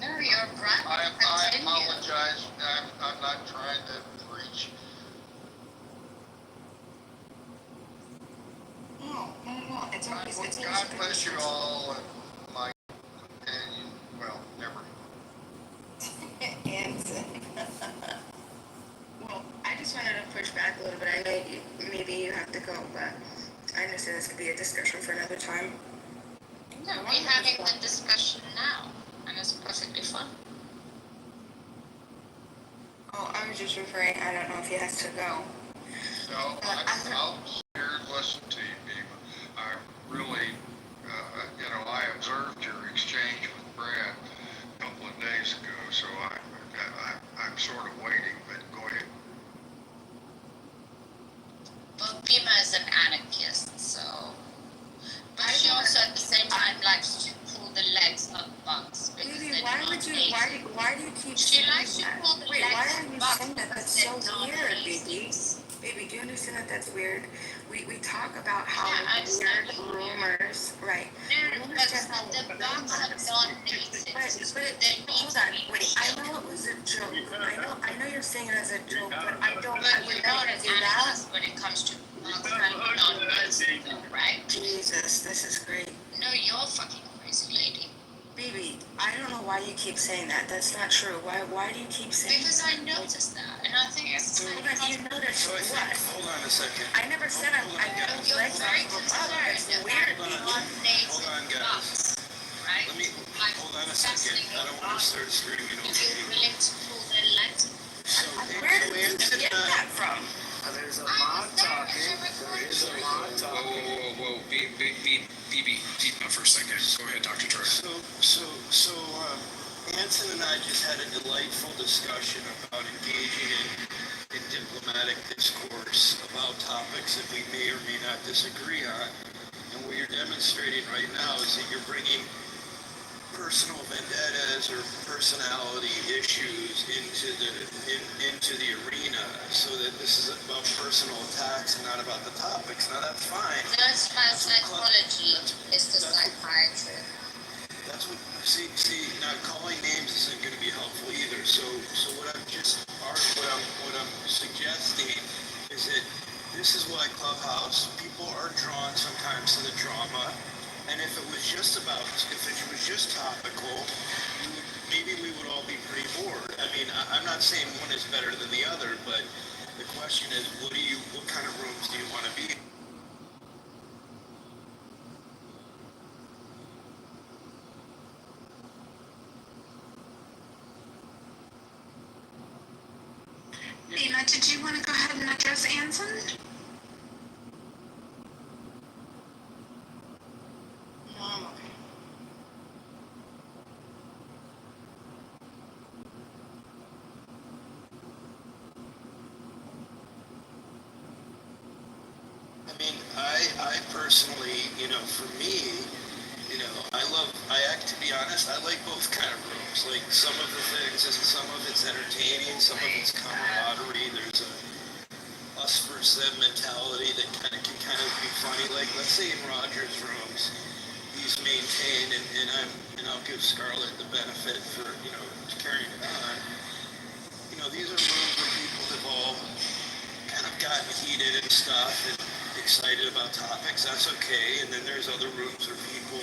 No, you're right. I apologize. I'm not trying to preach. No. It's always God bless you all, and my opinion, well, never. Anson. Well, I just wanted to push back a little bit. I know maybe you have to go, but I understand this could be a discussion for another time. No, we're having the discussion now, and it's perfectly fun. Oh, I was just referring, I don't know if he has to go. No, I'll sit here and listen to you, Dima. I really, I observed your exchange with Brad a couple of days ago, so I'm sort of waiting, but go ahead. Well, Bima is an anarchist, so. But she also at the same time likes to pull the legs of bugs. Baby, why do you keep she saying likes to that? pull the Wait, legs why of are you bugs saying that? That's because so they're weird, non-lazy. baby. Baby, do you understand that that's weird? We talk about how Yeah, I weird understand. rumors, right? No, because the bugs are non-native. Hold on, wait, I know it was a joke. I know you're saying it as a joke, but I would never do that. When it comes to right? Jesus, this is great. No, you're fucking crazy lady. Baby, I don't know why you keep saying that. That's not true. Why do you keep saying Because I noticed that, and I think it's Hold on, you noticed So I think, what? hold on a second. I never said I know you're legs very off of a bug. concerned It's about weird. Hold on, guys. right? Let me, hold on a second. I don't want to start screaming If over you're you. willing to pull their legs, Where did you get that from? There's a lot talking. There is a lot talking. Whoa. Beep up for a second. Go ahead, Dr. Troy. Anson and I just had a delightful discussion about engaging in diplomatic discourse about topics that we may or may not disagree on. And what you're demonstrating right now is that you're bringing personal vendettas or personality issues into the arena, so that this is about personal attacks and not about the topics. Now that's fine. that's my psychology. It's the psychiatry. That's what, see, now calling names isn't going to be helpful either. So what I'm suggesting is that this is why Clubhouse, people are drawn sometimes to the drama. And if it was just topical, maybe we would all be pretty bored. I mean, I'm not saying one is better than the other, but the question is, what kind of rooms do you want to be in? Dina, did you want to go ahead and address Anson? No, I'm okay. I mean, I personally, for me, to be honest, I like both kind of rooms. Like some of the things, some of it's entertaining, some of it's camaraderie. There's a us versus them mentality that can be funny. Like let's say in Roger's rooms, he's maintained, and I'll give Scarlett the benefit for carrying it on. These are rooms where people have all kind of gotten heated and stuff and excited about topics. That's okay. And then there's other rooms where people,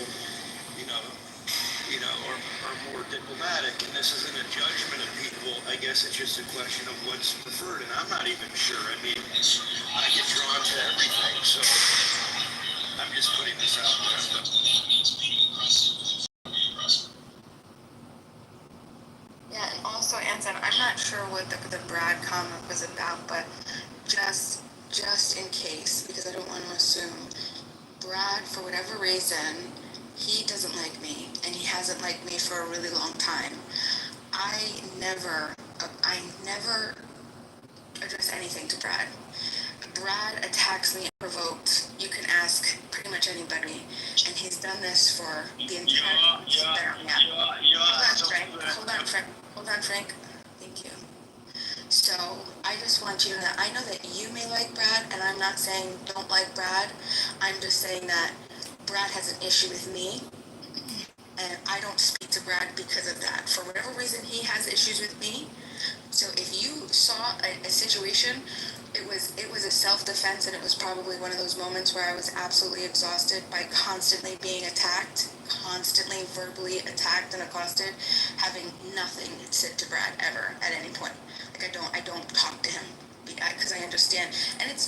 are more diplomatic. And this isn't a judgment of people. I guess it's just a question of what's preferred. And I'm not even sure. I mean, I get drawn to everything. So I'm just putting this out there. Yeah, and also, Anson, I'm not sure what the Brad comment was about, but just in case, because I don't want to assume, Brad, for whatever reason, he doesn't like me, and he hasn't liked me for a really long time. I never address anything to Brad. Brad attacks me unprovoked. You can ask pretty much anybody, and he's done this for the entire Hold on, Frank. Thank you. So I just want you to know, I know that you may like Brad, and I'm not saying don't like Brad. I'm just saying that Brad has an issue with me, and I don't speak to Brad because of that. For whatever reason, he has issues with me. So if you saw a situation, it was a self-defense, and it was probably one of those moments where I was absolutely exhausted by constantly being attacked, constantly verbally attacked and accosted, having nothing said to Brad ever at any point. Like I don't talk to him because I understand, and it's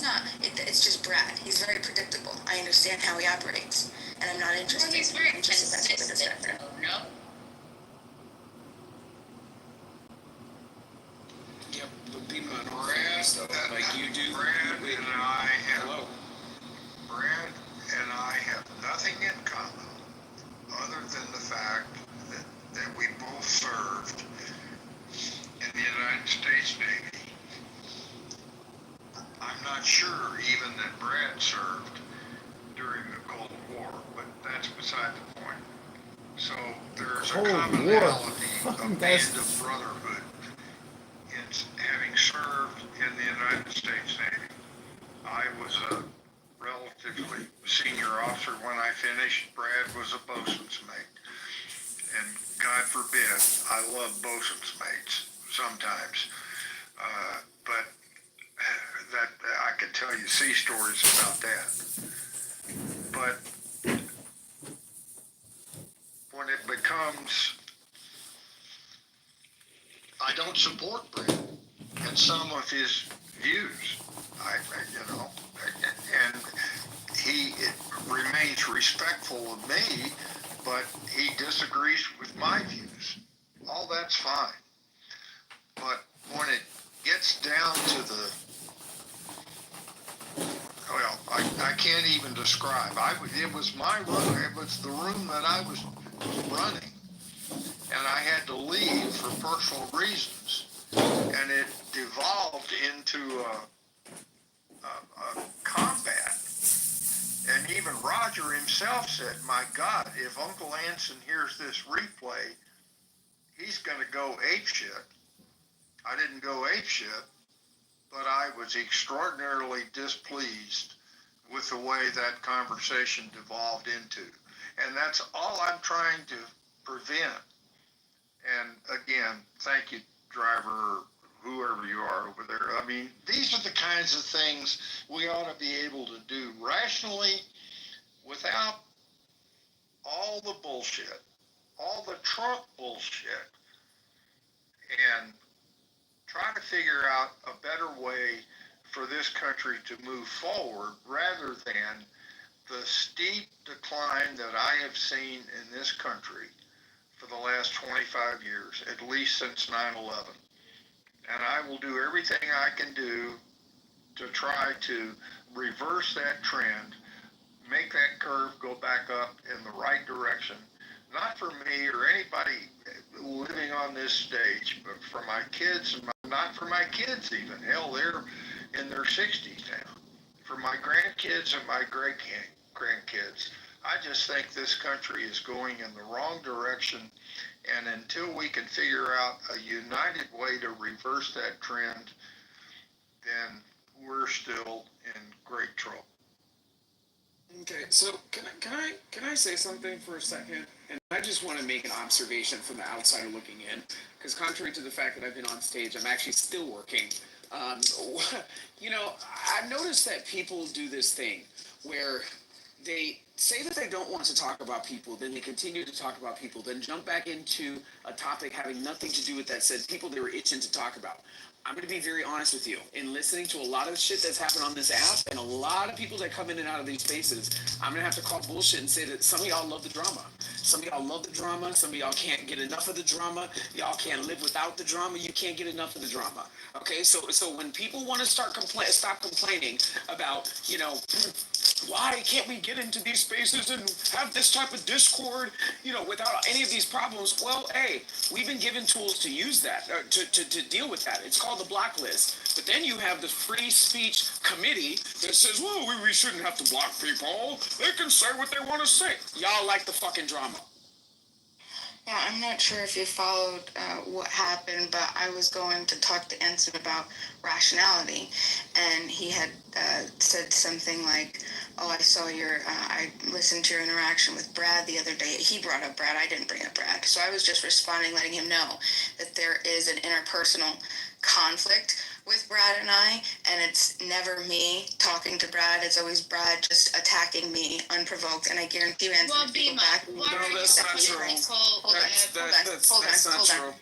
just Brad. He's very predictable. I understand how he operates, and I'm not interested. Well, he's very I'm just consistent, no? Yep, but people Brad, stuff like you do. Brad and I have nothing in common other than the fact that we both served in the United States Navy. I'm not sure even that Brad served during the Cold War, but that's beside the point. So there's a commonality of band of brotherhood in having served in the United States Navy. I was a relatively senior officer when I finished. Brad was a bosun's mate. And God forbid, I love bosun's mates sometimes, but that I could tell you sea stories about that. But when it becomes, I don't support Brett and some of his views, and he remains respectful of me, but he disagrees with my views. All that's fine. But when it gets down to the, well, I can't even describe. It was my room. It was the room that I was running, and I had to leave for personal reasons, and it devolved into a combat. And even Roger himself said, "My God, if Uncle Anson hears this replay, he's going to go apeshit." I didn't go apeshit, but I was extraordinarily displeased with the way that conversation devolved into. And that's all I'm trying to prevent. And again, thank you, driver, or whoever you are over there. I mean, these are the kinds of things we ought to be able to do rationally without all the bullshit, all the Trump bullshit, and try to figure out a better way for this country to move forward rather than the steep decline that I have seen in this country for the last 25 years, at least since 9/11. And I will do everything I can do to try to reverse that trend, make that curve go back up in the right direction, not for me or anybody living on this stage, but for my kids, and not for my kids even. Hell, they're in their 60s now. For my grandkids and my great-grandkids. I just think this country is going in the wrong direction, and until we can figure out a united way to reverse that trend, then we're still in great trouble. Okay, so can I say something for a second? And I just want to make an observation from the outsider looking in, because contrary to the fact that I've been on stage, I'm actually still working. I've noticed that people do this thing where they say that they don't want to talk about people, then they continue to talk about people, then jump back into a topic having nothing to do with that said people they were itching to talk about. I'm going to be very honest with you. In listening to a lot of the shit that's happened on this app and a lot of people that come in and out of these spaces, I'm going to have to call bullshit and say that some of y'all love the drama. Some of y'all love the drama. Some of y'all can't get enough of the drama. Y'all can't live without the drama. You can't get enough of the drama. Okay, so when people want to stop complaining about, why can't we get into these spaces and have this type of discord, without any of these problems? Well, hey, we've been given tools to use that, to deal with that. It's called the blacklist. But then you have the free speech committee that says, well, we shouldn't have to block people. They can say what they want to say. Y'all like the fucking drama. Yeah, I'm not sure if you followed what happened, but I was going to talk to Ensign about rationality, and he had said something like, oh, I listened to your interaction with Brad the other day. He brought up Brad, I didn't bring up Brad. So I was just responding, letting him know that there is an interpersonal conflict with Brad and I, and it's never me talking to Brad. It's always Brad just attacking me unprovoked, and I guarantee you, Anson, if you go back, that's not true.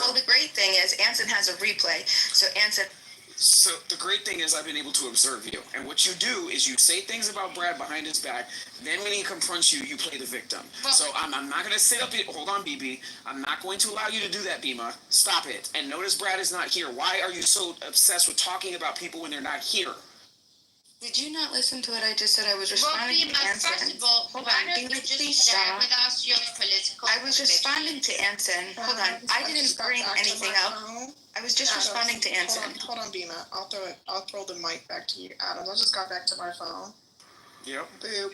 Well, the great thing is Anson has a replay, so Anson. So the great thing is I've been able to observe you, and what you do is you say things about Brad behind his back. Then when he confronts you, you play the victim. So I'm not going to sit up here. Hold on, BB. I'm not going to allow you to do that, Bima. Stop it. And notice Brad is not here. Why are you so obsessed with talking about people when they're not here? Did you not listen to what I just said? I was responding to Anson. First of all, hold why on, don't you just share with us your political I was responding to Anson. Hold on. I didn't bring anything up. I was just responding to Anson. Hold on, Bima. I'll throw the mic back to you, Adam. I just got back to my phone. Yep. Boo,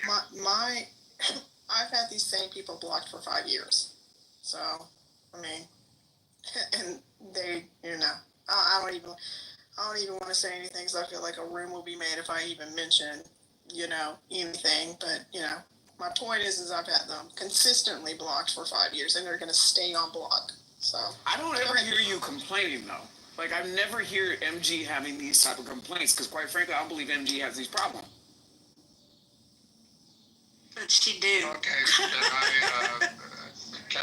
I've had these same people blocked for 5 years. So, I mean, and they, I don't even want to say anything because I feel like a room will be made if I even mention, anything. But, my point is I've had them consistently blocked for 5 years, and they're going to stay on block. So I don't ever hear you complaining though. Like I never hear MG having these type of complaints because quite frankly, I don't believe MG has these problems. But she do. Okay, can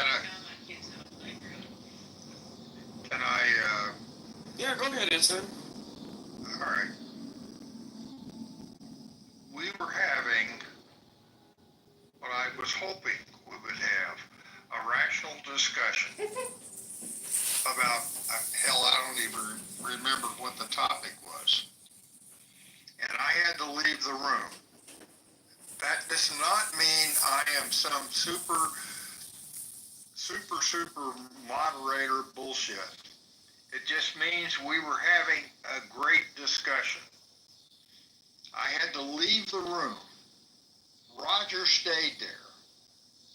I, Yeah, go ahead, Ensign. all right. We were having what I was hoping we would have, a rational discussion about, hell, I don't even remember what the topic was. And I had to leave the room. That does not mean I am some super moderator bullshit. It just means we were having a great discussion. I had to leave the room. Roger stayed there,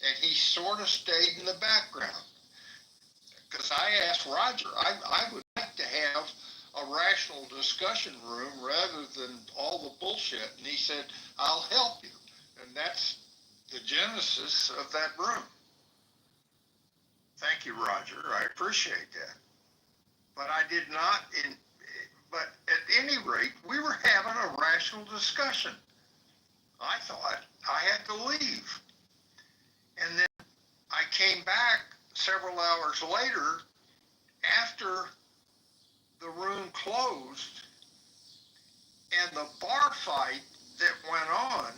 and he sort of stayed in the background. Because I asked Roger, I would like to have a rational discussion room rather than all the bullshit. And he said, I'll help you. And that's the genesis of that room. Thank you, Roger. I appreciate that. But I did not, but at any rate, we were having a rational discussion. I thought I had to leave. And then I came back several hours later after the room closed, and the bar fight that went on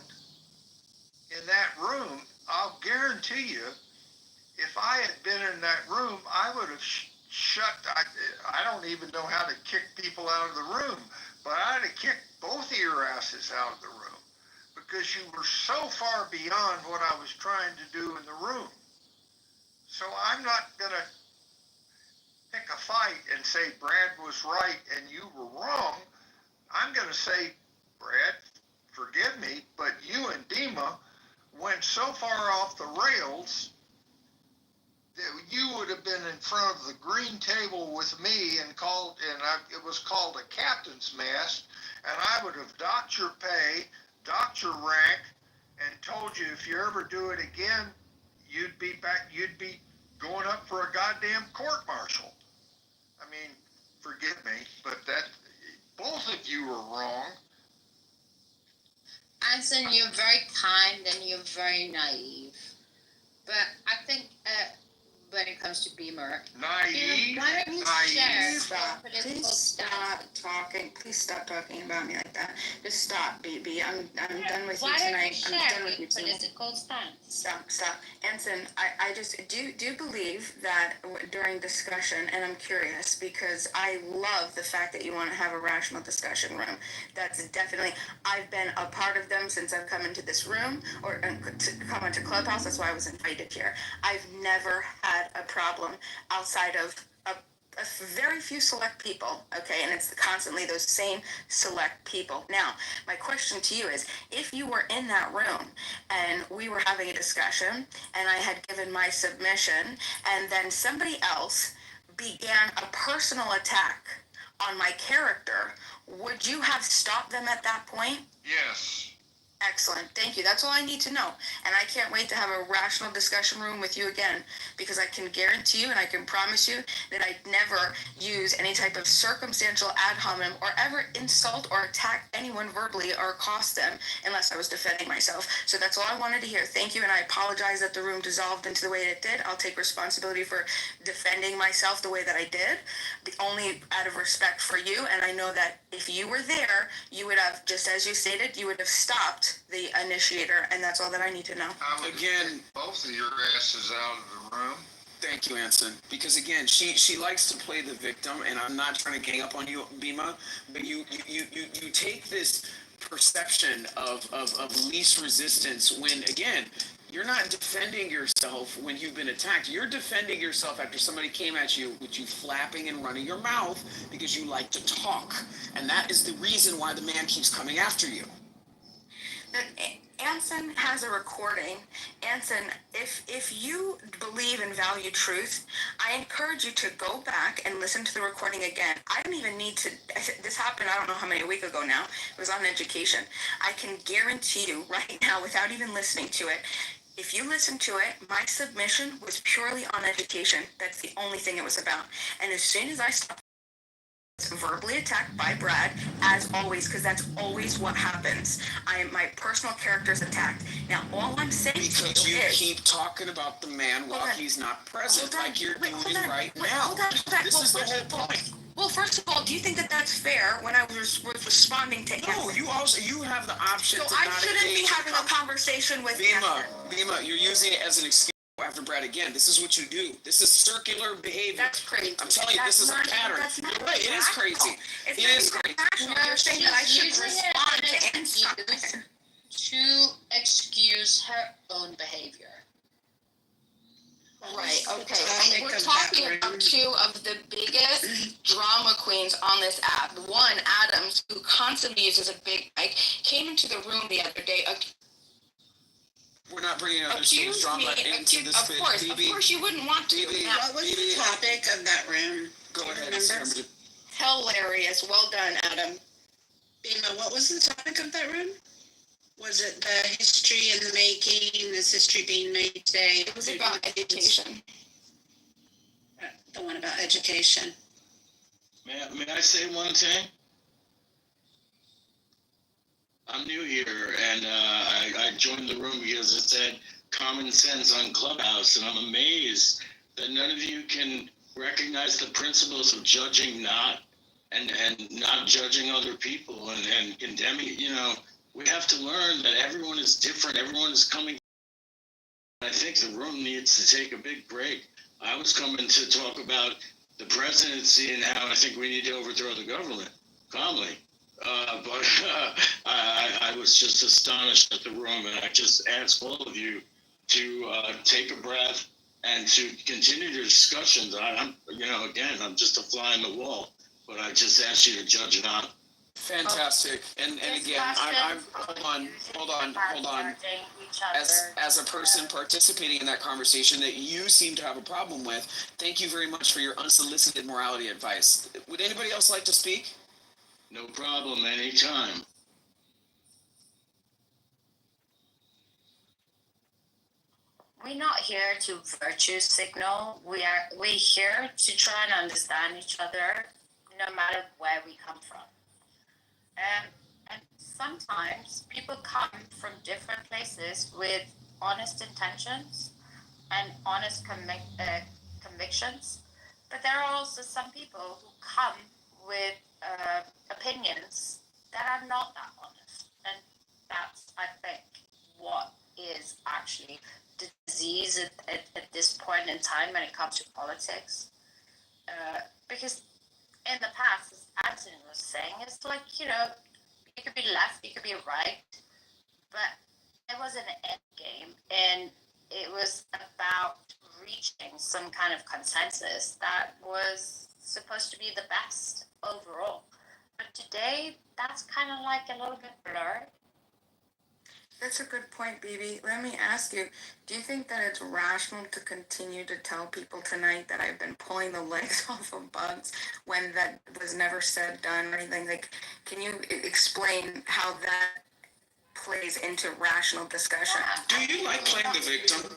in that room, I'll guarantee you, if I had been in that room, I would have I don't even know how to kick people out of the room, but I'd have kicked both of your asses out of the room because you were so far beyond what I was trying to do in the room. So I'm not going to pick a fight and say Brad was right and you were wrong. I'm going to say, Brad, forgive me, but you and Dima went so far off the rails that you would have been in front of the green table with me and it was called a captain's mast, and I would have docked your pay, docked your rank, and told you if you ever do it again, you'd be going up for a goddamn court martial. I mean, forgive me, but both of you are wrong. Anson, you're very kind and you're very naive. But I think when it comes to Beamer, naive. Why don't you share Stop. political Please stop talking. Please stop talking about me like that. Just stop, BB. I'm done with you tonight. I'm done with you tonight. Political stance. Stop. Anson, I just do believe that during discussion, and I'm curious because I love the fact that you want to have a rational discussion room. That's definitely, I've been a part of them since I've come into this room or to come into Clubhouse. That's why I was invited here. I've never had a problem outside of a very few select people, okay, and it's constantly those same select people. Now, my question to you is, if you were in that room and we were having a discussion and I had given my submission and then somebody else began a personal attack on my character, would you have stopped them at that point? Yes. Excellent. Thank you. That's all I need to know. And I can't wait to have a rational discussion room with you again, because I can guarantee you and I can promise you that I'd never use any type of circumstantial ad hominem or ever insult or attack anyone verbally or accost them unless I was defending myself. So that's all I wanted to hear. Thank you. And I apologize that the room dissolved into the way it did. I'll take responsibility for defending myself the way that I did, only out of respect for you. And I know that if you were there, you would have, just as you stated, you would have stopped the initiator, and that's all that I need to know. Again, both of your asses out of the room. Thank you, Anson. Because again, she likes to play the victim, and I'm not trying to gang up on you, Bima, but you take this perception of least resistance when, again, you're not defending yourself when you've been attacked. You're defending yourself after somebody came at you with you flapping and running your mouth because you like to talk. And that is the reason why the man keeps coming after you. Anson has a recording. Anson, if you believe and value truth, I encourage you to go back and listen to the recording again. I don't even need to, this happened, I don't know how many, a week ago now. It was on education. I can guarantee you right now, without even listening to it, if you listen to it, my submission was purely on education. That's the only thing it was about. And as soon as I stopped verbally attacked by Brad, as always, because that's always what happens. My personal character is attacked. Now, all I'm saying because to you you is, keep talking about the man while he's not present, like you're doing right now. Hold on. This is the whole point. Well, first of all, do you think that that's fair when I was responding to No, Anson? you have the option So to I not shouldn't be engage having a conversation with Anson. Bima, you're using it as an excuse after Brad again. This is what you do. This is circular behavior. That's crazy. I'm telling you, this is a pattern. You're right, it is crazy. It is crazy. You're saying that I should respond to Anson. To excuse her own behavior. Right, okay. We're talking about two of the biggest drama queens on this app. One, Adams, who constantly uses a big mic, came into the room the other day. We're not bringing other students' drama into this bit. Of course you wouldn't want to. What was the topic of that room? Go ahead. Remember? Hilarious. Well done, Adam. Bima, what was the topic of that room? Was it the history in the making? Is history being made today? It was about education. The one about education. May I say one thing? I'm new here, and I joined the room because it said common sense on Clubhouse, and I'm amazed that none of you can recognize the principles of judging not, and not judging other people and condemning, we have to learn that everyone is different. Everyone is coming. I think the room needs to take a big break. I was coming to talk about the presidency and how I think we need to overthrow the government calmly. But I was just astonished at the room, and I just ask all of you to take a breath and to continue the discussions. I'm just a fly on the wall, but I just ask you to judge it on. Fantastic. And again, I'm hold on. As a person participating in that conversation that you seem to have a problem with, thank you very much for your unsolicited morality advice. Would anybody else like to speak? No problem, anytime. We're not here to virtue signal. We're here to try and understand each other, no matter where we come from. And sometimes people come from different places with honest intentions and honest convictions, but there are also some people who come with opinions that are not that honest, and that's, I think, what is actually the disease at this point in time when it comes to politics, because in the past, as Anthony was saying, it's like, you could be left, you could be right, but it was an end game, and it was about reaching some kind of consensus that was supposed to be the best overall. But today, that's kind of like a little bit blurred. That's a good point, Bibi. Let me ask you, do you think that it's rational to continue to tell people tonight that I've been pulling the legs off of bugs when that was never said, done, or anything? Like, can you explain how that plays into rational discussion? Do you like playing the victim?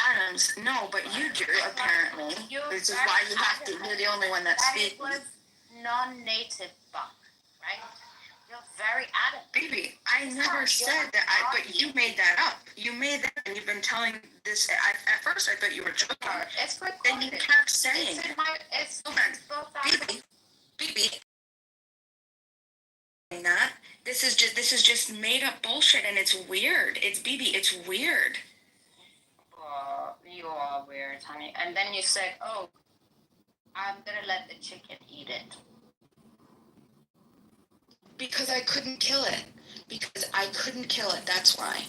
Adams, no, but you do, apparently. Which is why you're the only one that's speaking. It was non-native bug, right? You're very adamant. Bibi, I never said that, but you made that up. You made that, and you've been telling this. At first, I thought you were joking. It's recorded. Then you kept saying It's Bibi. That this is just made up bullshit, and it's weird. It's Bibi. It's weird. You are weird, honey. And then you said, "Oh, I'm gonna let the chicken eat it." Because I couldn't kill it. That's why.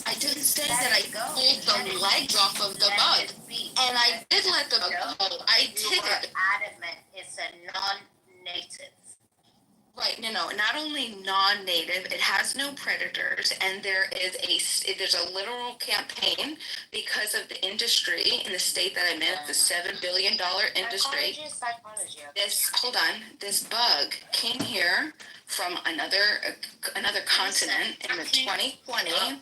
I didn't say that I pulled the legs off of the bug. And I did let the bug go. I did it. Adamant it's a non-native. Right. right. No. Not only non-native, it has no predators, and there's a literal campaign because of the industry in the state that I'm in. It's a $7 billion industry. This bug came here from another continent in the 2020,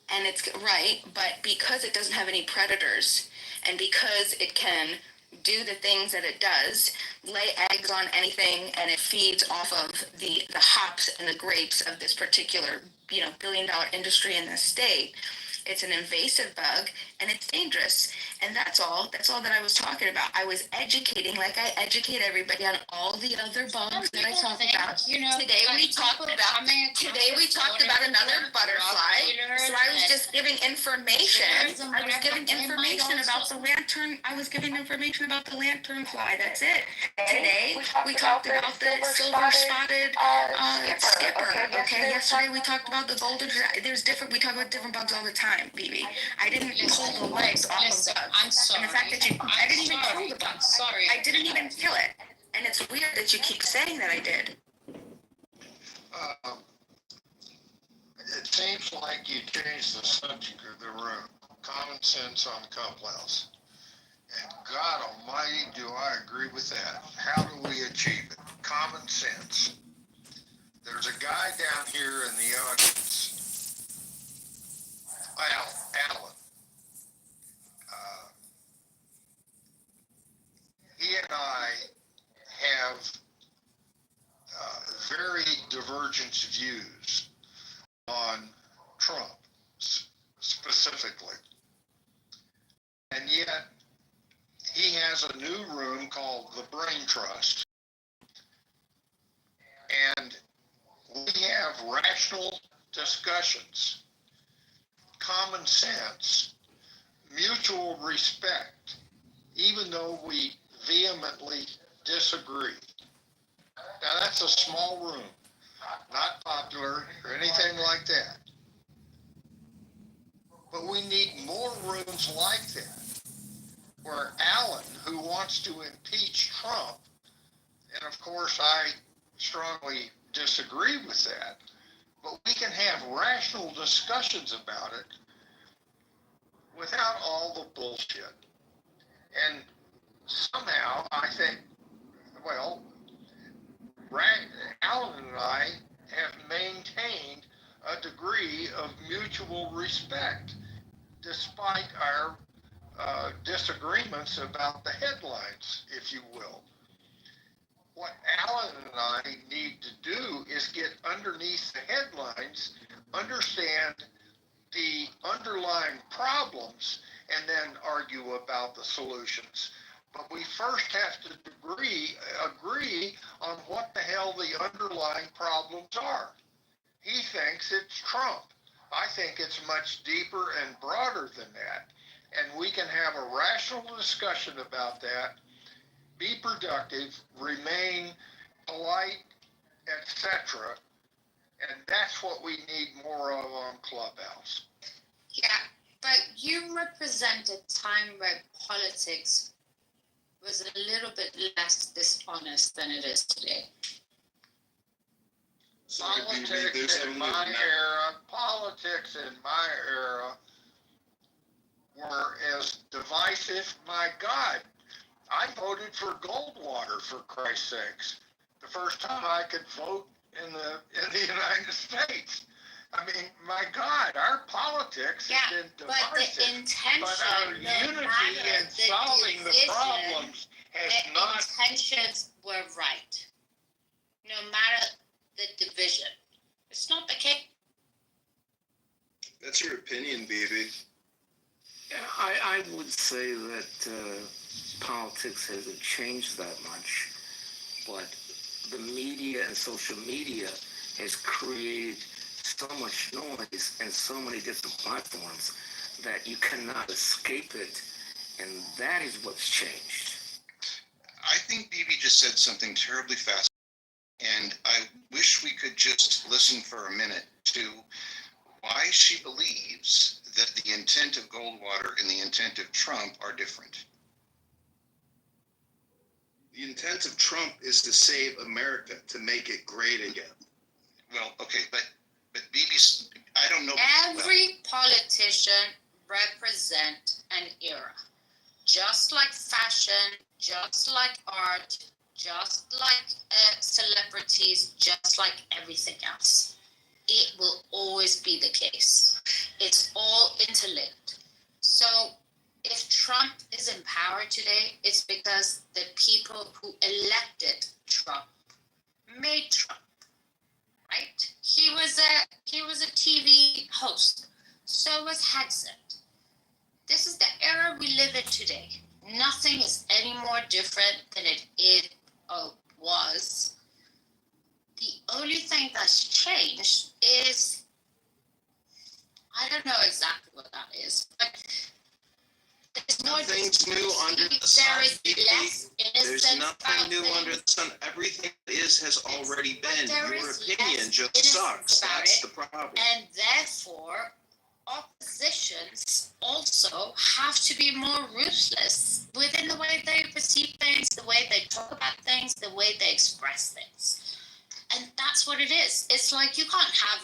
and it's right, but because it doesn't have any predators, and because it can do the things that it does, lay eggs on anything, and it feeds off of the hops and the grapes of this particular, billion-dollar industry in the state. It's an invasive bug, and it's dangerous. And that's all that I was talking about. I was educating, like I educate everybody on all the other bugs that I talk about. Today we talked about another butterfly. So I was just giving information. I was giving information about the lantern. I was giving information about the lanternfly. That's it. Today we talked about the silver-spotted skipper. Okay. Yesterday we talked about the golden. We talk about different bugs all the time. BB. I didn't pull the legs off of bugs. I'm sorry. And the fact that I didn't even kill the bug. I'm sorry. I didn't even kill it. And it's weird that you keep saying that I did. It seems like you changed the subject of the room. Common sense on Clubhouse. And God almighty, do I agree with that. How do we achieve it? Common sense. There's a guy down here in the audience, Alan. He and I have very divergent views on Trump specifically. And yet, he has a new room called the Brain Trust. And we have rational discussions, common sense, mutual respect, even though we vehemently disagree. Now that's a small room, not popular or anything like that. But we need more rooms like that, where Alan, who wants to impeach Trump, and of course I strongly disagree with that, but we can have rational discussions about it without all the bullshit. And somehow I think, well, Alan and I have maintained a degree of mutual respect despite our disagreements about the headlines, if you will. What Alan and I need to do is get underneath the headlines, understand the underlying problems, and then argue about the solutions. But we first have to agree on what the hell the underlying problems are. He thinks it's Trump. I think it's much deeper and broader than that. And we can have a rational discussion about that, be productive, remain polite, etc. And that's what we need more of on Clubhouse. Yeah, but you represent a time where politics was a little bit less dishonest than it is today. Politics in my era were as divisive. My God, I voted for Goldwater, for Christ's sakes. The first time I could vote in the United States. I mean, my God, our politics has been divisive, but the intention, but our unity in solving the problems has not. Intentions were right, no matter the division. It's not the case. That's your opinion, BB. I would say that politics hasn't changed that much, but the media and social media has created so much noise and so many different platforms that you cannot escape it, and that is what's changed. I think BB just said something terribly fascinating, and I wish we could just listen for a minute to why she believes that the intent of Goldwater and the intent of Trump are different. The intent of Trump is to save America, to make it great again. Well, okay, but BB's, I don't know. Every politician represent an era. Just like fashion, just like art, just like celebrities, just like everything else. It will always be the case. It's all interlinked. So if Trump is in power today, it's because the people who elected Trump made Trump, right? He was a TV host. So was Hegseth. This is the era we live in today. Nothing is any more different than it was. The only thing that's changed is, I don't know exactly what that is, but there's more. Nothing's new under the sun. There's nothing new under the sun. Everything that is has already been. Your opinion just sucks. That's the problem. And therefore, oppositions also have to be more ruthless within the way they perceive things, the way they talk about things, the way they express things. And that's what it is. It's like you can't have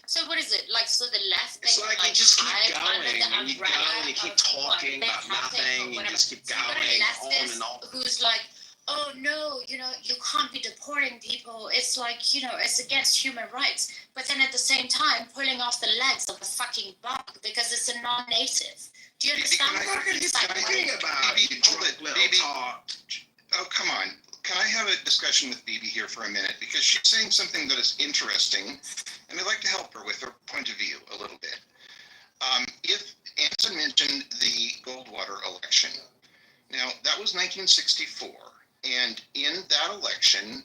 so what is it? So the left, it's like you just keep going and you go and you keep talking about nothing and you just keep going on and on. Who's like, oh no, you can't be deporting people. It's it's against human rights. But then at the same time, pulling off the legs of a fucking bug because it's a non-native. Do you understand? Oh, come on. Can I have a discussion with Bibi here for a minute? Because she's saying something that is interesting, and I'd like to help her with her point of view a little bit. If Anson mentioned the Goldwater election, now that was 1964, and in that election,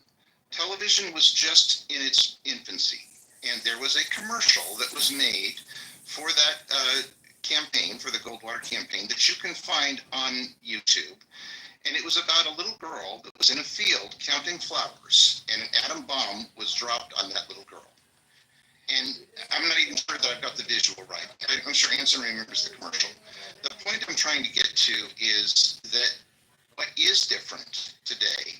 television was just in its infancy, and there was a commercial that was made for that campaign, for the Goldwater campaign, that you can find on YouTube. And it was about a little girl that was in a field counting flowers, and an atom bomb was dropped on that little girl. And I'm not even sure that I've got the visual right. I'm sure Anson remembers the commercial. The point I'm trying to get to is that what is different today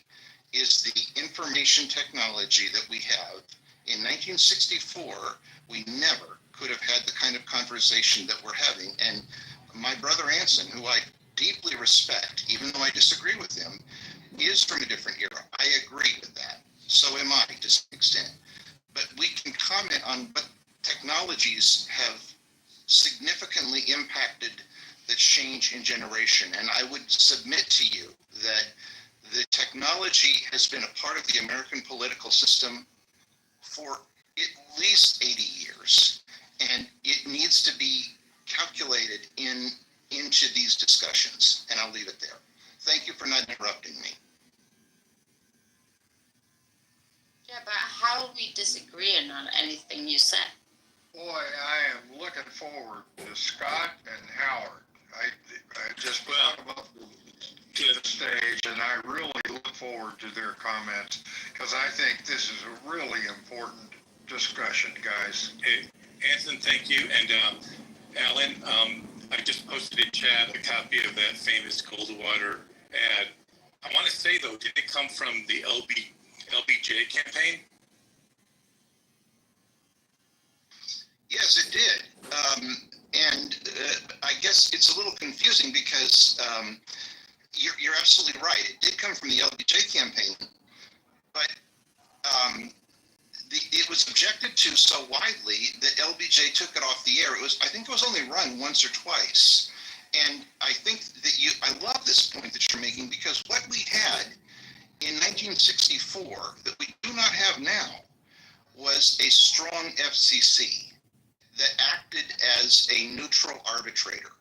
is the information technology that we have. In 1964, we never could have had the kind of conversation that we're having. And my brother Anson, who I deeply respect, even though I disagree with him, is from a different era. I agree with that. So am I, to some extent. But we can comment on what technologies have significantly impacted the change in generation. And I would submit to you that the technology has been a part of the American political system for at least 80 years. And it needs to be calculated into these discussions, and I'll leave it there. Thank you for not interrupting me. Yeah, but how are we disagreeing on anything you said? Boy, I am looking forward to Scott and Howard. I just put them up to the stage, and I really look forward to their comments, because I think this is a really important discussion, guys. Hey, Anson, thank you. And Alan, I just posted in chat a copy of that famous Goldwater ad. I want to say, though, did it come from the LBJ campaign? Yes, it did. I guess it's a little confusing because you're absolutely right. It did come from the LBJ campaign, but it was objected to so widely that LBJ took it off the air. I think it was only run once or twice. And I think that I love this point that you're making, because what we had in 1964 that we do not have now was a strong FCC that acted as a neutral arbitrator.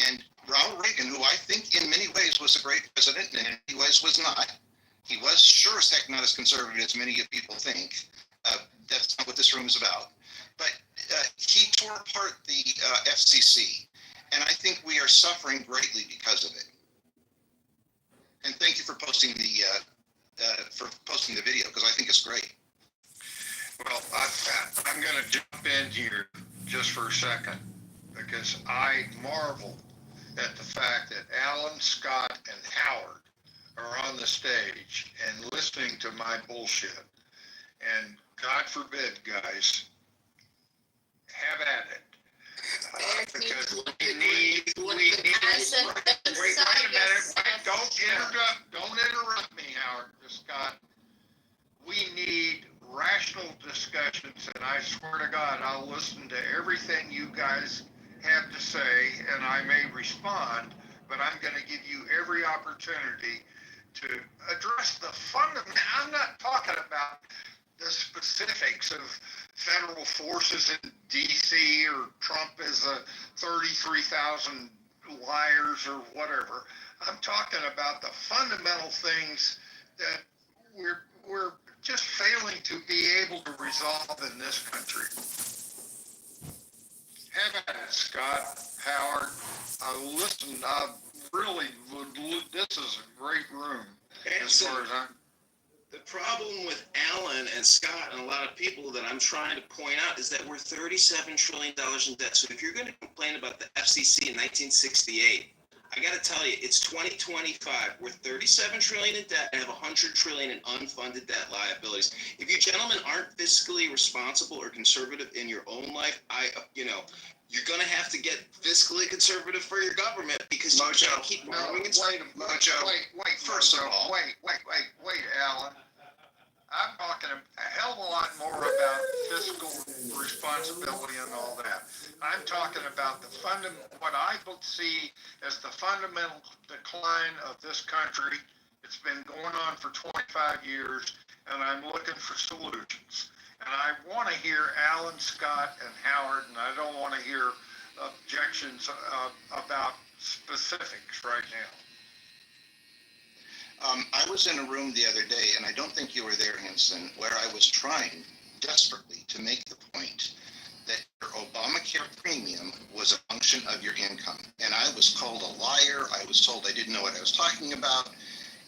And Ronald Reagan, who I think in many ways was a great president and in many ways was not, he was sure as heck not as conservative as many people think. That's not what this room is about. But he tore apart the FCC, and I think we are suffering greatly because of it. And thank you for posting the video, because I think it's great. Well, I'm going to jump in here just for a second, because I marvel at the fact that Alan, Scott, and Howard are on the stage and listening to my bullshit, and God forbid, guys, have at it. Because we need, wait a minute, don't interrupt me, Howard, Scott. We need rational discussions, and I swear to God, I'll listen to everything you guys have to say, and I may respond, but I'm gonna give you every opportunity to address the fundamental. I'm not talking about the specifics of federal forces in D.C. or Trump is a 33,000 liars or whatever. I'm talking about the fundamental things that we're just failing to be able to resolve in this country. Have at it, Scott, Howard. Listen, I really would. This is a great room as far as I'm. The problem with Alan and Scott and a lot of people that I'm trying to point out is that we're $37 trillion in debt. So if you're going to complain about the FCC in 1968, I got to tell you, it's 2025. We're $37 trillion in debt and have $100 trillion in unfunded debt liabilities. If you gentlemen aren't fiscally responsible or conservative in your own life, you're going to have to get fiscally conservative for your government because you can't keep borrowing and spending. Wait, first of all, wait, Alan. I'm talking a hell of a lot more about fiscal responsibility and all that. I'm talking about what I see as the fundamental decline of this country. It's been going on for 25 years, and I'm looking for solutions. And I want to hear Alan, Scott, and Howard, and I don't want to hear objections about specifics right now. I was in a room the other day, and I don't think you were there, Henson, where I was trying desperately to make the point that your Obamacare premium was a function of your income. And I was called a liar. I was told I didn't know what I was talking about.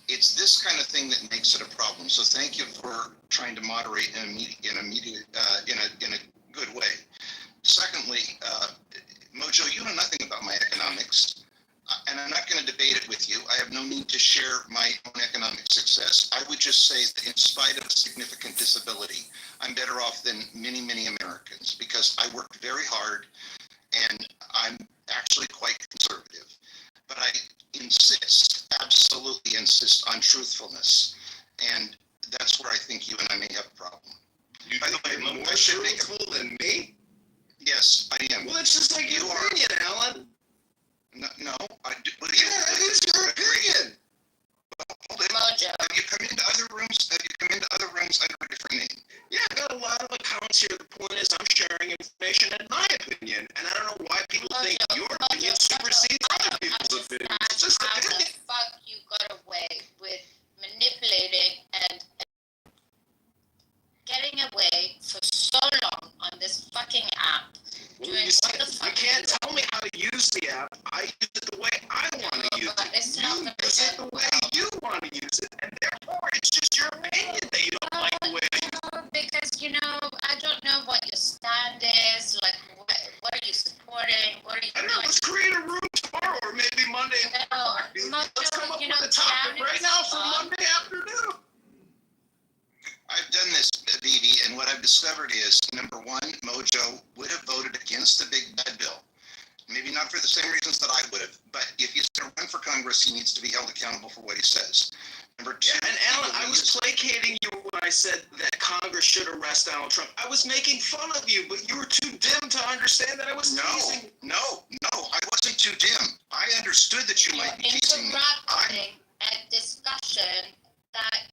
It's this kind of thing that makes it a problem. So thank you for trying to moderate in a good way. Secondly, Mojo, you know nothing about my economics. And I'm not going to debate it with you. I have no need to share my own economic success. I would just say that in spite of a significant disability, I'm better off than many, many Americans because I worked very hard and I'm actually quite conservative. But I absolutely insist on truthfulness. And that's where I think you and I may have a problem. By the way, more truthful than me? Yes, I am. Well, it's just like your opinion, Alan. No, I do. Yeah, it is your opinion. Well, hold it. Mojo. Have you come into other rooms? Under a different name? Yeah, I got a lot of accounts here. The point is I'm sharing information in my opinion. And I don't know why people think your opinion supersedes other people's opinions. It's just opinion. How the fuck you got away with manipulating and getting away for so long on this fucking app? Well, you can't tell me how to use the app. I use it the way I want to use it. You use it the way you want to use it. And therefore, it's just your opinion that you don't like the way I use it. Because, I don't know what your stand is. Like, what are you supporting? What are you I don't know. Let's create a room tomorrow or maybe Monday. Let's come up with a topic right now for Monday afternoon. I've done this, Vivi, and what I've discovered is, number one, Mojo would have voted against the big bad bill. Maybe not for the same reasons that I would have, but if he's going to run for Congress, he needs to be held accountable for what he says. Number two. Yeah, and Alan, I was placating you when I said that Congress should arrest Donald Trump. I was making fun of you, but you were too dim to understand that I was teasing. No, I wasn't too dim. I understood that you might be teasing me. Interrupting a discussion that,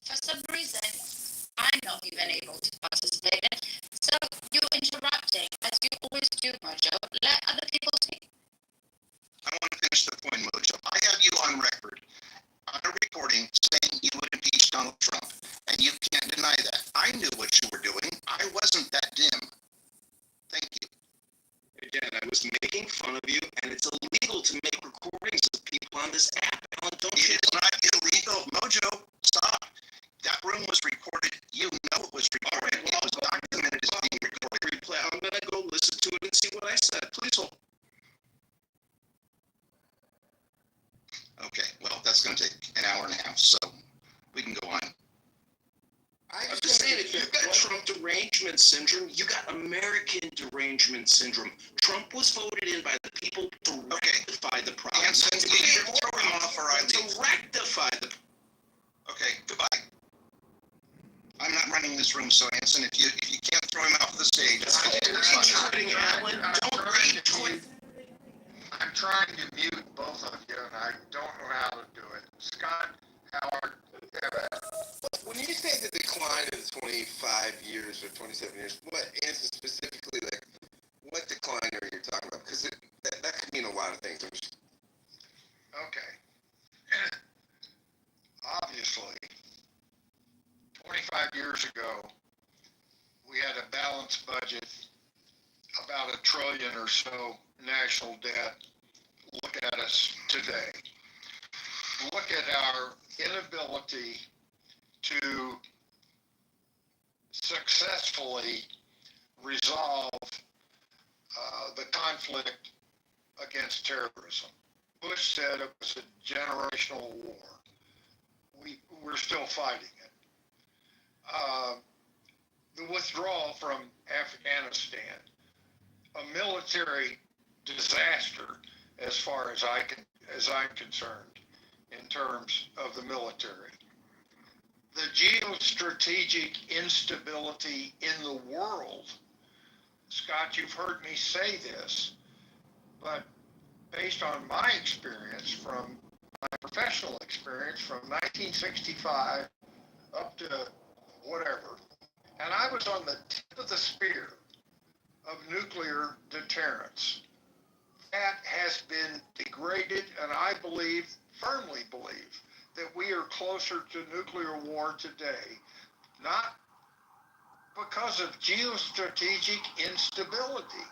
for some reason, I'm not even able to participate in. So you're interrupting, as you always do, Mojo. Let other people speak. I want to finish the point, Mojo. I have you on record, on a recording, saying you would impeach Donald Trump, and you can't deny that. I knew what you were doing. I wasn't that dim. Thank you. Again, I was making fun of you, and it's illegal to make recordings of people on this app. Alan, don't you? It is not illegal. Mojo, stop. That room was recorded. You know it was recorded. All right, well, it was documented as being recorded. Replay. I'm going to go listen to it and see what I said. Please hold. Okay, well, that's going to take an hour and a half. if you've got Trump derangement syndrome, you got American derangement syndrome. Trump was voted in by the people to rectify the problem. Anson, you throw him off or I leave. To rectify the. Okay, goodbye. I'm not running this room, so Anson, if you can't throw him off the stage, it's fine. I'm trying to mute both of you, and I don't know how to do it. Scott, Howard, when you say the decline of 25 years or 27 years, what answer specifically, like, what decline are you talking about? Because that could mean a lot of things. Okay. Obviously, 25 years ago, we had a balanced budget, about $1 trillion or so national debt. Look at us today. Look at our inability to successfully resolve the conflict against terrorism. Bush said it was a generational war. We're still fighting it. The withdrawal from Afghanistan, a military disaster as far as I'm concerned in terms of the military. The geostrategic instability in the world. Scott, you've heard me say this, but based on my experience, from my professional experience from 1965 up to whatever, and I was on the tip of the spear of nuclear deterrence. That has been degraded, and I firmly believe, that we are closer to nuclear war today, not because of geostrategic instability.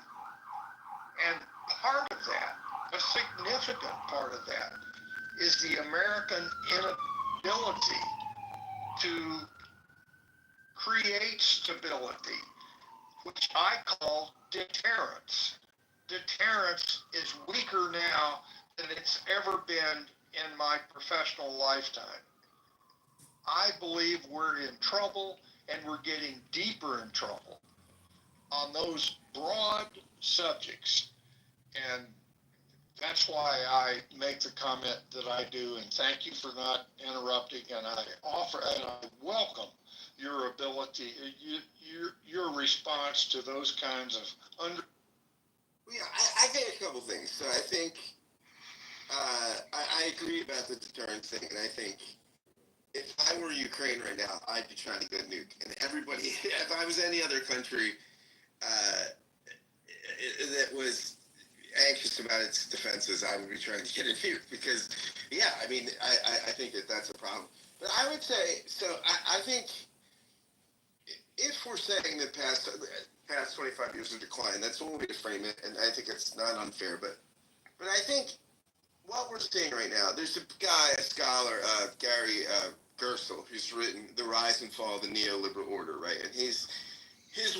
And part of that, a significant part of that, is the American inability to create stability, which I call deterrence. Deterrence is weaker now than it's ever been in my professional lifetime. I believe we're in trouble, and we're getting deeper in trouble on those broad subjects. And that's why I make the comment that I do, and thank you for not interrupting, and I welcome your ability, your response to those kinds of Yeah, I think a couple things. So I think I agree about the deterrence thing, and I think if I were Ukraine right now, I'd be trying to get a nuke. And everybody, if I was any other country that was anxious about its defenses, I would be trying to get a nuke because, yeah, I mean, I think that's a problem. But I would say, so I think if we're saying that past 25 years of decline, that's one way to frame it, and I think it's not unfair. But I think what we're seeing right now, there's a scholar, Gary Gersel, who's written The Rise and Fall of the Neoliberal Order, right? And his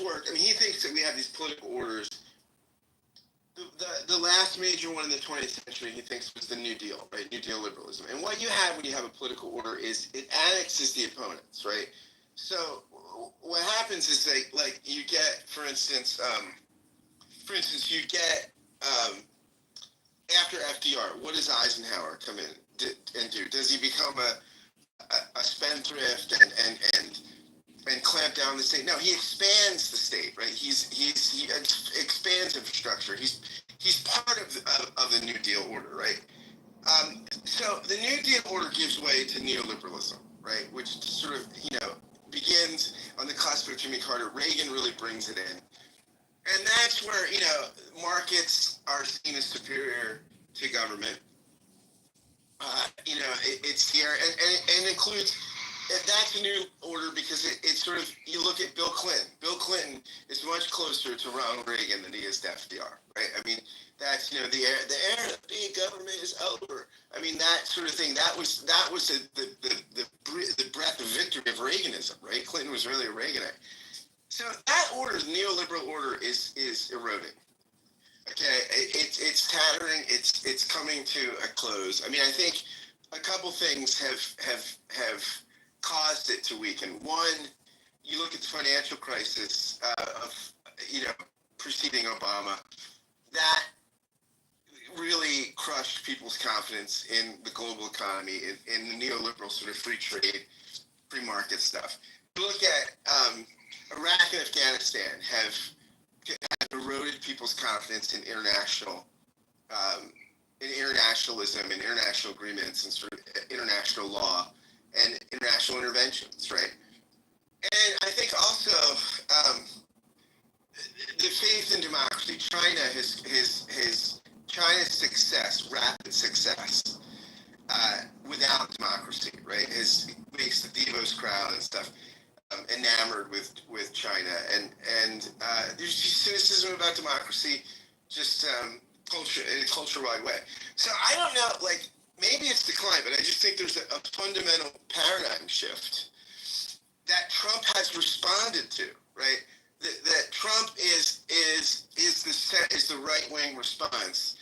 work, I mean, he thinks that we have these political orders. The last major one in the 20th century, he thinks, was the New Deal, right? New Deal liberalism. And what you have when you have a political order is it annexes the opponents, right? So what happens is you get, for instance, you get after FDR, what does Eisenhower come in and do? Does he become a spendthrift and clamp down the state? No, he expands the state, right? He expands infrastructure. He's part of the New Deal order, right? So the New Deal order gives way to neoliberalism, right? Which sort of, begins on the cusp of Jimmy Carter. Reagan really brings it in. And that's where, markets are seen as superior to government. It's here, and it includes, that's a new order because it's sort of, you look at Bill Clinton. Bill Clinton is much closer to Ronald Reagan than he is to FDR, right? I mean, that's, the era of big government is over. I mean, that sort of thing, that was the breadth of victory of Reaganism, right? Clinton was really a Reaganite. So that order, the neoliberal order, is eroding. Okay, it's tattering. It's coming to a close. I mean, I think a couple things have caused it to weaken. One, you look at the financial crisis preceding Obama, that really crushed people's confidence in the global economy, in the neoliberal sort of free trade, free market stuff. You look at Iraq and Afghanistan have eroded people's confidence in internationalism and international agreements and sort of international law and international interventions, right? And I think also the faith in democracy, China's success, rapid success, without democracy, right, makes the Davos crowd and stuff enamored with China, and there's just cynicism about democracy, just culture in a culture-wide way. So I don't know, like maybe it's decline, but I just think there's a fundamental paradigm shift that Trump has responded to, right? That Trump is the right-wing response,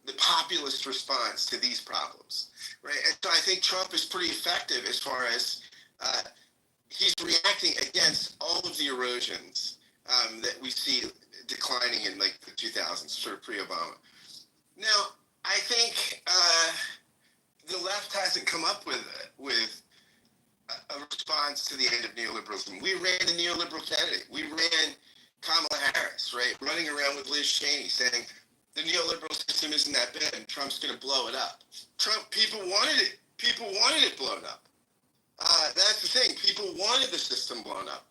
the populist response to these problems, right? And so I think Trump is pretty effective as far as he's reacting against all of the erosions that we see declining in like the 2000s, sort of pre-Obama. Now, I think the left hasn't come up with a response to the end of neoliberalism. We ran the neoliberal candidate. We ran Kamala Harris, right, running around with Liz Cheney saying the neoliberal system isn't that bad and Trump's going to blow it up. People wanted it. People wanted it blown up. That's the thing. People wanted the system blown up.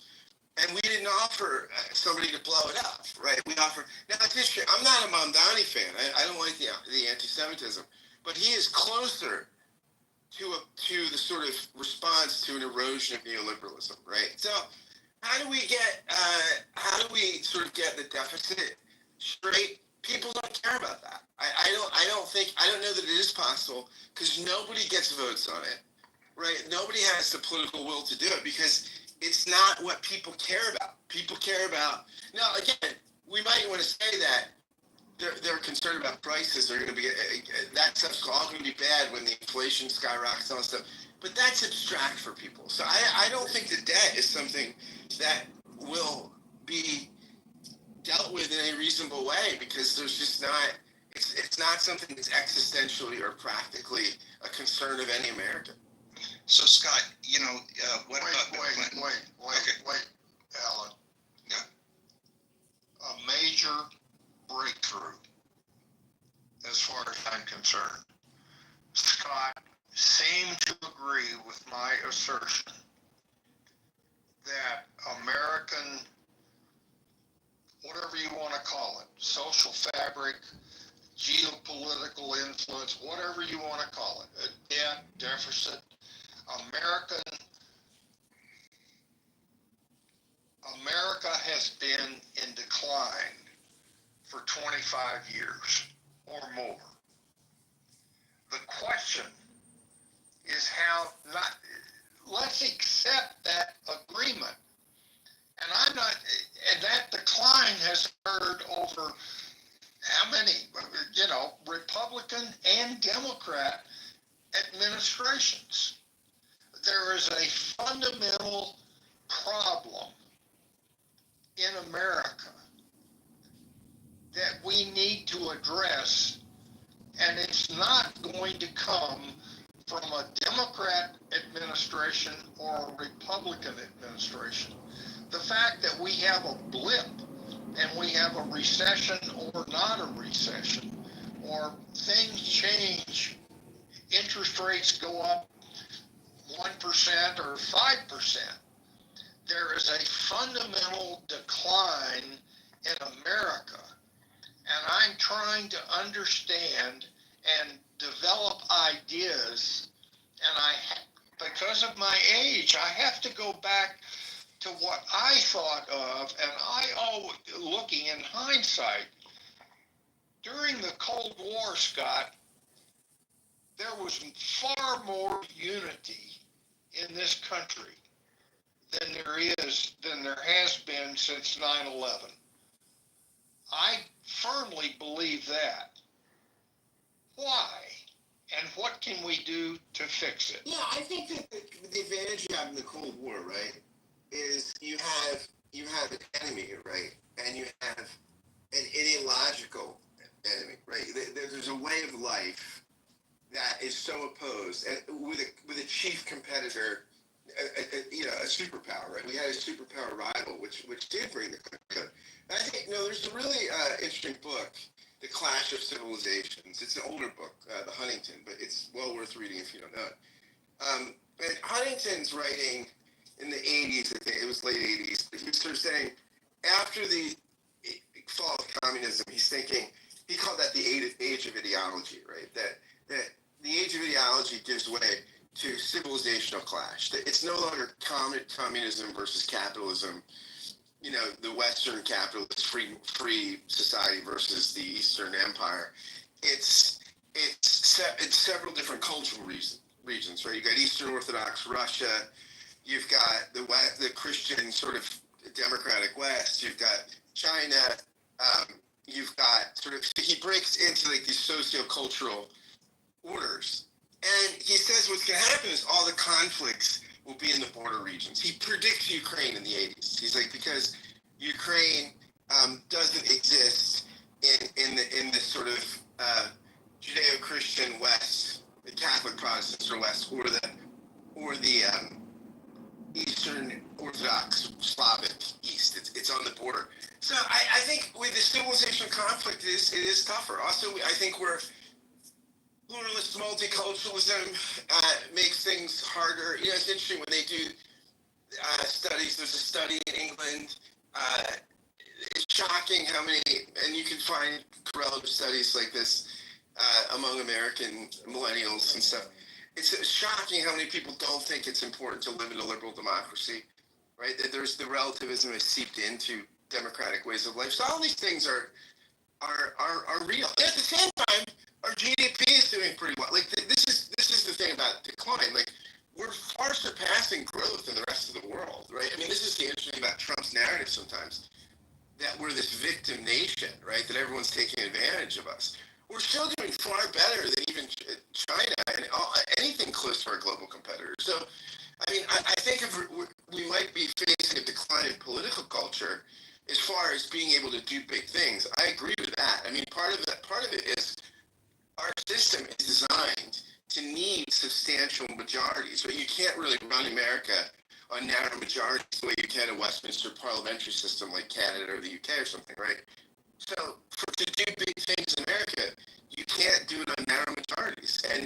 And we didn't offer somebody to blow it up, right? We offer. Now, it's interesting. I'm not a Mamdani fan. I don't like the anti-Semitism. But he is closer to the sort of response to an erosion of neoliberalism, right? So how do we sort of get the deficit straight? People don't care about that. I don't know that it is possible because nobody gets votes on it, right? Nobody has the political will to do it because it's not what people care about. People care about, now again, we might want to say that they're concerned about prices. They're going to be, that stuff's all going to be bad when the inflation skyrockets and all that stuff. But that's abstract for people. So I don't think the debt is something that will be dealt with in a reasonable way because there's just not, it's not something that's existentially or practically a concern of any American. So Scott, what about Bill Clinton? Wait, Alan. Yeah. A major breakthrough, as far as I'm concerned. Scott seemed to agree with my assertion that American, whatever you want to call it, social fabric, geopolitical influence, whatever you want to call it, a debt deficit, America has been in decline for 25 years or more. The question is let's accept that agreement. And that decline has occurred over how many, Republican and Democrat administrations. There is a fundamental problem in America that we need to address, and it's not going to come from a Democrat administration or a Republican administration. The fact that we have a blip and we have a recession or not a recession, or things change, interest rates go up 1% or 5%, there is a fundamental decline in America. And I'm trying to understand and develop ideas, and because of my age, I have to go back to what I thought of, and looking in hindsight, during the Cold War, Scott, there was far more unity in this country than there has been since 9/11. I firmly believe that. Why? And what can we do to fix it? Yeah, I think that the advantage you have in the Cold War, right, is have an enemy, right? And you have an ideological enemy, right? There's a way of life that is so opposed, and with a chief competitor, a superpower, right? We had a superpower rival, which did bring the country down. And I think, there's a really interesting book, The Clash of Civilizations. It's an older book, The Huntington, but it's well worth reading if you don't know it. And Huntington's writing in the 80s, I think it was late 80s, but he was sort of saying, after the fall of communism, he's thinking, he called that the age of ideology, right? That the age of ideology gives way to civilizational clash. That it's no longer communism versus capitalism, the Western capitalist free society versus the Eastern Empire. It's several different cultural regions, right? You got Eastern Orthodox Russia, you've got the Christian sort of democratic West, you've got China, you've got he breaks into like these socio-cultural orders. And he says what's going to happen is all the conflicts will be in the border regions. He predicts Ukraine in the 80s. He's like, because Ukraine doesn't exist in this sort of Judeo-Christian West, the Catholic Protestants or West, or the Eastern Orthodox Slavic East. It's on the border. So I think with the civilizational conflict, it is tougher. Also, I think we're pluralist multiculturalism makes things harder. It's interesting when they do studies. There's a study in England. It's shocking how many, and you can find correlative studies like this among American millennials and stuff. It's shocking how many people don't think it's important to live in a liberal democracy, right? That there's the relativism is seeped into democratic ways of life. So all these things are real. And at the same time, our GDP is doing pretty well. Like this is the thing about decline. Like we're far surpassing growth in the rest of the world, right? I mean, this is the interesting about Trump's narrative sometimes, that we're this victim nation, right? That everyone's taking advantage of us. We're still doing far better than even China and anything close to our global competitors. So, I mean, I think if we might be facing a decline in political culture as far as being able to do big things. I agree with that. I mean, part of it is our system is designed to need substantial majorities, but you can't really run America on narrow majorities the way you can a Westminster parliamentary system like Canada or the UK or something, right? So to do big things in America, you can't do it on narrow majorities. And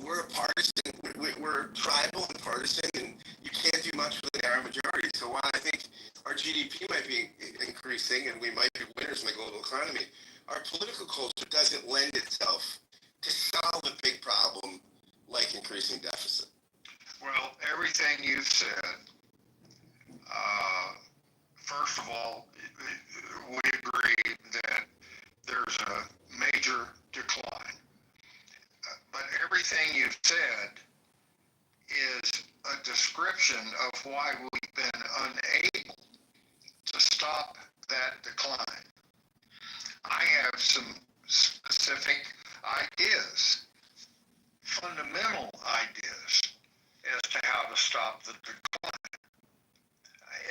we're a partisan, we're tribal and partisan, and you can't do much with a narrow majority. So while I think our GDP might be increasing and we might be winners in the global economy, our political culture doesn't lend itself to solve a big problem like increasing deficit. Well, everything you've said, first of all, we agree that there's a major decline. But everything you've said is a description of why we've been unable to stop that decline. I have some specific ideas, fundamental ideas as to how to stop the decline.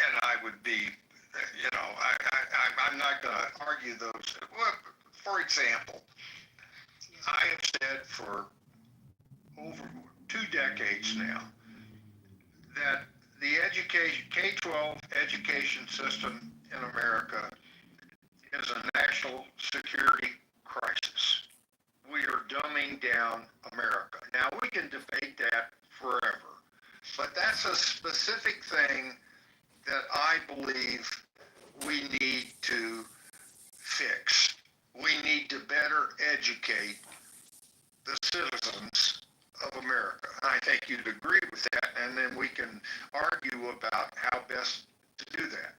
And I would be, I'm not going to argue those. Well, for example, I have said for over 2 decades now that the K-12 education system in America is a national security crisis. We are dumbing down America. Now, we can debate that forever, but that's a specific thing that I believe we need to fix. We need to better educate the citizens of America. I think you'd agree with that, and then we can argue about how best to do that.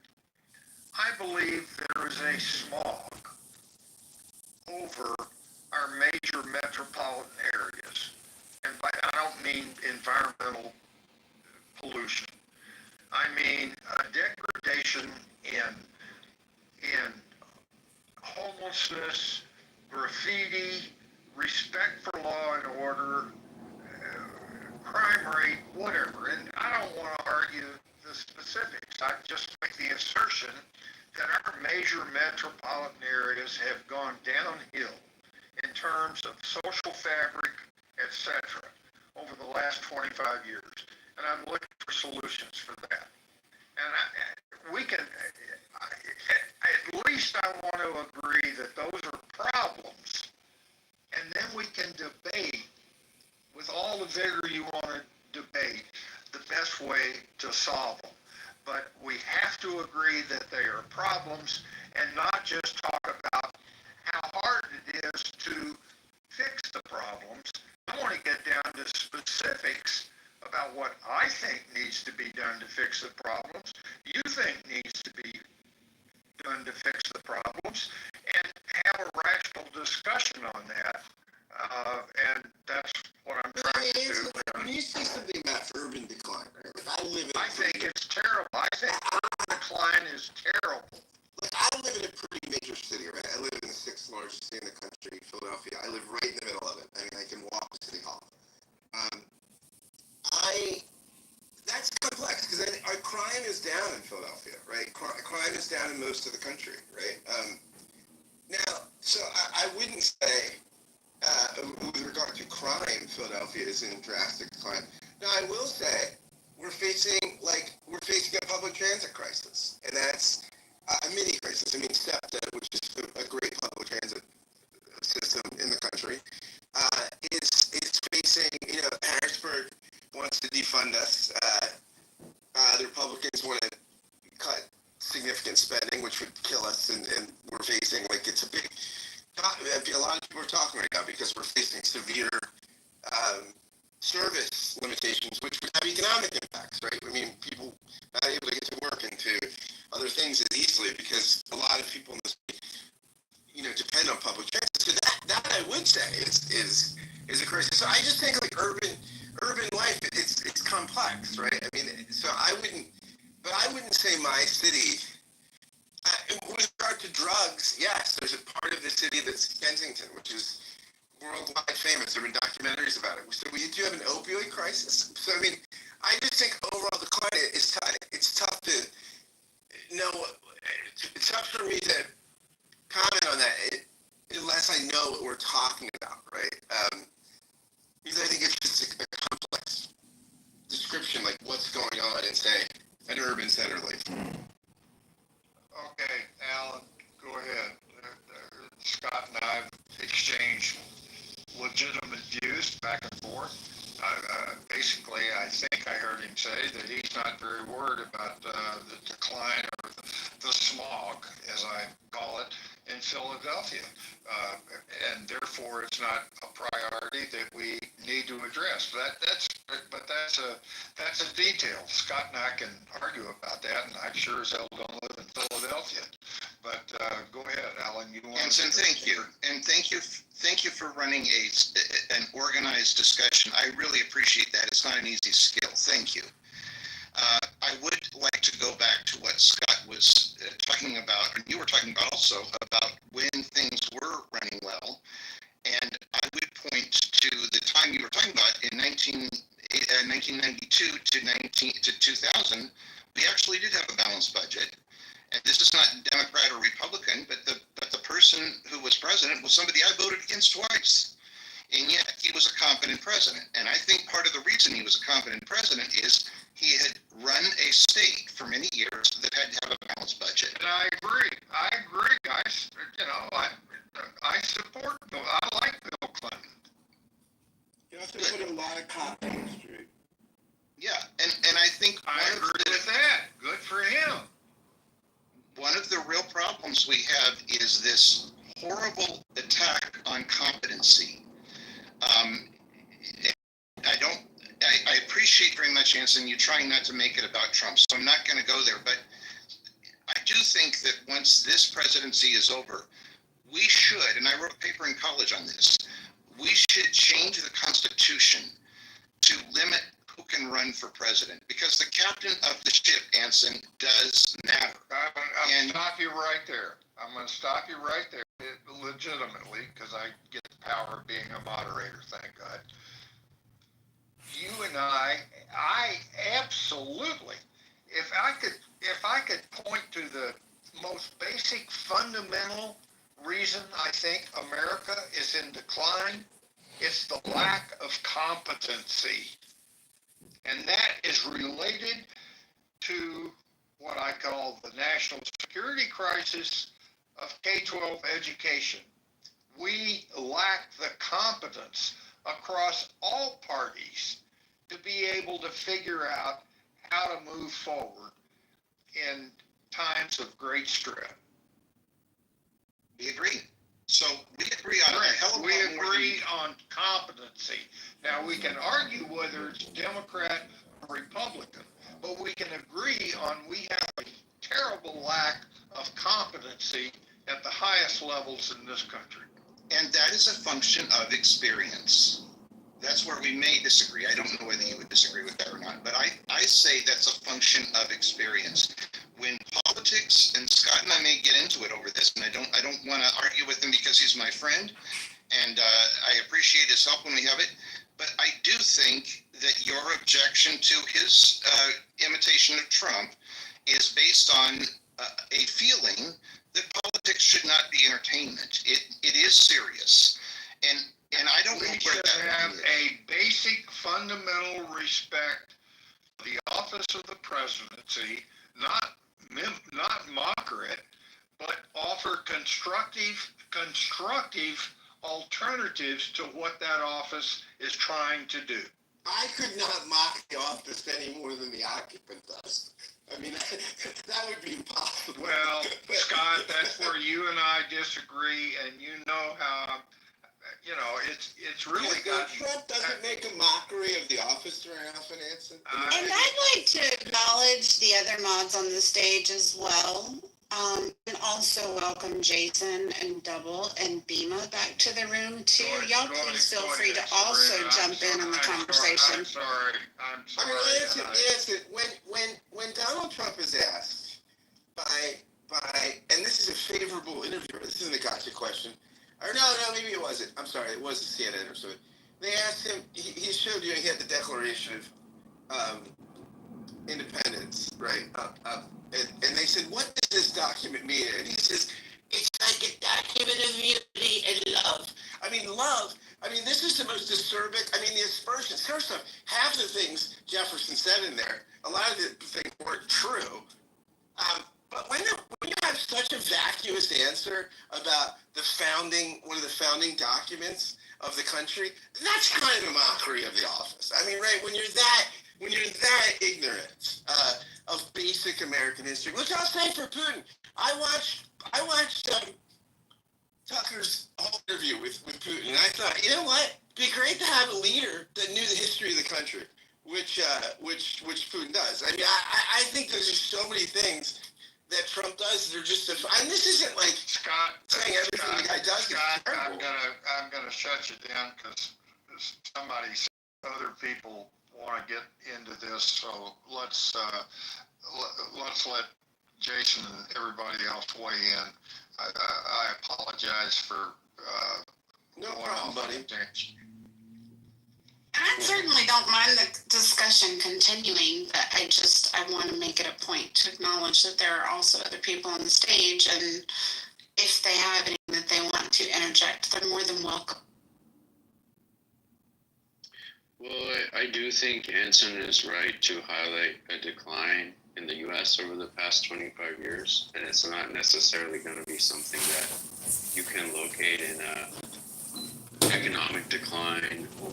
I believe there is a smog over our major metropolitan areas. And I don't mean environmental pollution. I mean a degradation in homelessness, graffiti, respect for law and order, crime rate, whatever. And I don't want to argue the specifics. I just make the assertion that our major metropolitan areas have gone downhill in terms of social fabric, etc., over the last 25 years. And I'm looking for solutions for that. And we can, at least I want to agree that those are problems. And then we can debate with all the vigor you want to debate the best way to solve them. But we have to agree that they are problems and not just talk about how hard it is to fix the problems. I want to get down to specifics about what I think needs to be done to fix the problems, you think needs to be done to fix the problems, and have a rational discussion on that. And that's what I'm trying to do. When you say something about urban decline, right? Like I think it's terrible. I think urban decline is terrible. Look, I live in a pretty major city, right? I live in the 6th largest city in the country, Philadelphia. I live right in the middle of it. I mean, I can walk to City Hall. That's complex because our crime is down in Philadelphia, right? Crime is down in most of the country, right? Now, so I wouldn't say, with regard to crime, Philadelphia is in drastic decline. Now, I will say we're facing a public transit crisis, and that's a mini crisis. I mean, SEPTA, which is a great public transit system in the country, is facing, Harrisburg wants to defund us. The Republicans want to cut significant spending, which would kill us, and we're facing, it's a big, a lot of people are talking right now because we're facing severe service limitations, which would have economic impacts, right? I mean, people not able to get to work and to other things as easily because a lot of people in this, depend on public transit. So that I would say is a crisis. So I just think urban life, it's complex, right? I mean, so I wouldn't say my city. With regard to drugs, yes, there's a part of the city that's Kensington, which is worldwide famous. There have been documentaries about it. So we do have an opioid crisis. So, I mean, I just think overall the climate is tough. It's tough to know. It's tough for me to comment on that unless I know what we're talking about, right? Because I think it's just a complex description, like what's going on in, say, an urban center like. Okay, Alan, go ahead. Scott and I have exchanged legitimate views back and forth. Basically, I think I heard him say that he's not very worried about the decline or the smog, as I call it, in Philadelphia. And therefore, it's not a priority that we need to address. That's a detail. Scott and I can argue about that, and I sure as hell don't live in Philadelphia. But go ahead, Alan. You want Anson, thank you, and thank you for running an organized discussion. I really appreciate that. It's not an easy skill. Thank you. I would like to go back to what Scott was talking about, and you were talking about also about when things were running well. And I would point to the time you were talking about in 1992 to 2000. We actually did have a balanced budget. And this is not Democrat or Republican, but the person who was president was somebody I voted against twice. And yet he was a competent president. And I think part of the reason he was a competent president is he had run a state for many years that had to have a balanced budget. And I agree. I support Bill. I like Bill Clinton. You have to put a lot of copy in the street. Yeah, and I think I agree with that. Good for him. One of the real problems we have is this horrible attack on competency. I appreciate very much, Anson, you trying not to make it about Trump, so I'm not going to go there. But I do think that once this presidency is over, we should, and I wrote a paper in college on this, we should change the Constitution to limit who can run for president, because the captain of the ship, Anson, does matter. I'm going to stop you right there. Legitimately, because I get the power of being a moderator, thank God. You and I absolutely, if I could if I could point to the most basic fundamental reason I think America is in decline, it's the lack of competency. And that is related to what I call the national security crisis of K-12 education. We lack the competence across all parties to be able to figure out how to move forward in times of great stress. We agree. So we agree on a hell of a We lot more agree on competency. Now, we can argue whether it's Democrat or Republican, but we can agree on we have a terrible lack of competency at the highest levels in this country. And that is a function of experience. That's where we may disagree. I don't know whether you would disagree with that or not, but I say that's a function of experience. When politics, and Scott and I may get into it over this, and I don't want to argue with him because he's my friend, and I appreciate his help when we have it, but I do think that your objection to his imitation of Trump is based on a feeling that politics should not be entertainment. It is serious, and I don't know We where should that have is. a basic fundamental respect for the office of the presidency, not mocker it, but offer constructive alternatives to what that office is trying to do. I could not mock the office any more than the occupant does. I mean, that would be impossible. Well, Scott, that's where you and I disagree, and you know how, it's really got. Trump doesn't make a mockery of the office very often, Anson. And I'd like to acknowledge the other mods on the stage as well. And also welcome Jason and Double and Bima back to the room too. Y'all please feel free to also jump in on the conversation. I'm sorry. I mean, Anson, when Donald Trump is asked by, and this is a favorable interviewer, this isn't a gotcha question, or no, maybe it wasn't. I'm sorry, it was a CNN or something. They asked him, he showed you, he had the Declaration of Independence, right? And they said, what does this document mean? And he says, it's like a document of unity and love. I mean, love. I mean, this is the most acerbic. I mean, the aspersions. First off, half the things Jefferson said in there, a lot of the things weren't true. But when you have such a vacuous answer about one of the founding documents of the country, that's kind of a mockery of the office. I mean, right, when you're that ignorant of basic American history, which I'll say for Putin, I watched Tucker's whole interview with Putin, and I thought, you know what, it'd be great to have a leader that knew the history of the country, which Putin does. I mean, I think there's just so many things that Trump does that are just, and this isn't like Scott saying everything the guy does is terrible. I'm gonna shut you down because somebody said other people want to get into this, so let's let Jason and everybody else weigh in. I apologize for no problem, buddy. And I certainly don't mind the discussion continuing, but I want to make it a point to acknowledge that there are also other people on the stage, and if they have anything that they want to interject, they're more than welcome. Well, I do think Anson is right to highlight a decline in the U.S. over the past 25 years, and it's not necessarily going to be something that you can locate in an economic decline or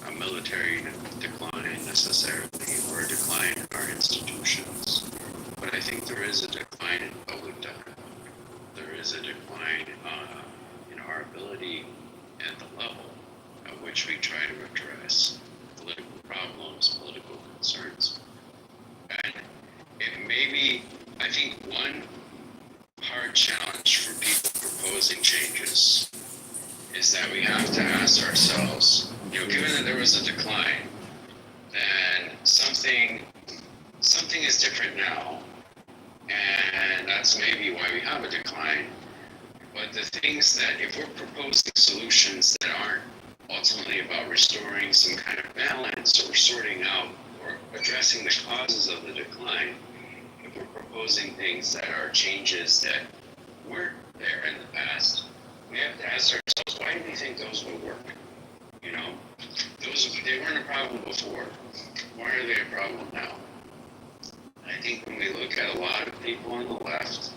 a military decline necessarily, or a decline in our institutions. But I think there is a decline in public debt. There is a decline in our ability and the level at which we try to address political problems, political concerns. And it may be, I think, one hard challenge for people proposing changes is that we have to ask ourselves, given that there was a decline, then something is different now, and that's maybe why we have a decline. But the things that, if we're proposing solutions that aren't ultimately about restoring some kind of balance or sorting out or addressing the causes of the decline, if we're proposing things that are changes that weren't there in the past, we have to ask ourselves, why do we think those will work? You know, they weren't a problem before. Why are they a problem now? I think when we look at a lot of people on the left,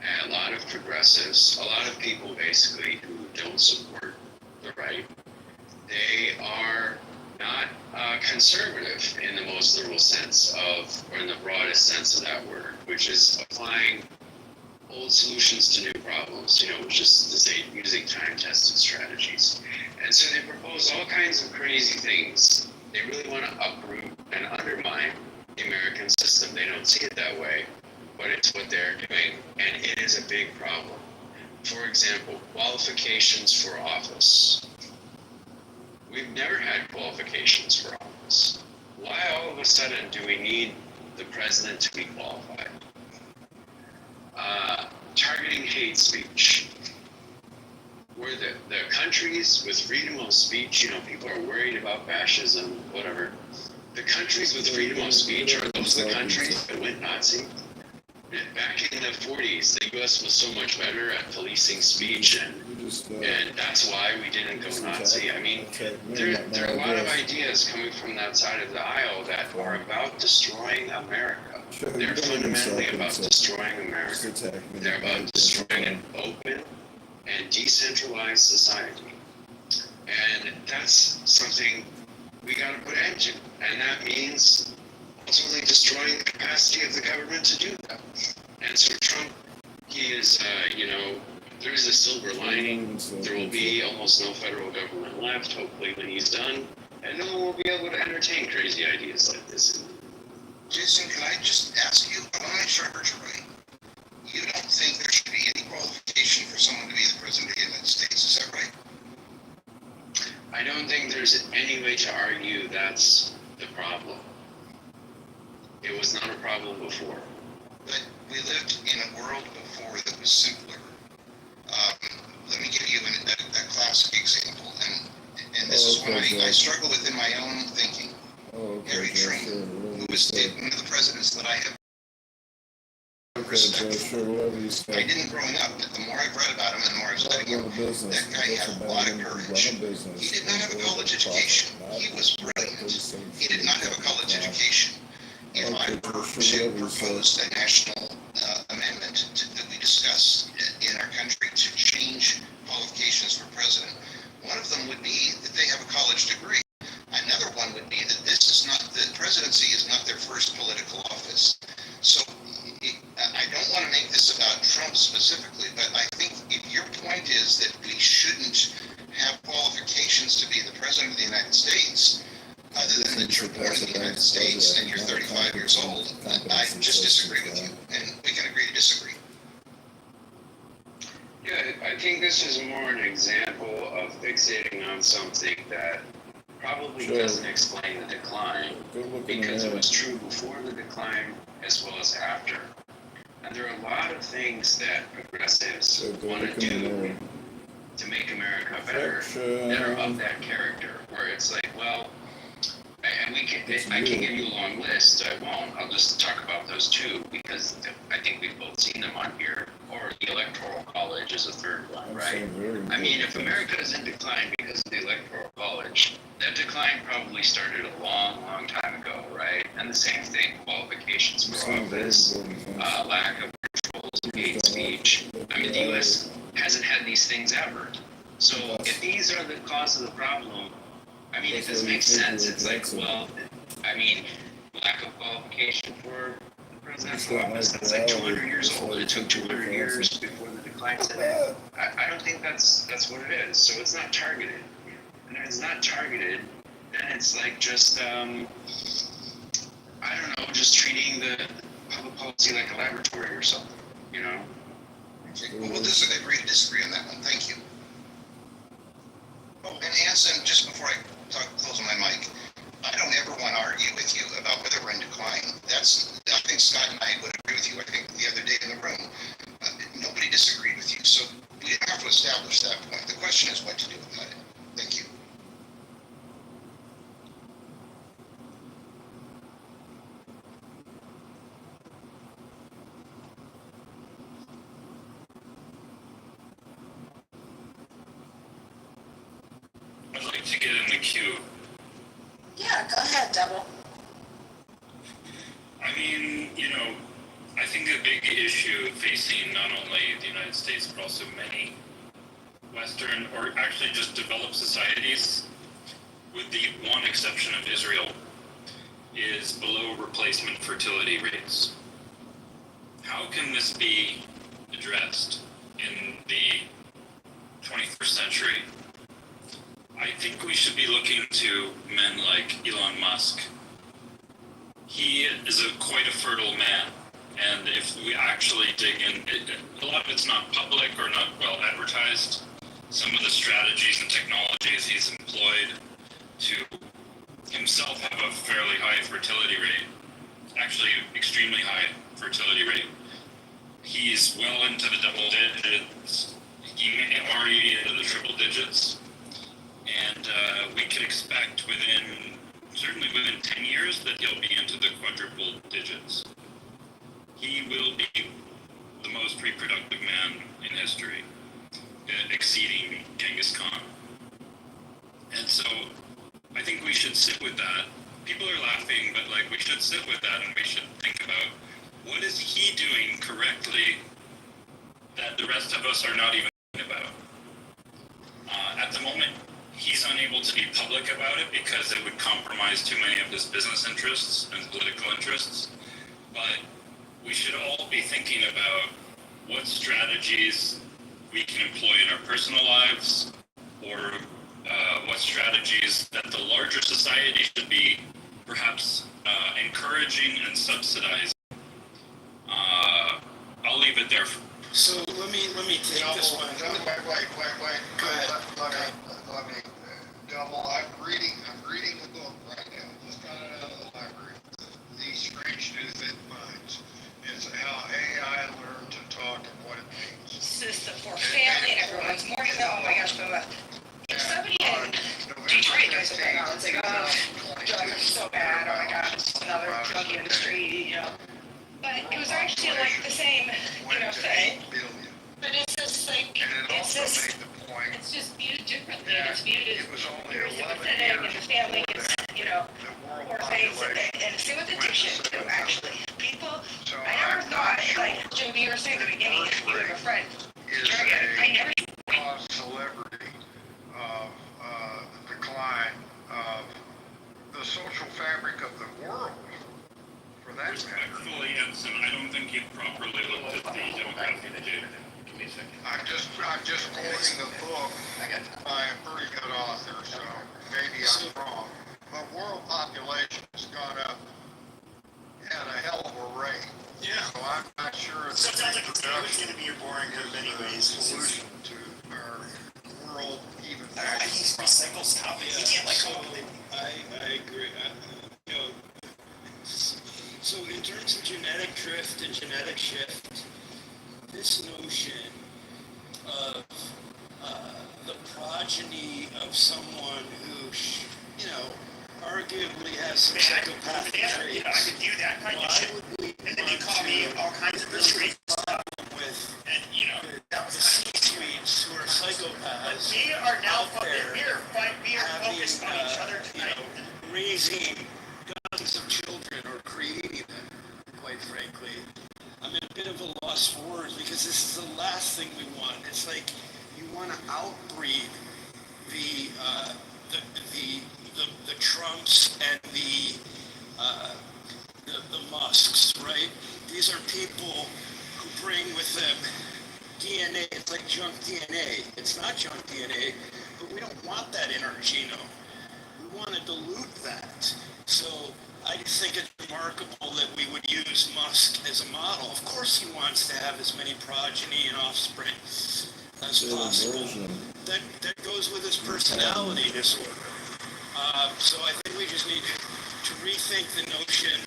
and a lot of progressives, a lot of people basically who don't support the right, they are not conservative in the most literal sense of, or in the broadest sense of that word, which is applying old solutions to new problems, you know, which is to say using time-tested strategies. And so they propose all kinds of crazy things. They really want to uproot and undermine the American system. They don't see it that way, but it's what they're doing, and it is a big problem. For example, qualifications for office. We've never had qualifications for office. Why all of a sudden do we need the president to be qualified? Targeting hate speech. We're the countries with freedom of speech, you know, people are worried about fascism, whatever. The countries with freedom of speech, are those the countries that went Nazi? Back in the 40s, the U.S. was so much better at policing speech, and that's why we didn't go Nazi. I mean, there are a lot of ideas coming from that side of the aisle that are about destroying America. They're fundamentally about destroying America. They're about destroying an open and decentralized society. And that's something we got to put an end to. And that means ultimately destroying the capacity of the government to do that. And so Trump, he is, you know, there is a silver lining. There will be almost no federal government left, hopefully, when he's done. And no one will be able to entertain crazy ideas like this. Jason, can I just ask you, I want to make sure I heard you right. You don't think there should be any qualification for someone to be the president of the United States, is that right? I don't think there's any way to argue that's the problem. It was not a problem before. But we lived in a world before that was simpler. Let me give you a classic example, and this is one I struggle with in my own thinking. Harry Truman, who was one of the presidents that I have respect for. I didn't growing up, but the more I've read about him and the more I've studied him, that guy had a lot of courage. He did not have a college education. He was brilliant. He did not have a college education. If I were to propose a national amendment that we discussed in our country to change qualifications for president, one of them would be that they have a college degree. Another one would be that the presidency is not their first political office. So I don't want to make this about Trump specifically, but I think if your point is that we shouldn't have qualifications to be the president of the United States, other than that you're born in the United States and you're 35 years old, I just disagree with you, and we can agree to disagree. Yeah, I think this is more an example of fixating on something that probably doesn't explain the decline, because it was true before the decline as well as after. And there are a lot of things that progressives want to do to make America better that are of that character, where it's like, well, and I can give you a long list. I won't. I'll just talk about those two because I think we've both seen them on here. Or the Electoral College is a third one, right? I mean, if America is in decline because of the Electoral College, that decline probably started a long, long time ago, right? And the same thing, qualifications for office, lack of controls of hate speech. I mean, the U.S. hasn't had these things ever. So if these are the cause of the problem, I mean, it doesn't make sense. It's like, well, I mean, lack of qualification for the presidential office, that's like 200 years old. It took 200 years before the decline set in. I don't think that's what it is. So it's not targeted. And if it's not targeted, then it's like just, I don't know, just treating the public policy like a laboratory or something, you know? Okay, well, we'll agree to disagree on that one. Thank you. Oh, and Anson, just before I close my mic, I don't ever want to argue with you about whether we're in decline. I think Scott and I would agree with you, I think, the other day in the room. Nobody disagreed with you, so we have to establish that point. The question is what to do about it. Thank you. queue. Yeah, go ahead, Double. I mean, I think a big issue facing not only the United States, but also many Western or actually just developed societies, with the one exception of Israel, is below replacement fertility rates. How can this be addressed in the 21st century? I think we should be looking to men like Elon Musk. He is quite a fertile man, and if we actually dig in, a lot of it's not public or not well advertised. Some of the strategies and technologies he's employed to himself have a fairly high fertility rate, actually extremely high fertility rate. He's well into the double digits, he may already be into the triple digits, and we can expect certainly within 10 years that he'll be into the quadruple digits. He will be the most reproductive man in history, exceeding Genghis Khan. And so I think we should sit with that. People are laughing, but we should sit with that and we should think about what is he doing correctly that the rest of us are not even thinking about. At the moment, he's unable to be public about it because it would compromise too many of his business interests and political interests. But we should all be thinking about what strategies we can employ in our personal lives, or what strategies that the larger society should be perhaps encouraging and subsidizing. I'll leave it there. So let me take this one. Wait. Go ahead. Let me, Double, I'm reading the book right now, just got it out of the library. These Strange New Thin Minds. It's how AI learned to talk and what it means. System for family and everyone's more than, oh my gosh, if somebody in Detroit goes to hang out and say, oh, drugs are so bad, oh my gosh, it's another drug industry, But it was actually the same, thing. But it's just it's just viewed differently. It's viewed as very sympathetic, and the family is, more things. And same with addiction too, actually. People, I never thought, Jimmy, you were saying at the beginning, you have a friend. I never Celebrity of the decline of the social fabric of the world. For that Respectfully, Ensign, I don't think you properly looked at the demographic data. I'm just quoting the book by a pretty good author, so maybe I'm wrong. But world population has gone up at a hell of a rate. Yeah. So I'm not sure it's so it sounds like it's going to be a boring in many ways. Solution to our world even. I think recycle stuff. You can't I agree. So in terms of genetic drift and genetic shift, this notion of the progeny of someone who, arguably has some psychopathic traits. I could do that kind of shit. And then you call me all kinds of really stuff with, that was the C-suites who are psychopaths. We are now focused on each other tonight. Raising dozens of children or creating them, quite frankly. I'm in a bit of a loss for words because this is the last thing we want. It's like you want to outbreed the Trumps and the Musks, right? These are people who bring with them DNA. It's like junk DNA. It's not junk DNA, but we don't want that in our genome. We want to dilute that. So I just think it's remarkable that we would use Musk as a model. Of course he wants to have as many progeny and offspring as possible. That goes with his personality disorder. So I think we just need to rethink the notion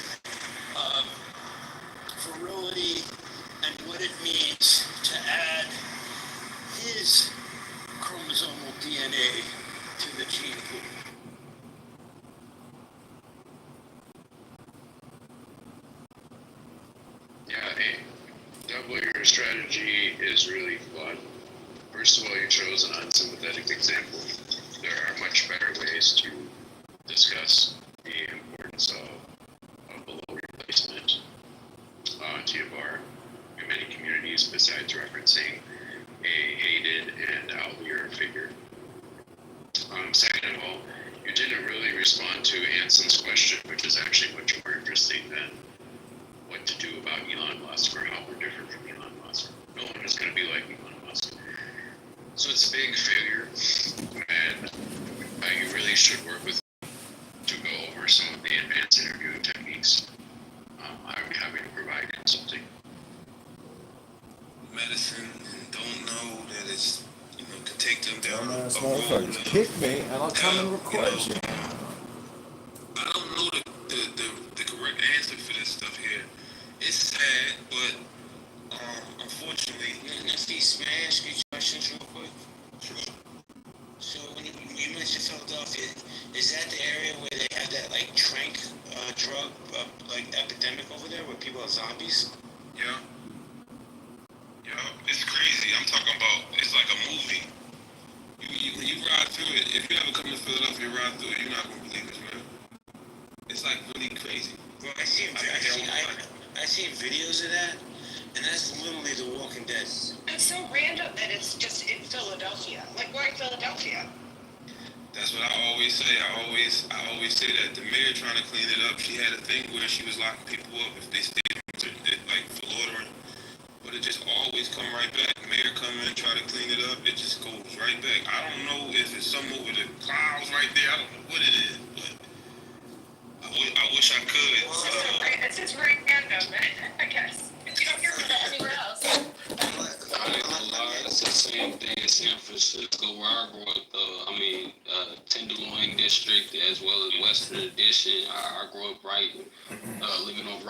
of virility and what it means to add his chromosomal DNA to the gene pool. Double, your strategy is really flawed. First of all, you chose an unsympathetic example. there are much better ways to discuss the importance of below replacement TFR in many communities, besides referencing a hated and outlier figure. Second of all, you didn't really respond to Anson's question, which is actually much more interesting than what to do about Elon Musk or how we're different from Elon Musk. No one is going to be like Elon Musk. So it's a big failure, and you really should work with to go over some of the advanced interviewing techniques. I'm happy to provide consulting. Medicine and don't know that it's, you know, to take them down a road Motherfuckers kick me and I'll come and record you. I don't know the correct answer for this stuff here. It's sad, but unfortunately. Nifty, may I ask you questions real quick? Sure. So when you mentioned Philadelphia, is that the area where they have that like trank drug like epidemic over there where people are zombies? Yeah. Yeah, it's crazy. I'm talking about, it's like a movie. When you ride through it, if you ever come to Philadelphia and ride through it, you're not going to believe it, man. It's like really crazy. Well, I seen videos of that, and that's literally The Walking Dead. It's so random that it's just in Philadelphia. Like, why Philadelphia? That's what I always say. I always say that the mayor trying to clean it up, she had a thing where she was locking people up if they stayed like for loitering. But it just always come right back. Mayor come in, try to clean it up, it just goes right back. I don't know if it's something over the clouds right there. I don't know what it is, but I wish I could. It's just random, I guess. You don't hear about that anywhere else. I ain't gonna lie, it's the same thing in San Francisco where I grew up. Tenderloin District as well as Western Addition. I grew up living on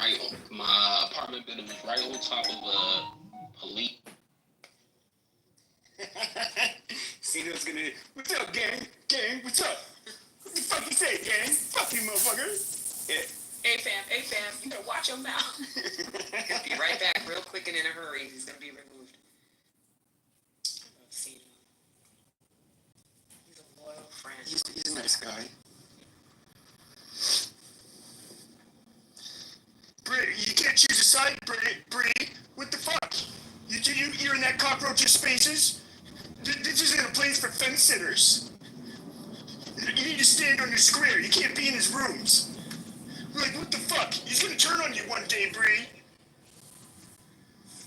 my apartment building was right on top of a leak. Cino's gonna, what's up, gang? Gang, what's up? What the fuck you say, gang? Fuck you, motherfucker. Yeah. Hey fam, you better watch your mouth. He'll be right back real quick and in a hurry. He's gonna be removed. Cino. He's a loyal friend. He's a nice guy. Bree, you can't choose a side, Bree. What the fuck? You're in that cockroach's spaces? This isn't a place for fence sitters. You need to stand on your square. You can't be in his rooms. Like, what the fuck? He's gonna turn on you one day, Bree.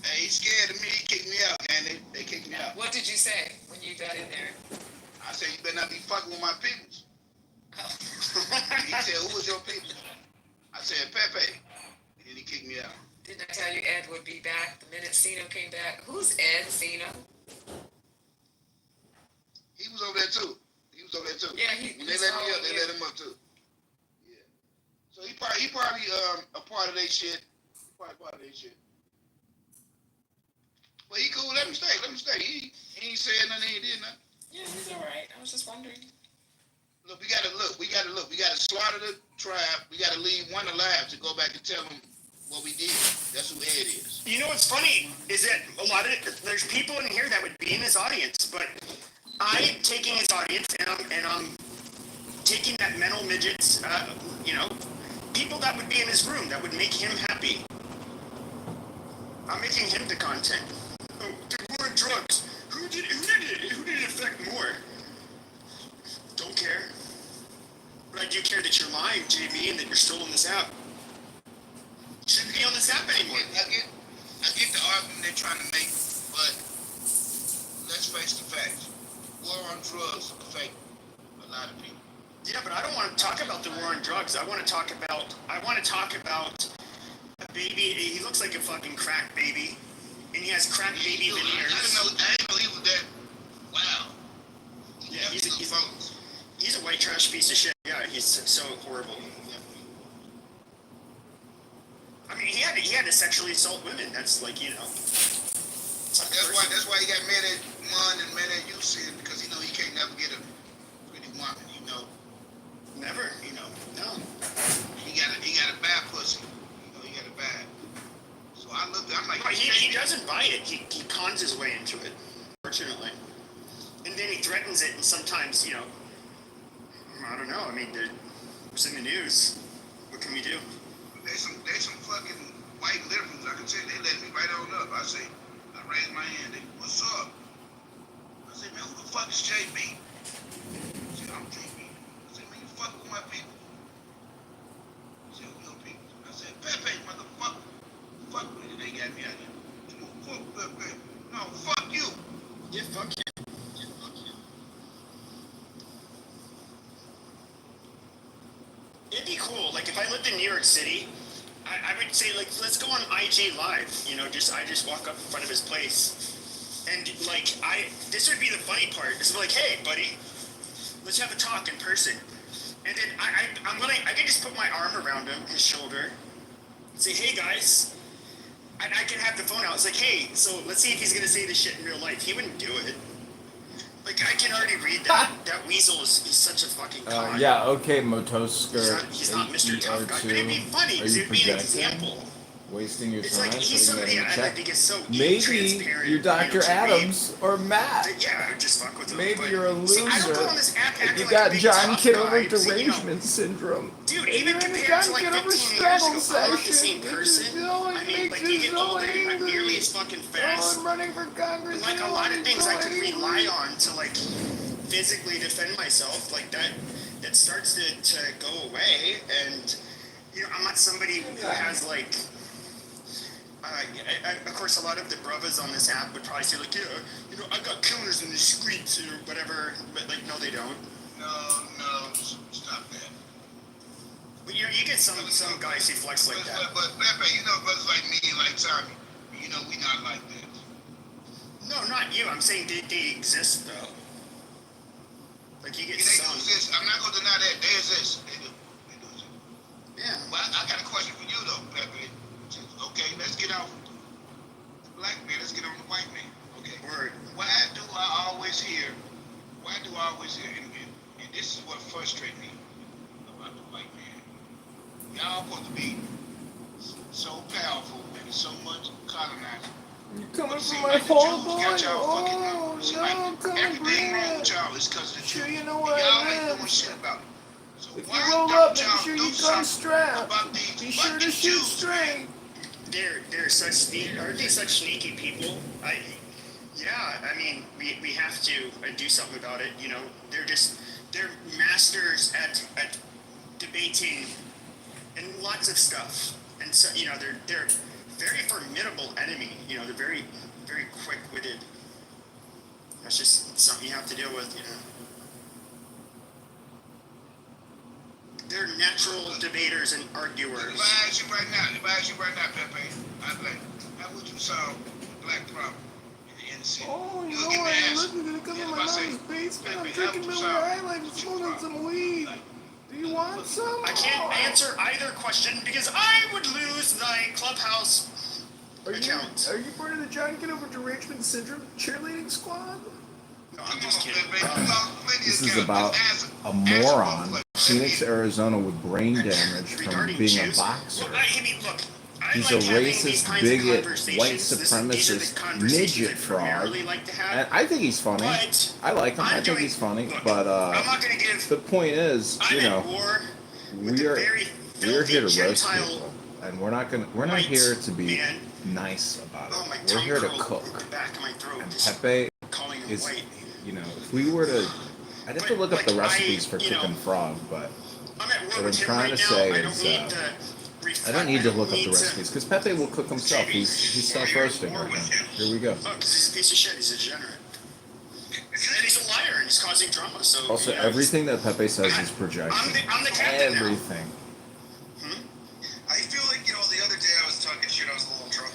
Hey, he's scared of me. He kicked me out, man. They kicked me out. What did you say when you got in there? I said, you better not be fucking with my peoples. He said, who was your people? I said, Pepe. And he kicked me out. Didn't I tell you Ed would be back the minute Cino came back? Who's Ed, Cino? He was over there too. Yeah, when they let me up, they let him up too. Yeah. So he probably a part of their shit. But he cool. Let me stay. He ain't said nothing. He did nothing. Yeah, he's all right. I was just wondering. Look. We gotta slaughter the tribe. We gotta leave one alive to go back and tell them what we did. That's who Ed is. You know what's funny is that there's people in here that would be in his audience, but I'm taking his audience and I'm taking that mental midgets, people that would be in his room that would make him happy. I'm making him the content. Oh, the war on drugs. Who did it affect more? Don't care. But I do care that you're lying, JB, and that you're still on this app. Shouldn't be on this app anymore. I get the argument they're trying to make, but let's face the facts. War on drugs affect a lot of people. Yeah, but I don't want to talk about the war on drugs. I want to talk about a baby. He looks like a fucking crack baby, and he has crack baby veneers. I didn't know he was that. Wow. Yeah, he's a white trash piece of shit. Yeah, he's so horrible. I mean, he had to sexually assault women. That's like, That's why he got mad at Mon and mad at you, Sid, because he can't never get a pretty woman, Never, no. He got a bad pussy. He got a bad. So I'm like, no, he doesn't buy it. He cons his way into it, fortunately. And then he threatens it, and sometimes, I don't know. I mean, it's in the news. What can we do? There's some fucking white liberals, I can tell you, they let me right on up. I raised my hand, what's up? I said, man, who the fuck is JB? I said, I'm JB. I said, man, you fuck with my people. I said, who your people? I said, Pepe, motherfucker. Fuck with me, they got me out here. Fuck Pepe. No, fuck you. Yeah, fuck you. It'd be cool. Like if I lived in New York City, I would say like let's go on IG Live. You know, I just walk up in front of his place, and like this would be the funny part. It's like, hey, buddy, let's have a talk in person. And then I can just put my arm around him, his shoulder, and say, hey guys. And I can have the phone out. It's like, hey, so let's see if he's gonna say this shit in real life. He wouldn't do it. Like I can already read that. That weasel is such a fucking con. Yeah, okay, Motosker. He's not Mr. Tough Guy, but it'd be funny because it'd be an example. Wasting your It's time. like he's somebody, I think it's so Maybe transparent. you're Dr. Adams or Matt. Yeah, I would just fuck with him. Maybe you're a loser. See, I don't go on this app acting You like got a big John tough Kitover guy, so, derangement syndrome. Dude, Maybe even you're in the compared to John like Kitover 15 years ago, struggle I'm not the session. same person. I mean, like you get older, you're not nearly as fucking fast. I'm running for Congress. Like a lot of things I could rely on to like physically defend myself, like that starts to go away. And you know, I'm not somebody who has like of course, a lot of the brothers on this app would probably say like, yeah, you know, I got killers in the streets or whatever, but like, no, they don't. No, stop that. But you know, you get some guys who flex like that. But Pepe, you know, brothers like me and like Tommy, you know, we not like that. No, not you. I'm saying they exist though. Like you get they some. do exist. I'm not gonna deny that they exist. They do. Yeah. Well, I got a question for you though, Pepe. Okay, let's get off the black man. Let's get on the white man. Okay. Word. Why do I always hear? And this is what frustrates me about the white man. Y'all supposed to be so powerful and so much colonized. You coming from like my whole the Jews got y'all fucking Oh, seem no, like come everything wrong here. with y'all is because of the Jews. Sure, you know where y'all I ain't live. doing shit about it. So If why you roll don't up, make y'all sure do you come something strapped. about these Be sure to fucking shoot Jews? straight. They're such aren't they such sneaky people? I mean, we have to do something about it. You know, they're masters at debating and lots of stuff. And so, you know, they're very formidable enemy. You know, they're very, very quick-witted. That's just something you have to deal with, you know. They're natural debaters and arguers. If I ask you right now, Pepe, I'd be like, how would you solve the black problem in the inner city? Oh, you You'll know give me what? an I'm answer. looking to come in And my if I say, mom's basement. I'm Pepe, drinking how would you Miller solve High Life and smoking some weed. Do you want some? I can't answer either question because I would lose my clubhouse account. Are you part of the John Kitover derangement syndrome cheerleading squad? No, I'm just kidding. This is about a moron, Phoenix, Arizona, with brain damage from being a boxer. I mean, look, He's a racist, bigot, white supremacist, midget fraud. And I think he's funny. I like him. I think he's funny. But the point is, you know, we're here to roast people, and we're not here to be nice about it. We're here to cook. And Pepe is, you know, if we were to, I'd have to look up the recipes for cooking frog, but what I'm trying to say is, I don't need to look up the recipes because Pepe will cook himself. He's self-roasting right now. Here we go. Oh, because he's a piece of shit. He's a degenerate. And he's a liar and he's causing drama. So Also, you know, everything that Pepe says is projection. I'm the captain now. Everything. I feel like, you know, the other day I was talking shit, I was a little drunk.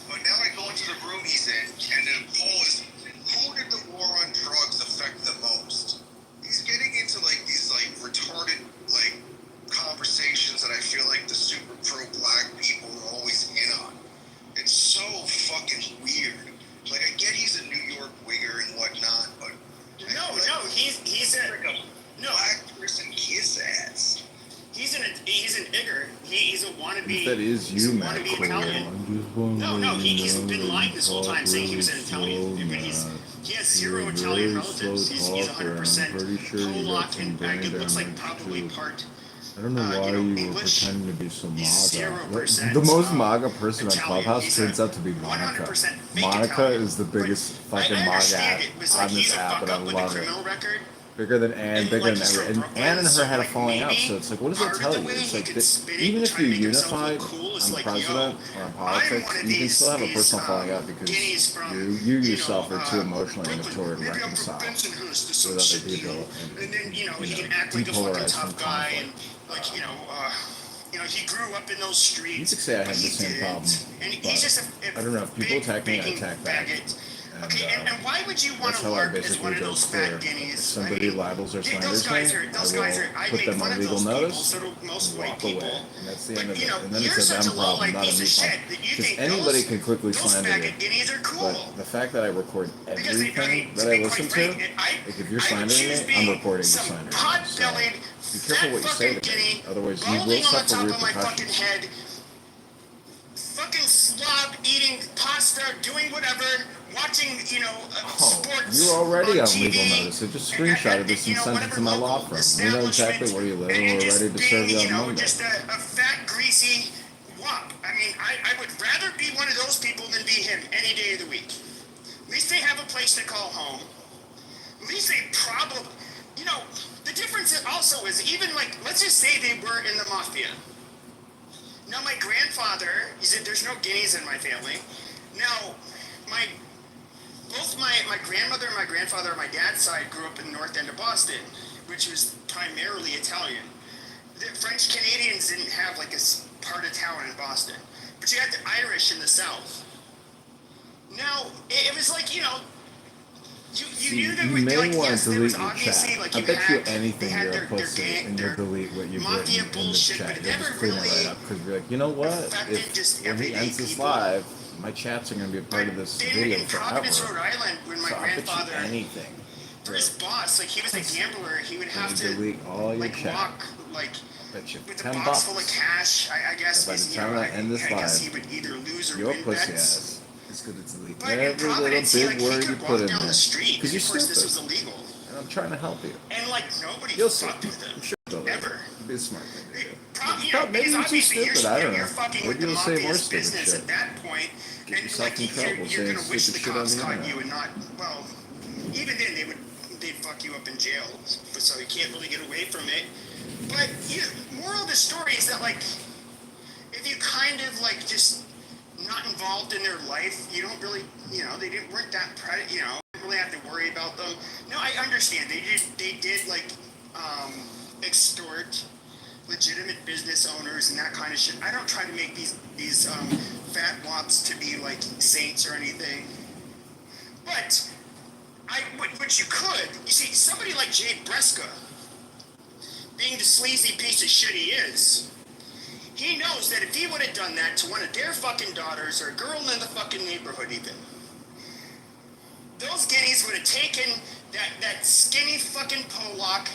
But now I go into the room he's in, and the poll is, who did the war on drugs affect the most? He's getting into, like, these, like, retarded, like, conversations that I feel like the super pro-black people are always in on. It's so fucking weird. Like, I get he's a New York wigger and whatnot, but... No, he's a... Like a black person kiss ass. He's an igger. He's a wannabe that is you, Matt wannabe Cole. Italian. I'm just wondering, No, he's been lying this whole time saying he was an Italian. He has zero Italian relatives. He's 100% I'm pretty sure you got Polak some and brain it looks like damage probably too. part I don't know why you were English. pretending to be so He's MAGA. 0% The most MAGA person on Italian. Clubhouse He's turns a out to be Monica. 100% fake Monica Italian. is the biggest fucking I MAGA understand it was like on he's this a app, fuck and I up with a love it. criminal record. Bigger than Ann, And, bigger like, than he's every. from And Brooklyn, Ann and her so, had a like, falling out, maybe so it's like, what does that part of tell the you? way It's he like, could that spin it even and if try you're to make himself look unified cool is on the like, president yo, or on I'm politics, one of you can still have a these, personal falling out because guineas from, you yourself are too emotionally immature to maybe I'm reconcile from Bensonhurst or some with other shit, you people know, and then, he can act like a fucking depolarize from tough guy conflict. and, like, he grew up in those streets. You could say I have but the he same didn't. problem, And he's but just I don't know, if people attack me, I baking attack back. faggot. And, Okay, and why would you want that's to how I work as one basically of go those clear. fat guineas? If somebody libels or slanders me, I I will put make them fun on of legal those people, notice so do most and white walk people. away. And that's the end of it. But, And then you're it's a such them a low problem, not a piece me of shit problem. that you Because think anybody those, can quickly those slander you. faggot guineas are cool. But the fact that I record Because they, everything that to I be listen quite to, frank, like if you're I would slandering choose me, I'm being recording you some slandering me. So pot-bellied, be careful what you say fat to fucking me. guinea Otherwise, you will balding on the suffer top of my fucking repercussions. head, fucking slob eating pasta, doing whatever, watching, sports You're already on TV, legal notice. I just screenshotted this and sent it to my law firm. We know exactly where you live, and we're ready to serve you on Monday. just a fat, greasy wop. I mean, I would rather be one of those people than be him any day of the week. At least they have a place to call home. At least they probably, the difference also is even like, let's just say they were in the mafia. Now, my grandfather, he said there's no guineas in my family. Now, both my grandmother and my grandfather on my dad's side grew up in the north end of Boston, which was primarily Italian. The French Canadians didn't have like a part of town in Boston, but you had the Irish in the south. Now, it was like, you knew there You would may like, want yes, to there delete was your obviously chat. like I you bet you had, they anything had you're a their pussy gang, and you'll their delete what you've mafia written in the bullshit, chat. but it You'll never just clean it really right up because you're like, you know what? affected just When he everyday ends this people. live, my chats are going to be a part of this video In Providence, forever. Rhode Island, when my So I bet grandfather, you anything. for his boss, like he was a gambler, he would have to Delete all your like chat. walk like Bet you with a 10 box full of bucks. cash. I guess By the he's, time I end this I guess he live, would either lose or your win pussy bets. ass is going to delete But in every little Providence, big he word you could put walk in down there. the street, Because and you're of course this was stupid. illegal, And I'm trying to help you. and like nobody You'll see. fucked with him I'm sure you'll ever. It'd be a smart thing to do. Maybe Maybe you're too obviously stupid. I don't you're know. fucking Maybe with the you'll say more mafia's stupid business shit. at that point, Get and yourself like in trouble you're saying gonna wish stupid the shit on cops the caught internet. you and not even then they'd fuck you up in jail, so you can't really get away from it. But moral of the story is that like if you kind of like just not involved in their life, you don't really weren't that don't really have to worry about them. No, I understand they did like extort legitimate business owners and that kind of shit. I don't try to make these fat wops to be like saints or anything, but what you could, you see, somebody like Jay Breska, being the sleazy piece of shit he is, he knows that if he would have done that to one of their fucking daughters or a girl in the fucking neighborhood even, those guineas would have taken that skinny fucking Polak.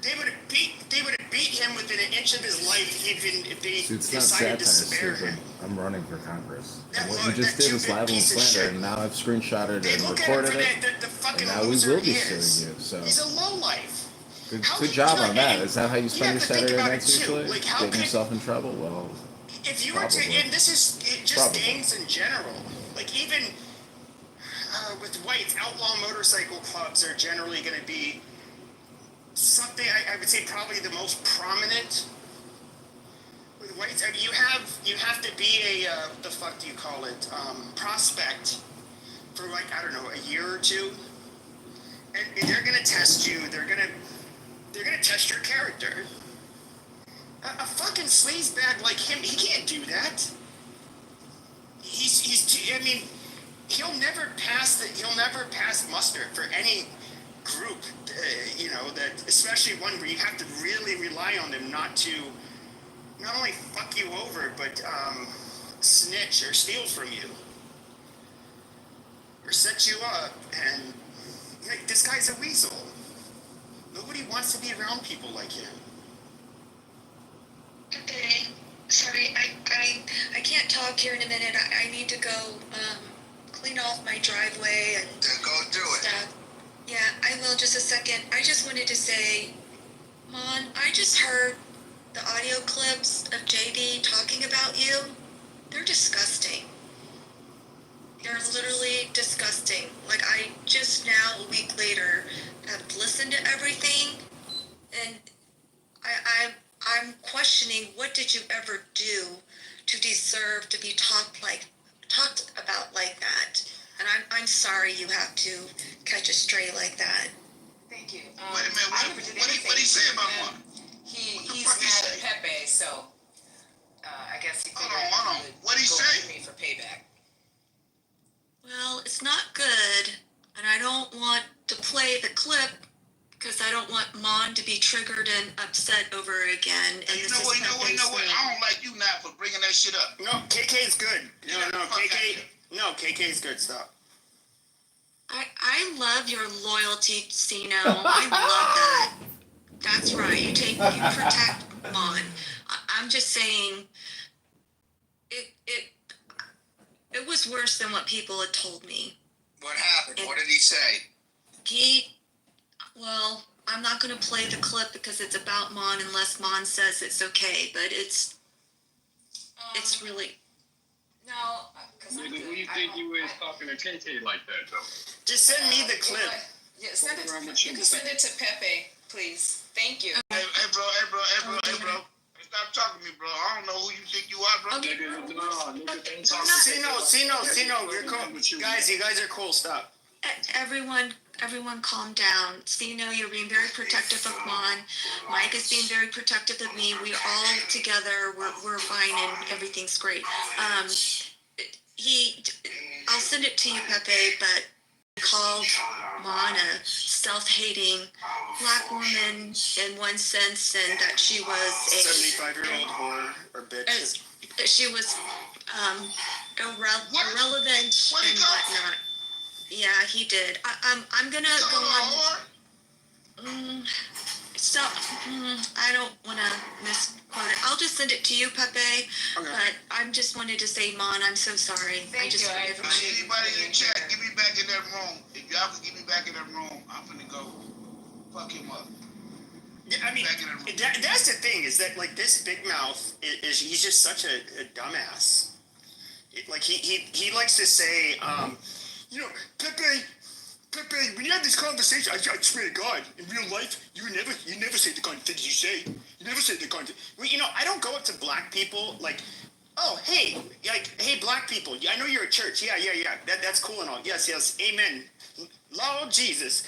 They would have beat him within an inch of his life, even if they See, it's not decided satire, to spare stupid. him. I'm running for Congress. That And what look- you just that did is stupid libel and piece of slander, shit. and now I've screenshotted They it and look at him recorded for it, the and fucking now we loser will be he is. suing you. So He's a lowlife. good job on that. Is that how you You spend have your to think Saturday about nights it, too. usually? Like, how Getting could- yourself in trouble? Well, If you were to, probably. and this is just Probably. gangs in general, like even with whites, outlaw motorcycle clubs are generally going to be something, I would say probably the most prominent with whites. I mean, you have to be a, the fuck do you call it, prospect for like, I don't know, a year or two. And they're going to test you, they're going to test your character. A fucking sleazebag like him, he can't do that. I mean, he'll never pass muster for any group, that, especially one where you have to really rely on them not only fuck you over, but snitch or steal from you. Or set you up, and this guy's a weasel. Nobody wants to be around people like him. Okay. Sorry, I can't talk here in a minute. I need to go clean off my driveway and Then go do it. stuff. Yeah, I will. Just a second. I just wanted to say, Mon, I just heard the audio clips of JD talking about you. They're disgusting. They're literally disgusting. Like, I just now, a week later, have listened to everything, and I'm questioning, what did you ever do to deserve to be talked about like that? And I'm sorry you have to catch a stray like that. Thank you. Wait a minute, I never did anything. what he say about to Mark? him. He's What the fuck he mad say? at Pepe, so I guess he figured Hold on. he would What'd he go say? to me for payback. Well, it's not good, and I don't want to play the clip because I don't want Mon to be triggered and upset over again. And You know what? I don't like you now for bringing that shit up. No, KK is good. No, KK is good. Stop. I love your loyalty, Sino. I love that. That's right. You protect Mon. I'm just saying, it was worse than what people had told me. What happened? What did he say? Well, I'm not going to play the clip because it's about Mon unless Mon says it's okay, but it's really... No, Nigga, who you think you is talking to KK like that, though? Just send me the clip. Yeah, send it. You can send it to Pepe, please. Thank you. Hey, bro. Stop talking to me, bro. I don't know who you think you are, bro. Nigga, don't talk Sino, you're cool. Guys, you guys are cool. Stop. Everyone calm down. Sino, you're being very protective of Mon. Mike is being very protective of me. We all together, we're fine and everything's great. I'll send it to you, Pepe, but he called Mon a self-hating black woman in one sense, and that she was a 75-year-old whore or bitch. She was irrelevant and whatnot. Yeah, he did. I'm gonna go on. I don't want to misquote it. I'll just send it to you, Pepe. Okay. But I just wanted to say, Mon, I'm so sorry. Thank you. Anybody in the chat, get me back in that room. If y'all can get me back in that room, I'm finna go fuck him up. Yeah, I mean, that's the thing, is that, like, this big mouth he's just such a dumbass. Like, he likes to say, Pepe, when you have this conversation, I swear to God, in real life, you never say the kind of things you say. You never say the kind of... Well, I don't go up to black people like, oh, hey, black people, I know you're a church. Yeah, that's cool and all. Yes, amen. Lord Jesus.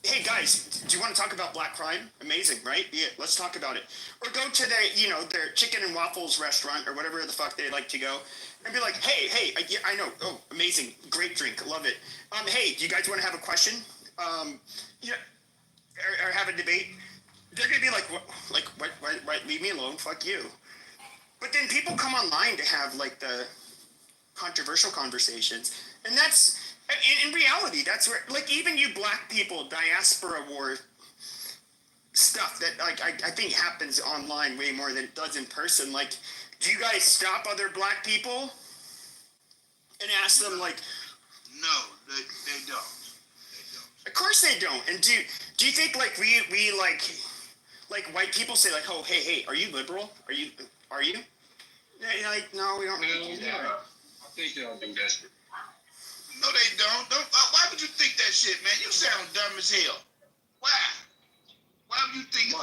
Hey, guys, do you want to talk about black crime? Amazing, right? Yeah, let's talk about it. Or go to their chicken and waffles restaurant or whatever the fuck they like to go and be like, hey, I know. Oh, amazing. Great drink. Love it. Hey, do you guys want to have a question? Or have a debate? They're going to be like, what, leave me alone. Fuck you. But then people come online to have, like, the controversial conversations. And that's... In reality, that's where, like, even you black people, diaspora war stuff that, like, I think happens online way more than it does in person. Like, do you guys stop other black people and ask them, like... No, they don't. Of course they don't. And do you think, like, we like white people say, like, oh, hey, are you liberal? Are you? Yeah, like, no, we don't really do that. I think y'all do that. No, they don't. Why would you think that shit, man? You sound dumb as hell. Why? Why would you think I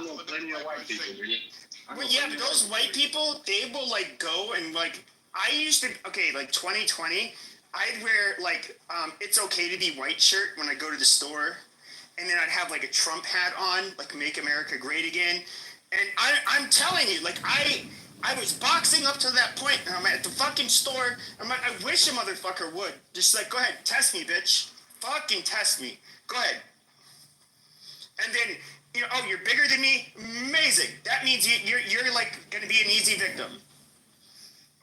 know plenty of white people, really. Well, yeah, but those white people, they will, like, go and, like, I used to, like, 2020, I'd wear, like, it's okay to be white shirt when I go to the store, and then I'd have, like, a Trump hat on, like, Make America Great Again, and I'm telling you, like, I was boxing up to that point, and I'm at the fucking store. I'm like, I wish a motherfucker would. Just like, go ahead, test me, bitch. Fucking test me. Go ahead. And then, oh, you're bigger than me? Amazing. That means you're like, going to be an easy victim.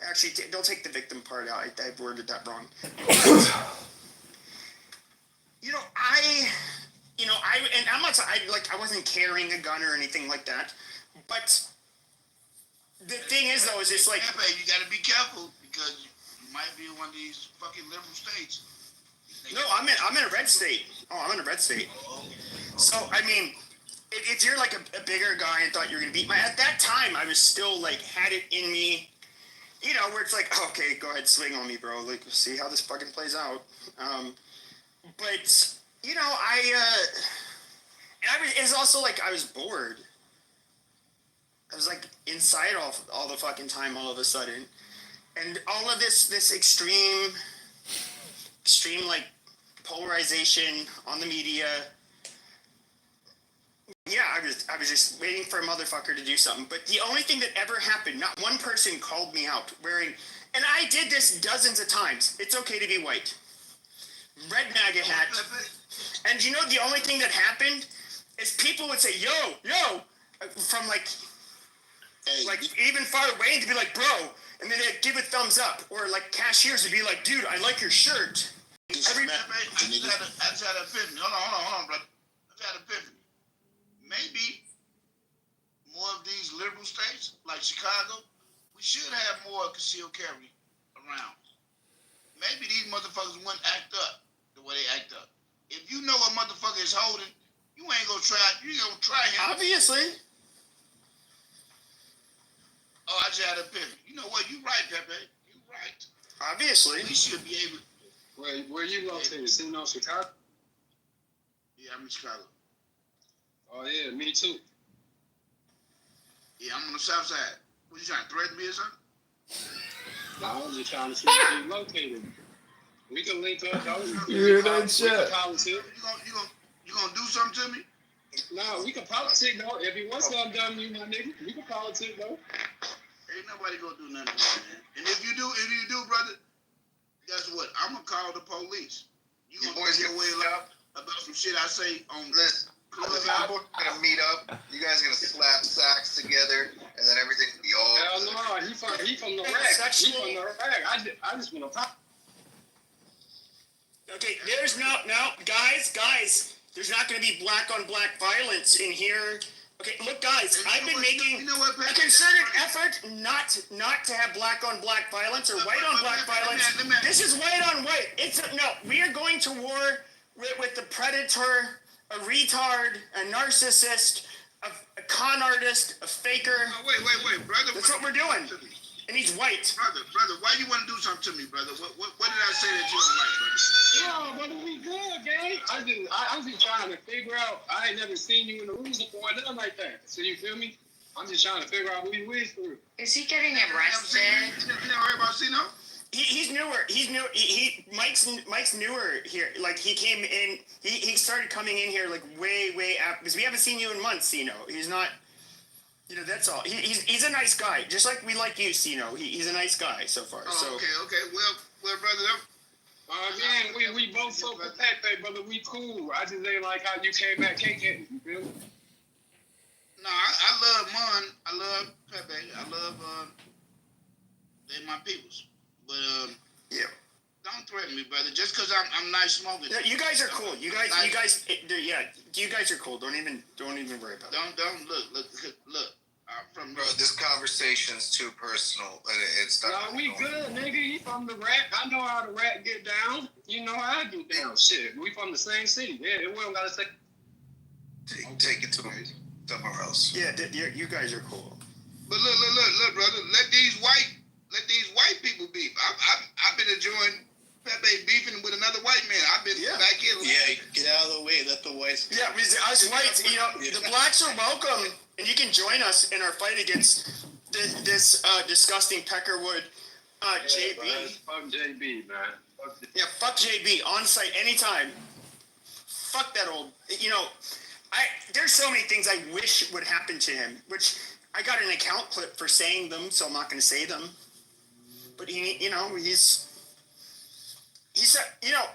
Actually, don't take the victim part out. I worded that wrong. But, and I'm not, I wasn't carrying a gun or anything like that, but... The thing is, though, is it's like Pepe, you gotta be careful because you might be in one of these fucking liberal states. no, I'm in a red state. Oh, I'm in a red state. So I mean, if you're like a bigger guy and thought you were gonna beat my, at that time I was still like had it in me, you know, where it's like, okay, go ahead, swing on me, bro. Like, see how this fucking plays out. But you know, it's also like I was bored. I was like inside all the fucking time all of a sudden, and all of this extreme like polarization on the media. Yeah, I was just waiting for a motherfucker to do something. But the only thing that ever happened, not one person called me out wearing, and I did this dozens of times. It's okay to be white. Red MAGA hat. And you know the only thing that happened is people would say, yo, from like even far away, and to be like, bro, and then they'd give a thumbs up, or like cashiers would be like, dude, I like your shirt. I just had an epiphany. Hold on, brother. I just had an epiphany. Maybe more of these liberal states, like Chicago, we should have more concealed carry around. Maybe these motherfuckers wouldn't act up the way they act up. If you know a motherfucker is holding, you ain't gonna try. You ain't gonna try him. Obviously. Oh, I just had an epiphany. You know what? You right, Pepe. You right. Obviously. We should be able. Where you located? Sitting on Chicago? Yeah, I'm in Chicago. Oh yeah, me too. Yeah, I'm on the south side. What, you trying to threaten me or something? No, I was just trying to see where you located. We can link up. You hear that shit? You gonna do something to me? No, we can politic though. If you want something done to you, my nigga, we can politic though. Ain't nobody gonna do nothing to me, man. And if you do, brother, guess what? I'm gonna call the police. You gonna get away about some shit I say on this. We're gonna meet up. You guys are gonna slap sacks together, and then everything will be all. Hell no, he from the rack. He from the rack. I just wanna pop. Okay, there's no guys. There's not going to be black on black violence in here. Okay, look, guys, I've been making a concerted effort not to have black on black violence or white on black violence. This is white on white. We are going to war with the predator, a retard, a narcissist, a con artist, a faker. Wait, brother. That's what we're doing. And he's white. Brother, why you want to do something to me, brother? What did I say that you don't like, brother? No, brother, we good, gang. I'm just trying to figure out. I ain't never seen you in the rooms before, nothing like that. So you feel me? I'm just trying to figure out who you is through. Is he getting arrested? You never heard about Sino? He's newer. He's new. Mike's newer here. Like he came in. He started coming in here like way after, because we haven't seen you in months, Sino. He's not. You know, that's all. He's a nice guy, just like we like you, Sino. He's a nice guy so far. Oh, okay. Well, brother. Man, we both so protected, brother. We cool. I just ain't like how you came back, KK. You feel me? No, I love Mon. I love Pepe. I love they my peoples. But yeah. Don't threaten me, brother. Just because I'm nice smoking. Yeah, you guys are cool. You guys are cool. Don't even worry about it. Don't look. Bro, this conversation's too personal, and it's not. No, we good, nigga. He from the rack. I know how the rack get down. You know how I get down. Shit, we from the same city. Yeah, we don't gotta say. Take it to somewhere else. Yeah, you guys are cool. But look, brother. Let these white people beef. I've been enjoying Pepe beefing with another white man. I've been back here. Yeah, get out of the way. Let the whites. Yeah, us whites. You know, the blacks are welcome, and you can join us in our fight against this disgusting Peckerwood JB. Fuck JB, man. Yeah, fuck JB on site anytime. Fuck that old. You know, there's so many things I wish would happen to him, which I got an account clip for saying them, so I'm not going to say them. But he's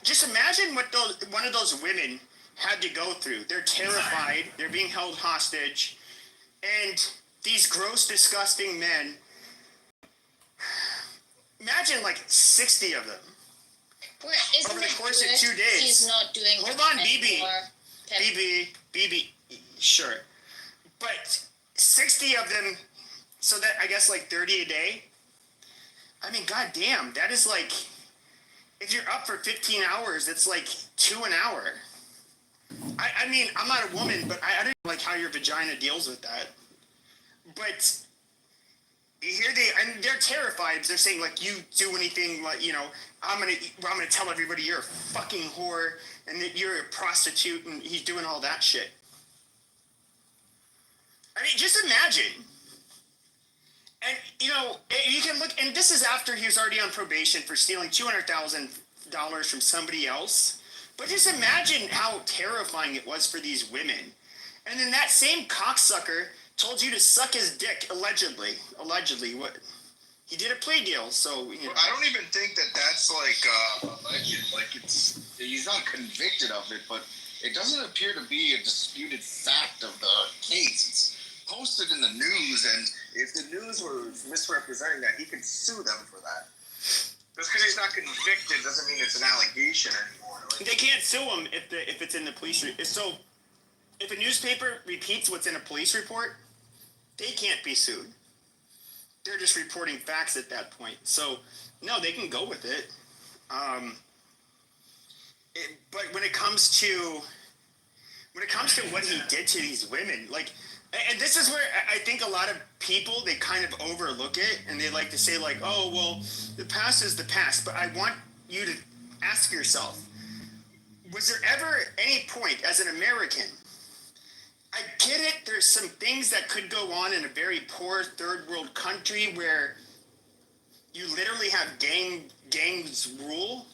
just imagine what one of those women had to go through. They're terrified. They're being held hostage, and these gross, disgusting men. Imagine like 60 of them. Well, isn't over the it course good of 2 days. He's not doing. Hold on, BB. Sure, but 60 of them So that, I guess, like 30 a day. I mean, goddamn, that is like, if you're up for 15 hours, it's like 2 an hour. I mean, I'm not a woman, but I don't like how your vagina deals with that. But here they're terrified. They're saying, like, you do anything, like, you know, I'm gonna tell everybody you're a fucking whore and that you're a prostitute, and he's doing all that shit. I mean, just imagine. And, you know, you can look, and this is after he was already on probation for stealing $200,000 from somebody else. But just imagine how terrifying it was for these women. And then that same cocksucker told you to suck his dick, allegedly. Allegedly, what? He did a plea deal, so, you know. I don't even think that that's like alleged. Like, he's not convicted of it, but it doesn't appear to be a disputed fact of the case. It's posted in the news, and if the news were misrepresenting that, he could sue them for that. Just because he's not convicted doesn't mean it's an allegation anymore. Like, they can't sue him if it's in the police. So, if a newspaper repeats what's in a police report, they can't be sued. They're just reporting facts at that point. So, no, they can go with it. But when it comes to what he did to these women, like, and this is where I think a lot of people, they kind of overlook it, and they like to say, like, oh, well, the past is the past. But I want you to ask yourself, was there ever any point as an American? I get it, there's some things that could go on in a very poor third world country where you literally have gangs rule,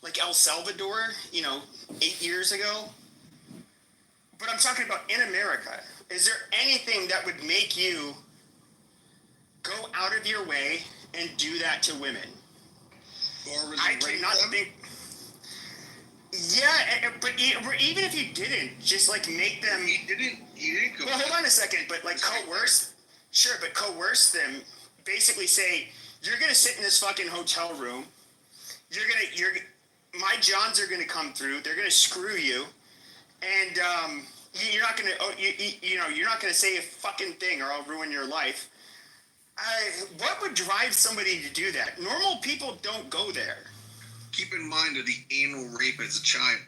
like El Salvador, you know, 8 years ago. But I'm talking about in America. Is there anything that would make you go out of your way and do that to women? I do not think. Yeah, but even if you didn't, just like make them. He didn't go. Well, hold on a second, but like coerce. Sure, but coerce them. Basically, say you're gonna sit in this fucking hotel room. My Johns are gonna come through. They're gonna screw you, and you're not gonna. You're not gonna say a fucking thing, or I'll ruin your life. What would drive somebody to do that? Normal people don't go there. Keep in mind that the anal rape as a child.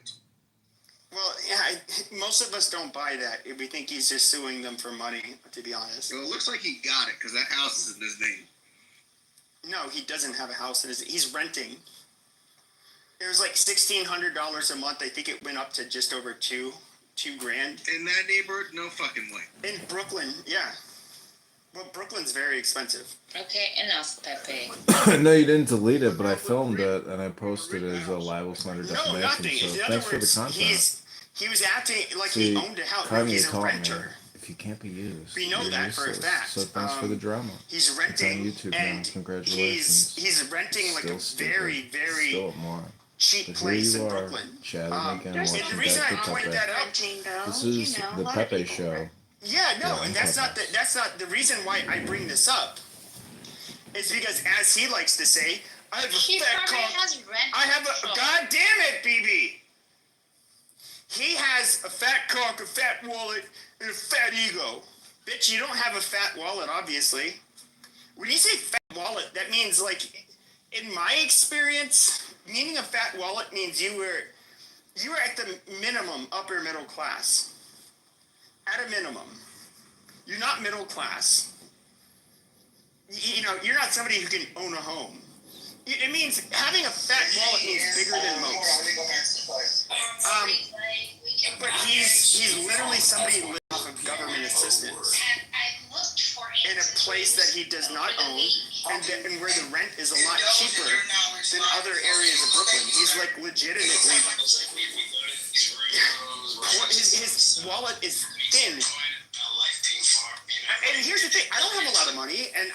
Well, yeah, most of us don't buy that. We think he's just suing them for money, to be honest. Well, it looks like he got it, because that house is in his name. No, he doesn't have a house. He's renting. It was like $1,600 a month. I think it went up to just over $2,000. In that neighborhood? No fucking way. In Brooklyn, yeah. Well, Brooklyn's very expensive. Okay, enough, Pepe. No, you didn't delete it, but I filmed it and I posted it as a libel under defamation. No, nothing. So In thanks other words, for the content. he was acting like See, he owned a house. Kanye He's a taught me, renter. if you can't be used, We know you're that for a useless. fact. So thanks for the drama. He's It's renting, on YouTube and now. Congratulations. he's renting like Still a stupid. very, very Still a moron. cheap But place here in you are, Brooklyn. chatting again, And watching the reason I Dr. pointed Pepe. that out, This is the Pepe Show. yeah, no, Yeah, and that's not the reason why I bring this up. It's because, as he likes to say, I have a fat cock. I have a God damn it, BB. He has a fat cock, a fat wallet, and a fat ego. Bitch, you don't have a fat wallet, obviously. When you say fat wallet, that means, like, in my experience, meaning a fat wallet means you were at the minimum upper middle class. At a minimum. You're not middle class. You know, you're not somebody who can own a home. It means having a fat wallet means bigger than most. But he's literally somebody living off of government assistance in a place that he does not own, and where the rent is a lot cheaper than other areas of Brooklyn. He's like legitimately. His wallet is thin. And here's the thing, I don't have a lot of money, and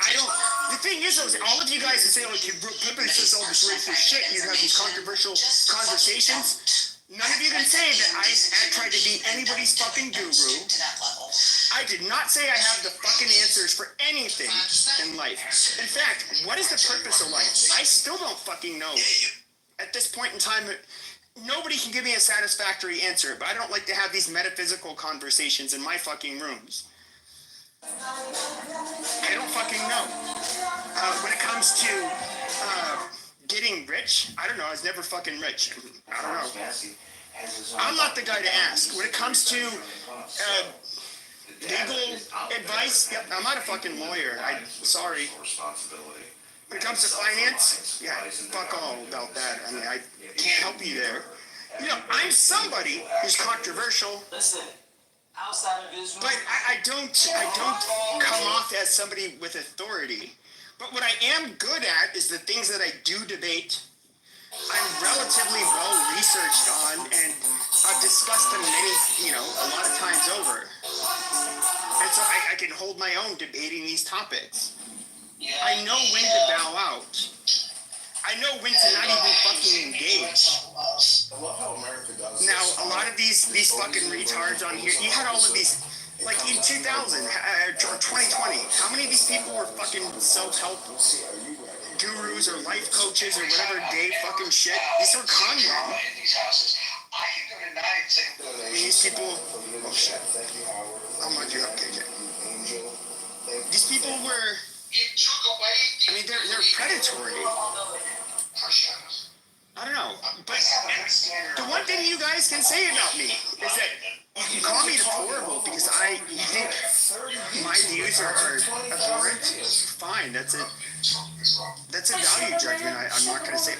the thing is, though, all of you guys who say, like, Pepe says all this racist shit, and you have these controversial conversations, none of you can say that I tried to be anybody's fucking guru. I did not say I have the fucking answers for anything in life. In fact, what is the purpose of life? I still don't fucking know. At this point in time, nobody can give me a satisfactory answer, but I don't like to have these metaphysical conversations in my fucking rooms. I don't fucking know. When it comes to getting rich, I don't know. I was never fucking rich. I don't know. I'm not the guy to ask. When it comes to legal advice, yep, I'm not a fucking lawyer. Sorry. When it comes to finance, yeah, fuck all about that. I mean, I can't help you there. You know, I'm somebody who's controversial. But I don't come off as somebody with authority. But what I am good at is the things that I do debate. I'm relatively well researched on, and I've discussed them a lot of times over. And so I can hold my own debating these topics. I know when to bow out. I know when to not even fucking engage. Now, a lot of these fucking retards on here, you had all of these, like in 2000 or 2020, how many of these people were fucking self-help gurus or life coaches or whatever gay fucking shit? These were con men. These people, oh shit. I'll mind you up, KJ. These people were, I mean, they're predatory. I don't know, but the one thing you guys can say about me is that you can call me deplorable because you think my views are abhorrent. Fine, that's a value judgment. I'm not gonna say,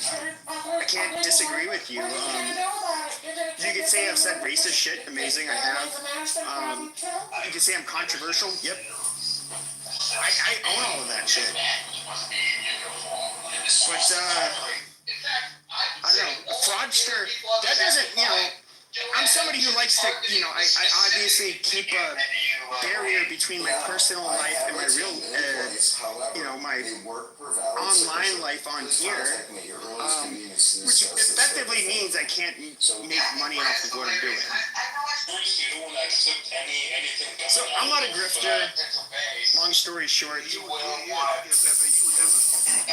I can't disagree with you. You could say I've said racist shit, amazing, I have. You could say I'm controversial, yep. I own all of that shit. But, I don't know, fraudster, that doesn't, I'm somebody who likes to, I obviously keep a barrier between my personal life and my real, my online life on here, which effectively means I can't make money off of what I'm doing. So I'm not a grifter, long story short. I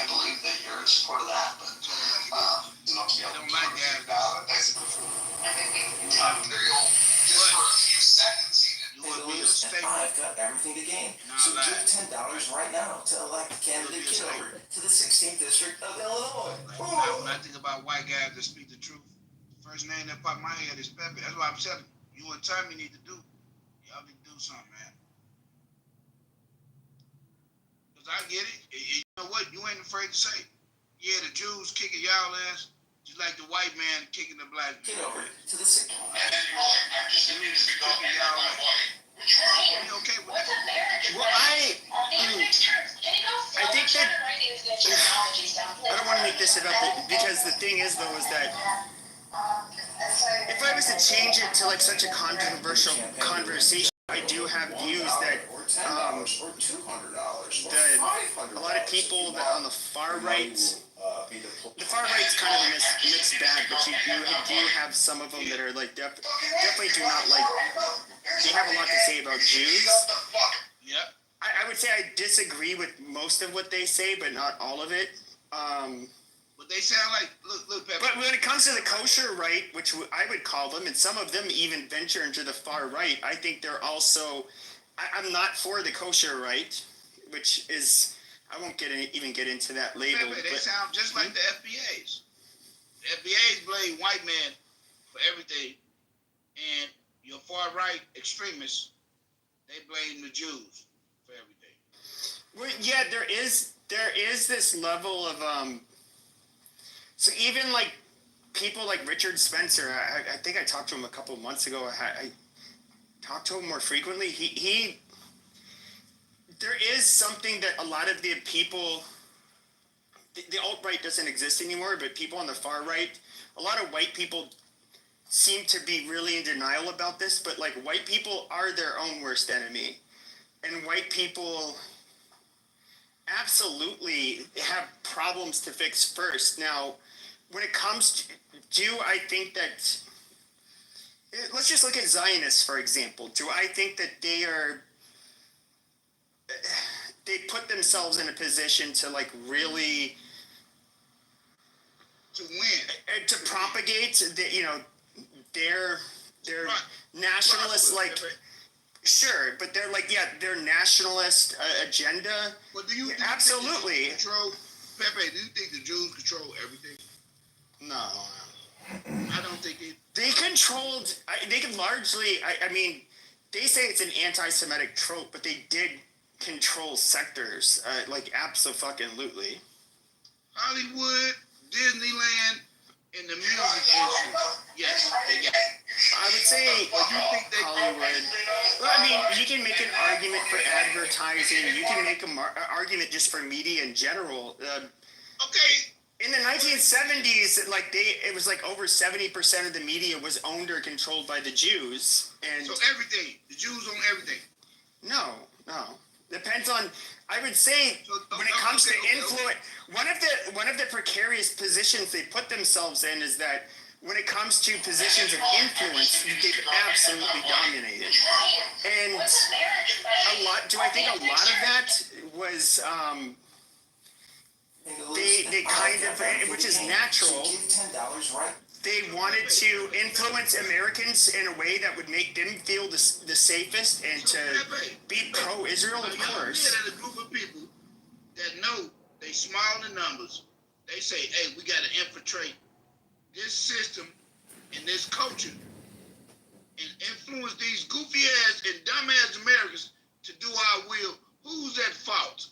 believe that you're in support of that, but I don't like that. Just for a few seconds, and I've got everything to gain. So give $10 right now to elect candidate Kitover to the 16th District of Illinois. When I think about white guys that speak the truth, the first name that popped in my head is Pepe. That's what I'm telling you. You and Tommy need to do. Y'all need to do something, man. Because I get it. You know what? You ain't afraid to say it. Yeah, the Jews kicking y'all ass, just like the white man kicking the black man. Get over to the 16th. You okay with that? Well, I think that I don't want to make this about because the thing is though is that if I was to change it to like such a controversial conversation, I do have views that a lot of people that on the far right, the far right's kind of a mixed bag, but you do have some of them that are like definitely do not like. They have a lot to say about Jews. Yep. I would say I disagree with most of what they say, but not all of it. But they sound like look. Pepper. But when it comes to the kosher right, which I would call them, and some of them even venture into the far right, I think they're also. I'm not for the kosher right, which is I won't even get into that label. Pepper, they sound just like the FBAs. The FBAs blame white men for everything, and your far right extremists, they blame the Jews for everything. Well, yeah, there is this level of so even like people like Richard Spencer, I think I talked to him a couple of months ago. I talked to him more frequently. He there is something that a lot of the people, the alt-right doesn't exist anymore, but people on the far right, a lot of white people seem to be really in denial about this, but like white people are their own worst enemy. And white people absolutely have problems to fix first. Now, when it comes to, I think that, let's just look at Zionists, for example. Do I think that they put themselves in a position to like really to win, to propagate their nationalist like Sure, but they're like, yeah, their nationalist agenda. But do you absolutely control? Pepe, do you think the Jews control everything? No. I don't think it. They controlled. They could largely. I mean, they say it's an anti-Semitic trope, but they did control sectors like abso-fucking-lutely. Hollywood, Disneyland, and the music industry. Yes, they got it. I would say Hollywood. Well, I mean, you can make an argument for advertising. You can make an argument just for media in general. Okay. In the 1970s, like it was like over 70% of the media was owned or controlled by the Jews, and so everything, the Jews own everything. No. Depends on. I would say when it comes to influence, one of the precarious positions they put themselves in is that when it comes to positions of influence, they've absolutely dominated. And a lot. Do I think a lot of that was? They kind of, which is natural. They wanted to influence Americans in a way that would make them feel the safest and to be pro-Israel, of course. There's a group of people that know they small in numbers. They say, hey, we got to infiltrate this system and this culture and influence these goofy ass and dumb ass Americans to do our will. Who's at fault?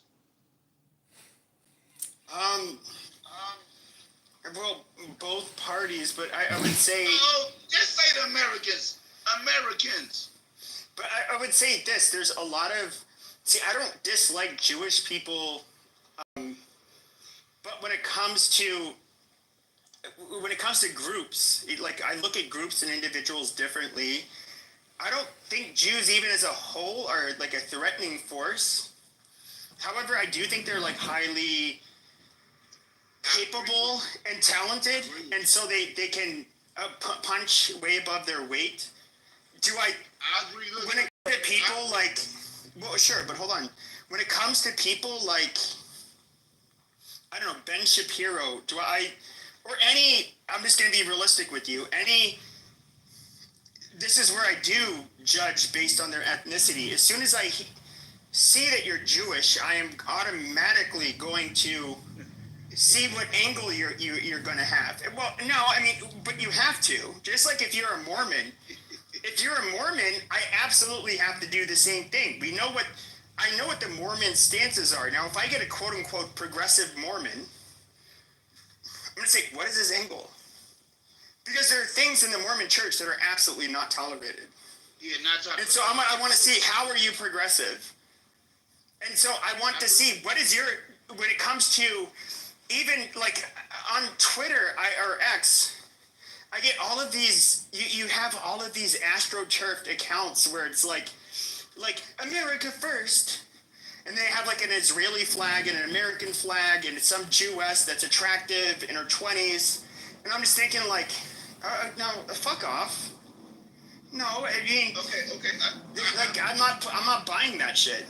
Well, both parties, but I would say. Oh, just say the Americans. Americans. But I would say this: there's a lot of. See, I don't dislike Jewish people, but when it comes to groups, like I look at groups and individuals differently. I don't think Jews, even as a whole, are like a threatening force. However, I do think they're like highly capable and talented, and so they can punch way above their weight. I agree. When it comes to people like, well, sure, but hold on. When it comes to people like, I don't know, Ben Shapiro, or any, I'm just going to be realistic with you, this is where I do judge based on their ethnicity. As soon as I see that you're Jewish, I am automatically going to see what angle you're going to have. Well, no, I mean, but you have to. Just like if you're a Mormon, I absolutely have to do the same thing. I know what the Mormon stances are. Now, if I get a quote unquote progressive Mormon, I'm going to say, what is his angle? Because there are things in the Mormon church that are absolutely not tolerated. Yeah, not tolerated. And so I want to see, how are you progressive? And so I want to see, what is when it comes to, even like on Twitter or X, I get all of these, you have all of these astroturfed accounts where it's like America first. And they have like an Israeli flag and an American flag and some Jewess that's attractive in her 20s. And I'm just thinking like, no, fuck off. No, I mean, okay. Like I'm not buying that shit.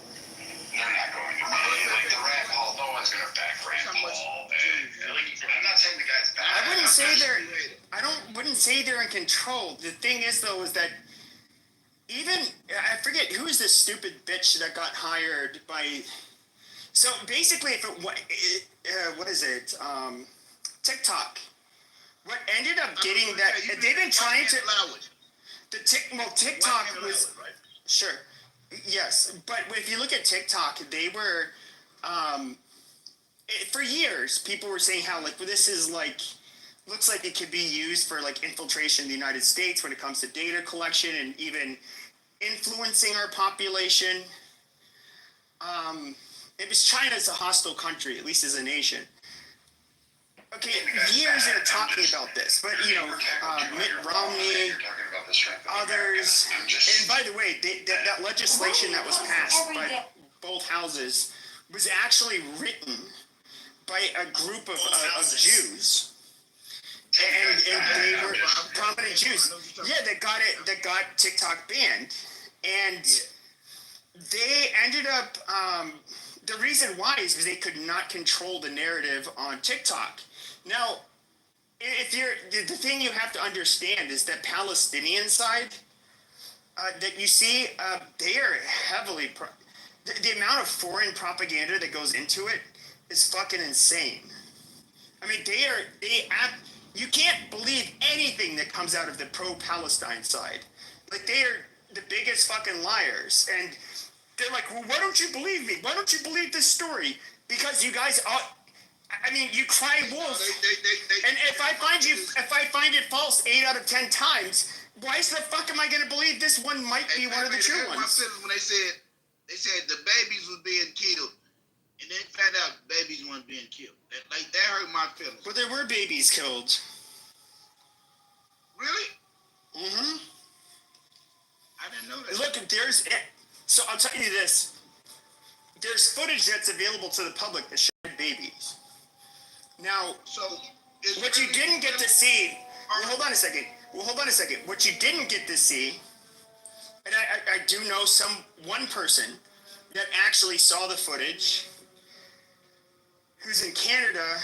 They're not going to be like the Rand Paul. No one's going to back Rand Paul. I'm not saying the guy's bad. I wouldn't say they're in control. The thing is though, is that even I forget who is this stupid bitch that got hired by. So basically, what is it? TikTok. What ended up getting that? They've been trying to. TikTok was sure. Yes, but if you look at TikTok, they were, for years, people were saying how, like, this is, like, looks like it could be used for, like, infiltration in the United States when it comes to data collection and even influencing our population. It was China as a hostile country, at least as a nation. Okay, years they're talking about this, but, Mitt Romney, others, and by the way, that legislation that was passed by both houses was actually written by a group of Jews, and they were prominent Jews. Yeah, that got TikTok banned, and they ended up. The reason why is because they could not control the narrative on TikTok. Now, if the thing you have to understand is that Palestinian side, that you see, they are heavily the amount of foreign propaganda that goes into it is fucking insane. I mean, you can't believe anything that comes out of the pro-Palestine side. Like, they are the biggest fucking liars, and they're like, well, why don't you believe me? Why don't you believe this story? Because you guys are. I mean, you cry wolf. And if I find it false 8 out of 10 times, why the fuck am I going to believe this one might be one of the true ones? My feelings when they said the babies was being killed, and then found out babies weren't being killed. That hurt my feelings. But there were babies killed. Really? Mm-hmm. I didn't know that. Look, so I'll tell you this. There's footage that's available to the public that showed babies. Now, what you didn't get to see, hold on a second. What you didn't get to see, and I do know one person that actually saw the footage, who's in Canada.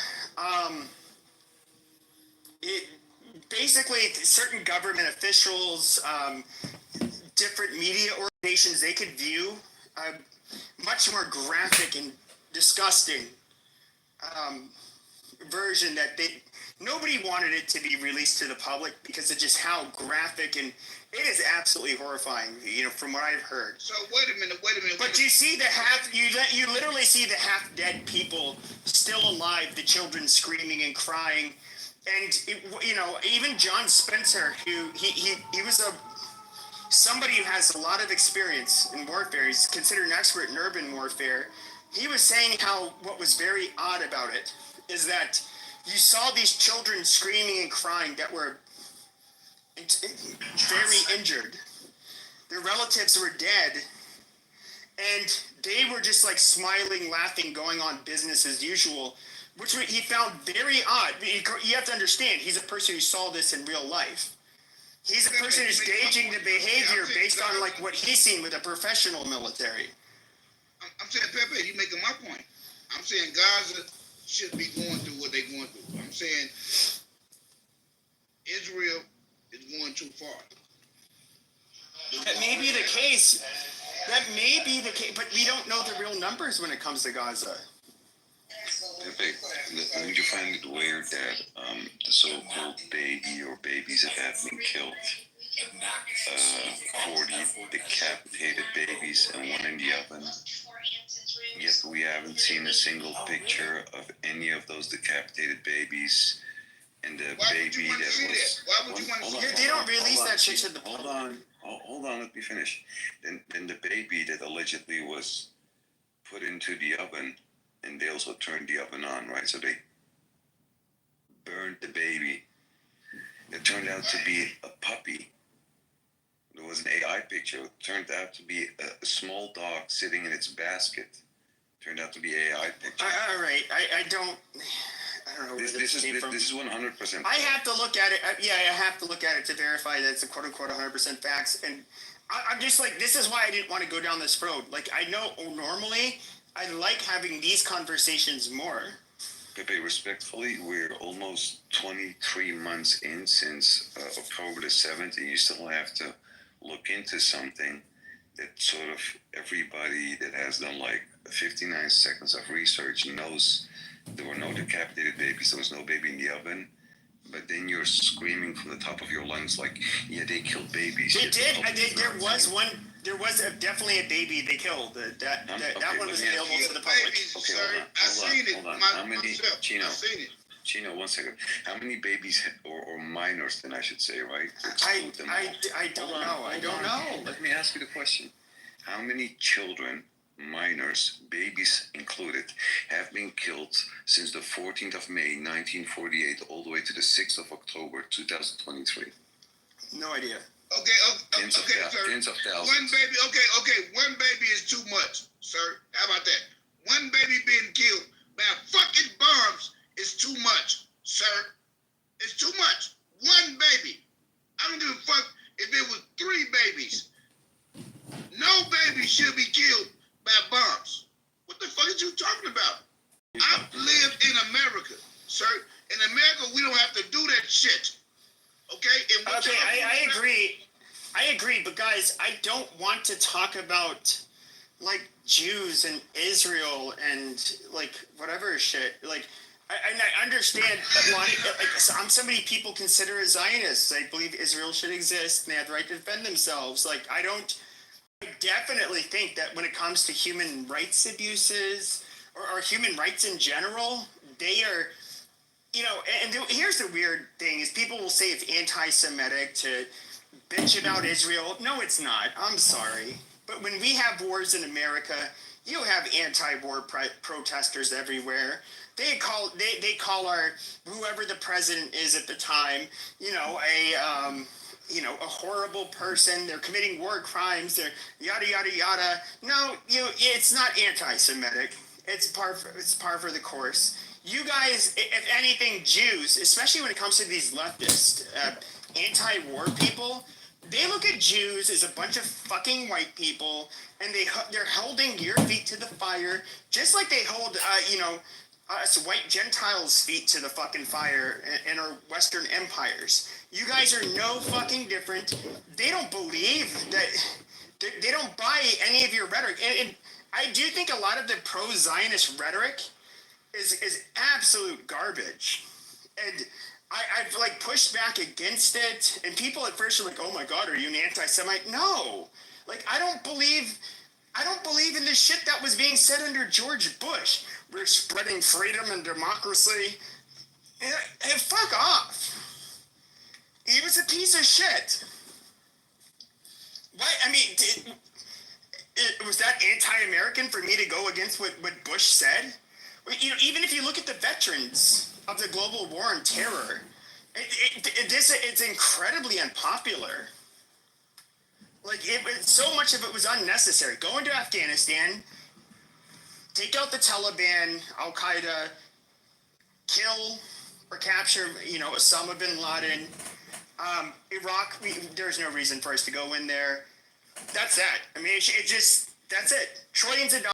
Basically, certain government officials, different media organizations, they could view much more graphic and disgusting version that nobody wanted it to be released to the public because of just how graphic, and it is absolutely horrifying, from what I've heard. So wait a minute. But you see you literally see the half dead people still alive, the children screaming and crying, and even John Spencer, who he was somebody who has a lot of experience in warfare. He's considered an expert in urban warfare. He was saying how what was very odd about it is that you saw these children screaming and crying that were very injured. Their relatives were dead, and they were just like smiling, laughing, going on business as usual, which he found very odd. You have to understand, he's a person who saw this in real life. He's a person who's gauging the behavior based on like what he's seen with a professional military. I'm saying, Pepe, you're making my point. I'm saying Gaza should be going through what they're going through. I'm saying Israel is going too far. That may be the case. But we don't know the real numbers when it comes to Gaza. Pepe, don't you find it weird that the so-called baby or babies that have been killed, 40 decapitated babies and one in the oven, yet we haven't seen a single picture of any of those decapitated babies, and the baby that was... Why would you want to see that? They don't release that shit to the public. Hold on, let me finish. Then the baby that allegedly was put into the oven, and they also turned the oven on, right? So they burned the baby. It turned out to be a puppy. There was an AI picture. It turned out to be a small dog sitting in its basket. Turned out to be AI picture. All right, I don't know where this is 100%. I have to look at it. I have to look at it to verify that it's a quote-unquote 100% facts. And I'm just like, this is why I didn't want to go down this road. Like, I know normally I like having these conversations more. Pepe, respectfully, we're almost 23 months in since October the 7th, and you still have to look into something that sort of everybody that has done like 59 seconds of research knows there were no decapitated babies, there was no baby in the oven, but then you're screaming from the top of your lungs like, yeah, they killed babies. They did. There was definitely a baby they killed. That one was available to the public. Okay, hold on. How many, Chino, 1 second. How many babies or minors then I should say, right? I don't know. I don't know. Let me ask you the question. How many children, minors, babies included, have been killed since the 14th of May, 1948, all the way to the 6th of October, 2023? No idea. Tens of thousands. One baby is too much, sir. How about that? One baby being killed by fucking bombs is too much, sir. It's too much. One baby. I don't give a fuck if it was 3 babies. No baby should be killed by bombs. What the fuck is you talking about? I've lived in America, sir. In America, we don't have to do that shit. Okay? I agree. but guys, I don't want to talk about like Jews and Israel and like whatever shit. Like, I understand a lot of, like, so many people consider as Zionists. I believe Israel should exist and they have the right to defend themselves. Like, I definitely think that when it comes to human rights abuses or human rights in general, they are, you know, and here's the weird thing is people will say it's anti-Semitic to bitch about Israel. No, it's not. I'm sorry. But when we have wars in America, you have anti-war protesters everywhere. They call our whoever the president is at the time, you know, a horrible person. They're committing war crimes. They're yada yada yada. No, it's not anti-Semitic. It's par for the course. You guys, if anything, Jews, especially when it comes to these leftist anti-war people, they look at Jews as a bunch of fucking white people, and they're holding your feet to the fire, just like they hold, us white Gentiles' feet to the fucking fire in our Western empires. You guys are no fucking different. They don't believe that. They don't buy any of your rhetoric, and I do think a lot of the pro-Zionist rhetoric is absolute garbage, and I've like pushed back against it, and people at first are like, "Oh my God, are you an anti-Semite?" No, like I don't believe in the shit that was being said under George Bush. We're spreading freedom and democracy. And fuck off. He was a piece of shit. What? I mean, was that anti-American for me to go against what Bush said? You know, even if you look at the veterans of the global war on terror, it's incredibly unpopular. Like, so much of it was unnecessary. Go into Afghanistan, take out the Taliban, Al Qaeda, kill or capture, Osama bin Laden. Iraq, there's no reason for us to go in there. That's that. I mean, that's it. Trillions of dollars.